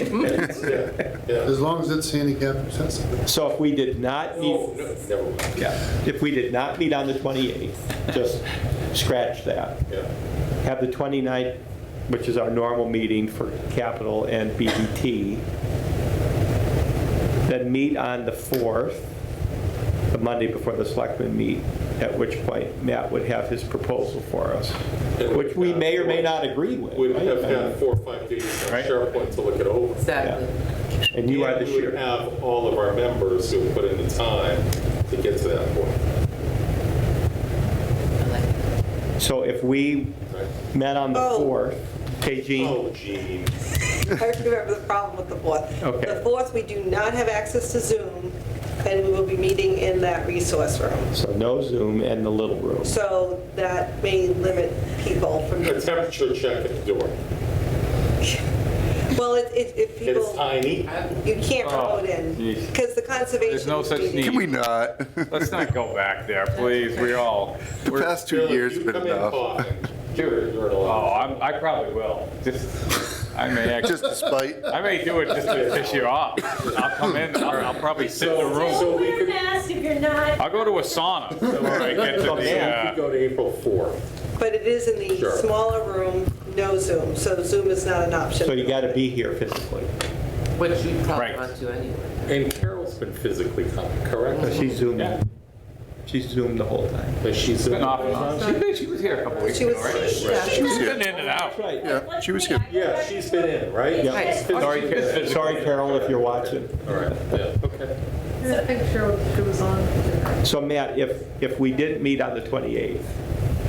Yeah. As long as it's handicap accessible. So if we did not meet, Oh, no, never mind. yeah, if we did not meet on the 28th, just scratch that. Yeah. Have the 29th, which is our normal meeting for capital and BBT. Then meet on the 4th, the Monday before the selectmen meet, at which point Matt would have his proposal for us, which we may or may not agree with. We'd right? have had 4 or 5 days on Right. SharePoint to look it over. Exactly. And you are the And we would chair. have all of our members who put in the time to get to that point. So if we Right? met on the Oh. 4th, okay, Gene? Oh, Gene. I remember the problem with the 4th. Okay. The 4th, we do not have access to Zoom, and we will be meeting in that resource room. So no Zoom and the little room. So that may limit people from, A temperature check at the door. well, if It's people, tiny. you can't Oh, vote in, geez. because the conservation. There's no such meeting- need. Can we not? Let's not go back there, please. The past 2 Bill, years if have you been come in enough. coughing, you're Oh, allowed. I probably will. I may actually, Just despite, I may do it just to piss you off. I'll come in, I'll probably sit in the room. So we Wear a could, mask if you're not. I'll go to a sauna before I get to we could the, go to April 4th. But it is in the Sure. smaller room, no Zoom, so Zoom is not an option. So you got to be here physically. Which you probably Right. want to anyway. And Carol's been physically coming, correct? She's Zoomed. Yeah. She's Zoomed the whole time. But she's been off and on. She was here a couple weeks She ago, was, right? yeah. She's been in and out. Right. yeah, she was here. Yeah, she's been in, right? Yeah. Right. Sorry, Carol, if you're watching. All right, yeah, okay. I think Cheryl goes on. So Matt, if we didn't meet on the 28th,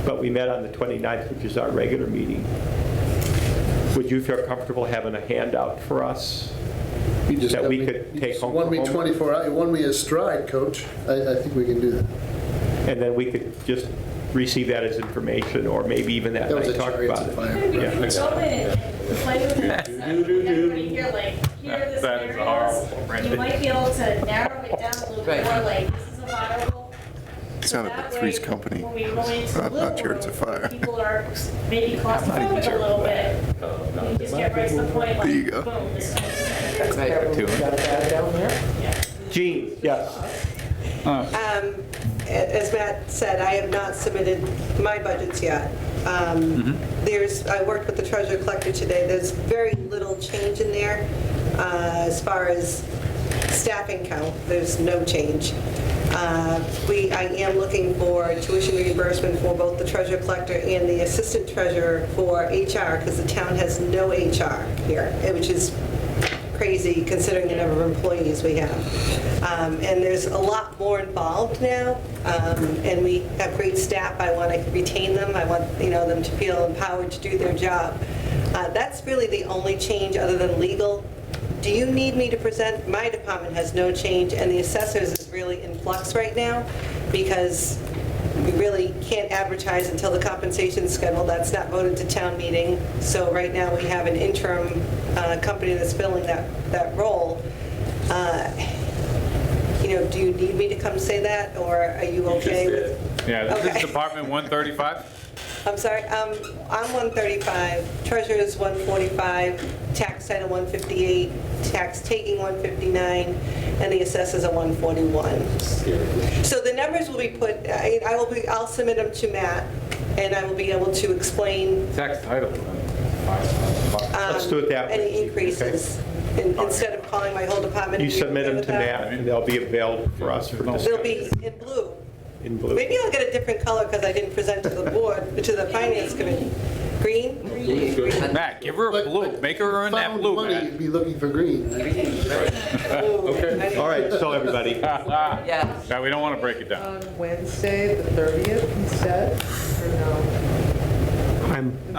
but we met on the 29th, which is our regular meeting, would you feel comfortable having a handout for us? You just That got we me- could you take just home won for me homework? 24 hours, you won me a stride, coach. I think we can do that. And then we could just receive that as information, or maybe even that That was night a talk chariots about of it. fire. Maybe we can go in and play with this. Everybody here, like, here are the That is scenarios. horrible, Brenda. You might be able to narrow it down a little bit Right. more, like, this is a viable. It sounded like Three's Company. When we go into the Not little Chariots of world, Fire. people are maybe claustrophobic a little bit. You just get right to the point, There you like, go. boom, this is. Gene, yes. As Matt said, I have not submitted my budgets yet. I worked with the treasurer collector today. There's very little change in there as far as staffing count. There's no change. I am looking for tuition reimbursement for both the treasurer collector and the assistant treasurer for HR, because the town has no HR here, which is crazy considering the number of employees we have. And there's a lot more involved now, and we have great staff. I want to retain them. I want them to feel empowered to do their job. That's really the only change other than legal do you need me to present? My department has no change, and the assessors is really in flux right now, because we really can't advertise until the compensation schedule. That's not voted to town meeting. So right now, we have an interim company that's filling that role. Do you need me to come say that, or are you okay with? Yeah, this Okay. is Department 135? I'm sorry, I'm 135, treasurer's 145, tax title 158, tax taking 159, and the assessors are 141. So the numbers will be put, I'll submit them to Matt, and I will be able to explain Tax title. Let's do it that way. any increases, instead of calling my whole department. You Are submit okay them with to that? Matt, and they'll be available for us for They'll discussion be in blue. in blue. Maybe I'll get a different color because I didn't present to the board, to the finance committee. Green? Matt, give her a blue, make her earn that Found blue, money, Matt. you'd be looking for green. Okay. All right, so everybody, Yeah. Now, we don't want to break it down. On Wednesday, the 30th instead, or no?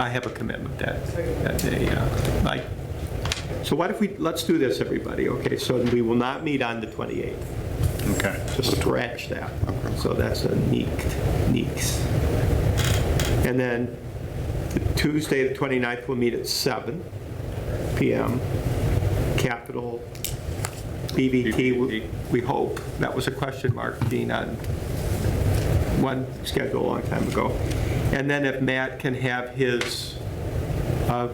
I have a commitment that day, so what if let's do this, everybody, okay? So we will not meet on the 28th. Okay. Just scratch that. So that's a neeks. And then Tuesday, the 29th, we'll meet at 7 PM. Capital BVT, we hope. That was a question mark, Dean, on one schedule a long time ago. And then if Matt can have his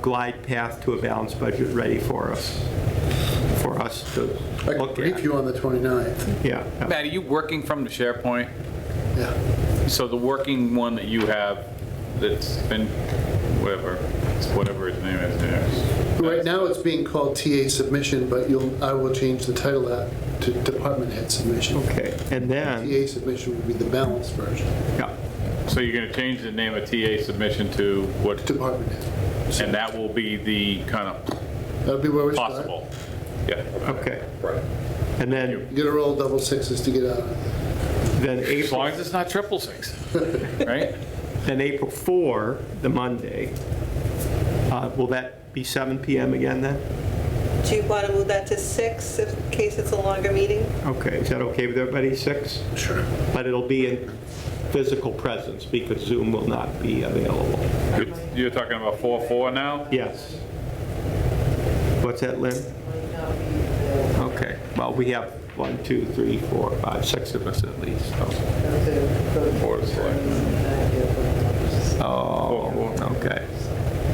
glide path to a balanced budget ready for us to I can look brief at. you on the 29th. Yeah. Matt, are you working from the SharePoint? Yeah. So the working one that you have that's been, whatever its name is there. Right now, it's being called TA submission, but I will change the title of that to department head submission. Okay, and then, TA submission would be the balanced version, yeah, So you're going to change the name of TA submission to what? department head. And that will be the kind of That'll be where we start. possible. Yeah. okay. Right. And then, You gotta roll double sixes to get out of it. then As long April, as it's not 666, right? then April 4, the Monday, will that be 7 PM again then? Do you want to move that to 6 in case it's a longer meeting? Okay, is that okay with everybody, 6? Sure. But it'll be in physical presence because Zoom will not be available. You're talking about 4-4 now? Yes. What's that, Lynn? Okay, well, we have 1, 2, 3, 4, 5, 6 of us at least. Board of Selectmen. Oh, okay.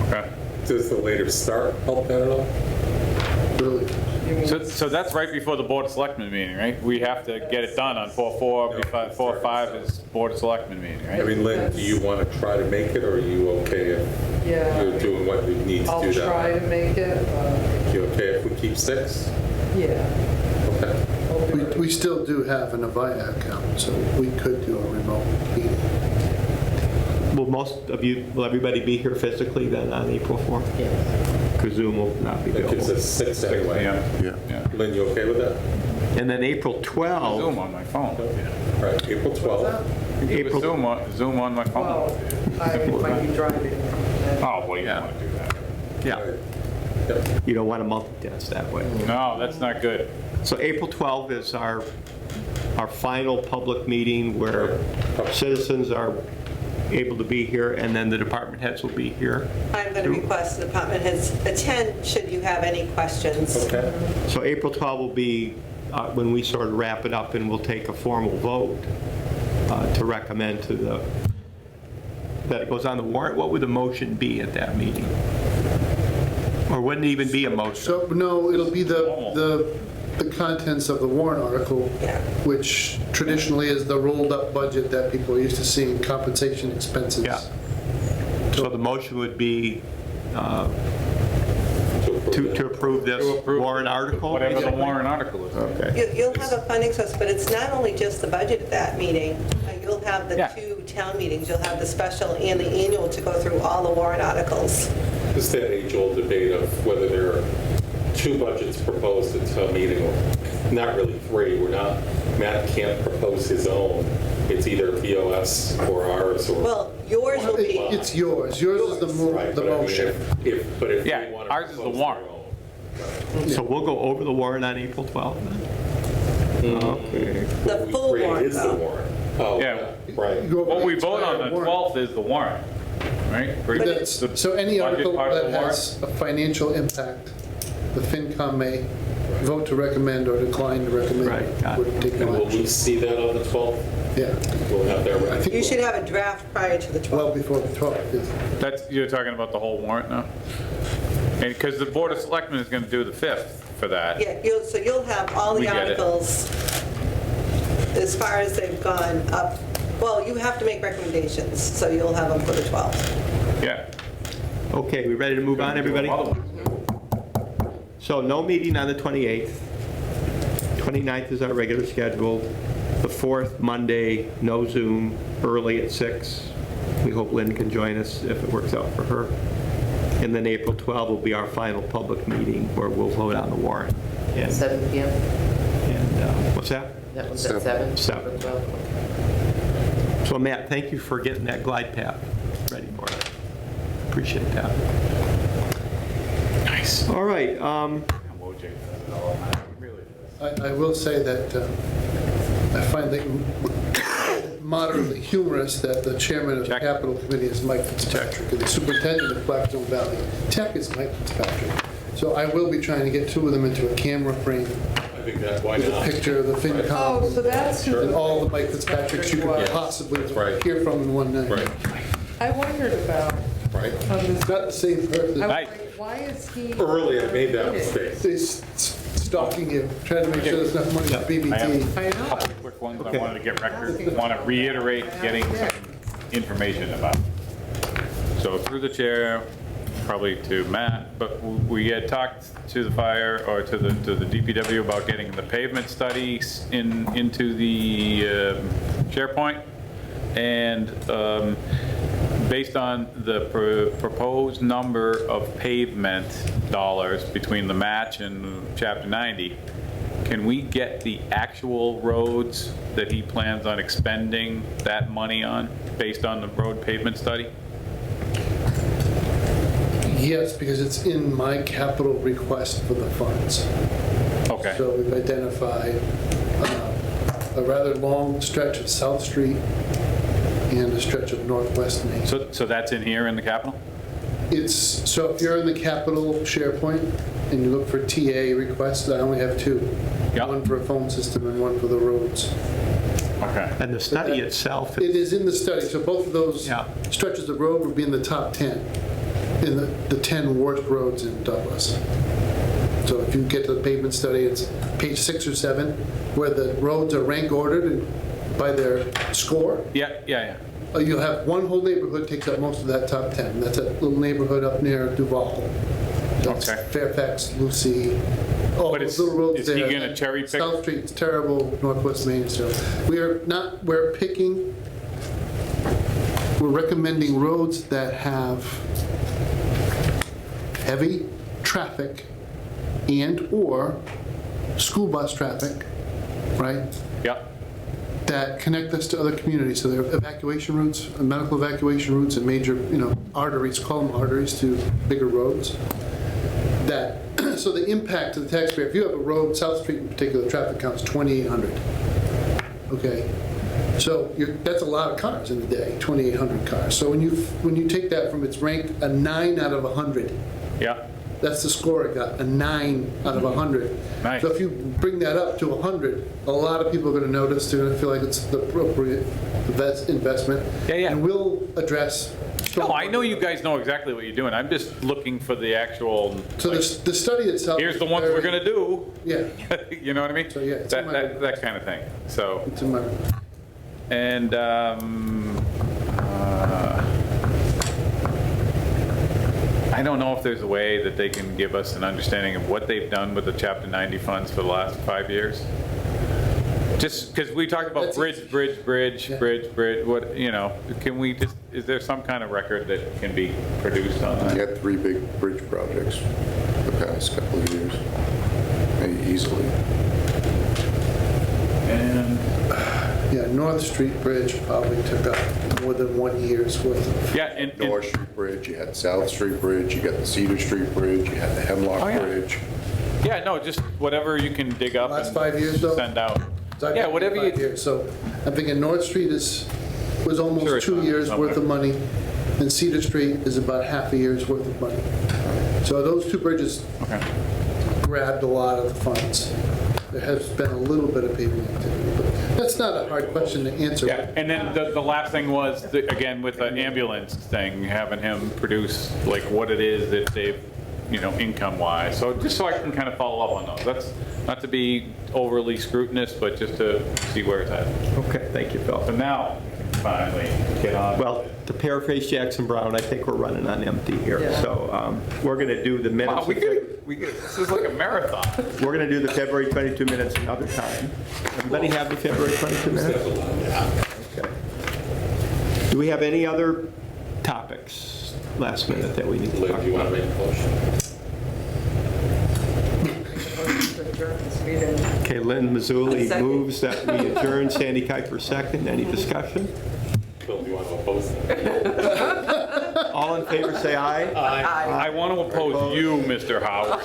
Okay. Does the later start help that at all? Really. So that's right before the Board of Selectmen meeting, right? We have to get it done on 4-4, 4-5 is Board of Selectmen meeting, I right? mean, Lynn, do you want to try to make it, or are you okay if Yeah, you're doing what we need to I'll do try that? to make it, You okay if we keep 6? yeah. Okay. I'll do it. We still do have an Avaya account, so we could do a remote meeting. Will everybody be here physically then on April 4th? Yes. Because Zoom will not be That gives available. us 6 anyway. Yeah. Lynn, you okay with that? And then April 12, Zoom on my phone. All right, April 12th. April, Zoom on my phone. Well, I might be driving. Oh, well, you don't want to do that. yeah, Yep. you don't want to multitask that way. No, that's not good. So April 12 is our final public meeting where citizens are able to be here, and then the department heads will be here. I'm going to request the department heads attend should you have any questions. Okay. So April 12 will be when we sort of wrap it up, and we'll take a formal vote to recommend to that it goes on the warrant. What would the motion be at that meeting? Or wouldn't it even be a motion? So, no, it'll be the contents of the warrant article, Yeah. which traditionally is the rolled-up budget that people are used to seeing, compensation expenses. Yeah. So the motion would be to approve this warrant article? Whatever the warrant article is. Okay. You'll have a funding source, but it's not only just the budget at that meeting. You'll have the Yeah. 2 town meetings. You'll have the special and the annual to go through all the warrant articles. It's that age-old debate of whether there are 2 budgets proposed at town meeting, or not really 3. Matt can't propose his own. It's either BOS or ours, or... Well, yours will be, It's yours. Yours is Right, the but I mean, motion. But if Yeah, they want to ours is the propose warrant. their own, So we'll go over the warrant on April 12th then? Okay. The full What we create warrant, is the though. warrant. Oh, Yeah. right. What we vote on the 12th is the warrant, right? The So any budget article part of the that warrant? has a financial impact, the FinCom may vote to recommend or decline to recommend. Right, got it. Would take And no will we action. see that on the 12th? Yeah, We'll have that I ready. think You should have a draft prior to the 12th. well before the 12th, yes. That's, you're talking about the whole warrant now? And, because the Board of Selectmen is gonna do the 5th for that. Yeah, so you'll have all We the get it. articles as far as they've gone up. Well, you have to make recommendations, so you'll have them for the 12th. Yeah. Okay, we ready to move on, everybody? So no meeting on the 28th. 29th is our regular schedule. The 4th, Monday, no Zoom, early at 6. We hope Lynn can join us if it works out for her. And then April 12th will be our final public meeting where we'll vote on the warrant. And 7 PM? what's that? That one's at 7? 7. 12. So Matt, thank you for getting that glide path ready for us. Appreciate that. Nice. All right, I will say that I find it moderately humorous that the chairman of the Check. Capital Committee is Mike Fitzpatrick, and the superintendent of Blackstone Valley Tech is Mike Fitzpatrick. So I will be trying to get two of them into a camera frame I think that, why with a not? picture of the Oh, so FinCom that's who and the... all the Mike Fitzpatricks you could possibly That's right. hear from in one night. Right, I wondered about, right. It's not the same person. I was Right. like, why is he... Early, I made that mistake. He's stalking you, trying to make sure there's enough money for BBT. I know. Couple quick ones I wanted to get record, want to reiterate getting some information about. So through the chair, probably to Matt, but we had talked to the fire, or to the DPW about getting the pavement studies into the SharePoint. And based on the proposed number of pavement dollars between the match and Chapter 90, can we get the actual roads that he plans on expending that money on, based on the road pavement study? Yes, because it's in my capital request for the funds. Okay, So we've identified a rather long stretch of South Street and a stretch of Northwest Main. so that's in here in the capital? So if you're in the capital SharePoint and you look for TA requests, I only have two. Yeah. One for a phone system and one for the roads. Okay. and the study itself, It is in the study, so both of those Yeah. stretches of road would be in the top 10, in the 10 worst roads in Douglas. So if you get to the pavement study, it's page 6 or 7, where the roads are rank ordered by their score. Yeah. You'll have one whole neighborhood takes up most of that top 10. That's a little neighborhood up near Duval. That's Okay. Fairfax, Lucy, all But those little roads is he there. gonna cherry pick? South Street's terrible, Northwest Main is terrible. We're recommending roads that have heavy traffic and/or school bus traffic, right? Yeah. That connect us to other communities. So they're evacuation routes, medical evacuation routes, and major, arteries, call them arteries to bigger roads. So the impact to the taxpayer, if you have a road, South Street in particular, traffic count's 2,800. Okay? So that's a lot of cars in a day, 2,800 cars. So when you take that from its rank, a 9 out of 100, Yeah. that's the score it got, a 9 out of 100. Nice. So if you bring that up to 100, a lot of people are going to notice, they're going to feel like it's the appropriate investment. Yeah. And we'll address. No, I know you guys know exactly what you're doing. I'm just looking for the actual, So the study itself. here's the ones we're gonna do. Yeah, You know what I mean? So, yeah, it's in my- That kind of thing. So, it's in my, and, I don't know if there's a way that they can give us an understanding of what they've done with the Chapter 90 funds for the last 5 years. Just because we talked about That's- bridge, what, can we just, is there some kind of record that can be produced on You that? had 3 big bridge projects the past couple of years, maybe easily. And, yeah, North Street Bridge probably took up more than 1 year's worth of. yeah, and North Street Bridge, you had South Street Bridge, you got the Cedar Street Bridge, you had the Hemlock Oh, yeah. Bridge. Yeah, no, just whatever you can dig up Last and 5 years, though? send out. So I've Yeah, been whatever here 5 you, years. So I'm thinking North Street was Sure, almost it's 2 not years worth of somewhere. money, and Cedar Street is about half a year's worth of money. So those two bridges okay. grabbed a lot of the funds. There has been a little bit of paving activity, but that's not a hard question to answer. Yeah, and then the last thing was, again, with the ambulance thing, having him produce like what it is that they've, income-wise. So just so I can kind of follow up on those. That's not to be overly scrutinous, but just to see where it's at. Okay, thank you, Phil. So now, finally, get on. Well, to paraphrase Jackson Brown, I think we're running on empty here. Yeah. So we're going to do the minutes. Wow, this is like a marathon. We're going to do the February 22 minutes another time. Everybody have the February 22 minutes? Okay. Do we have any other topics last minute that we need to Liv, talk do you want about? to make a motion? Okay, Lynn Mazzulli Second. moves that we adjourn. Sandy Kuiper second. Any discussion? Bill, do you want to oppose that? All in favor, say aye. I want to oppose you, Mr. Howard.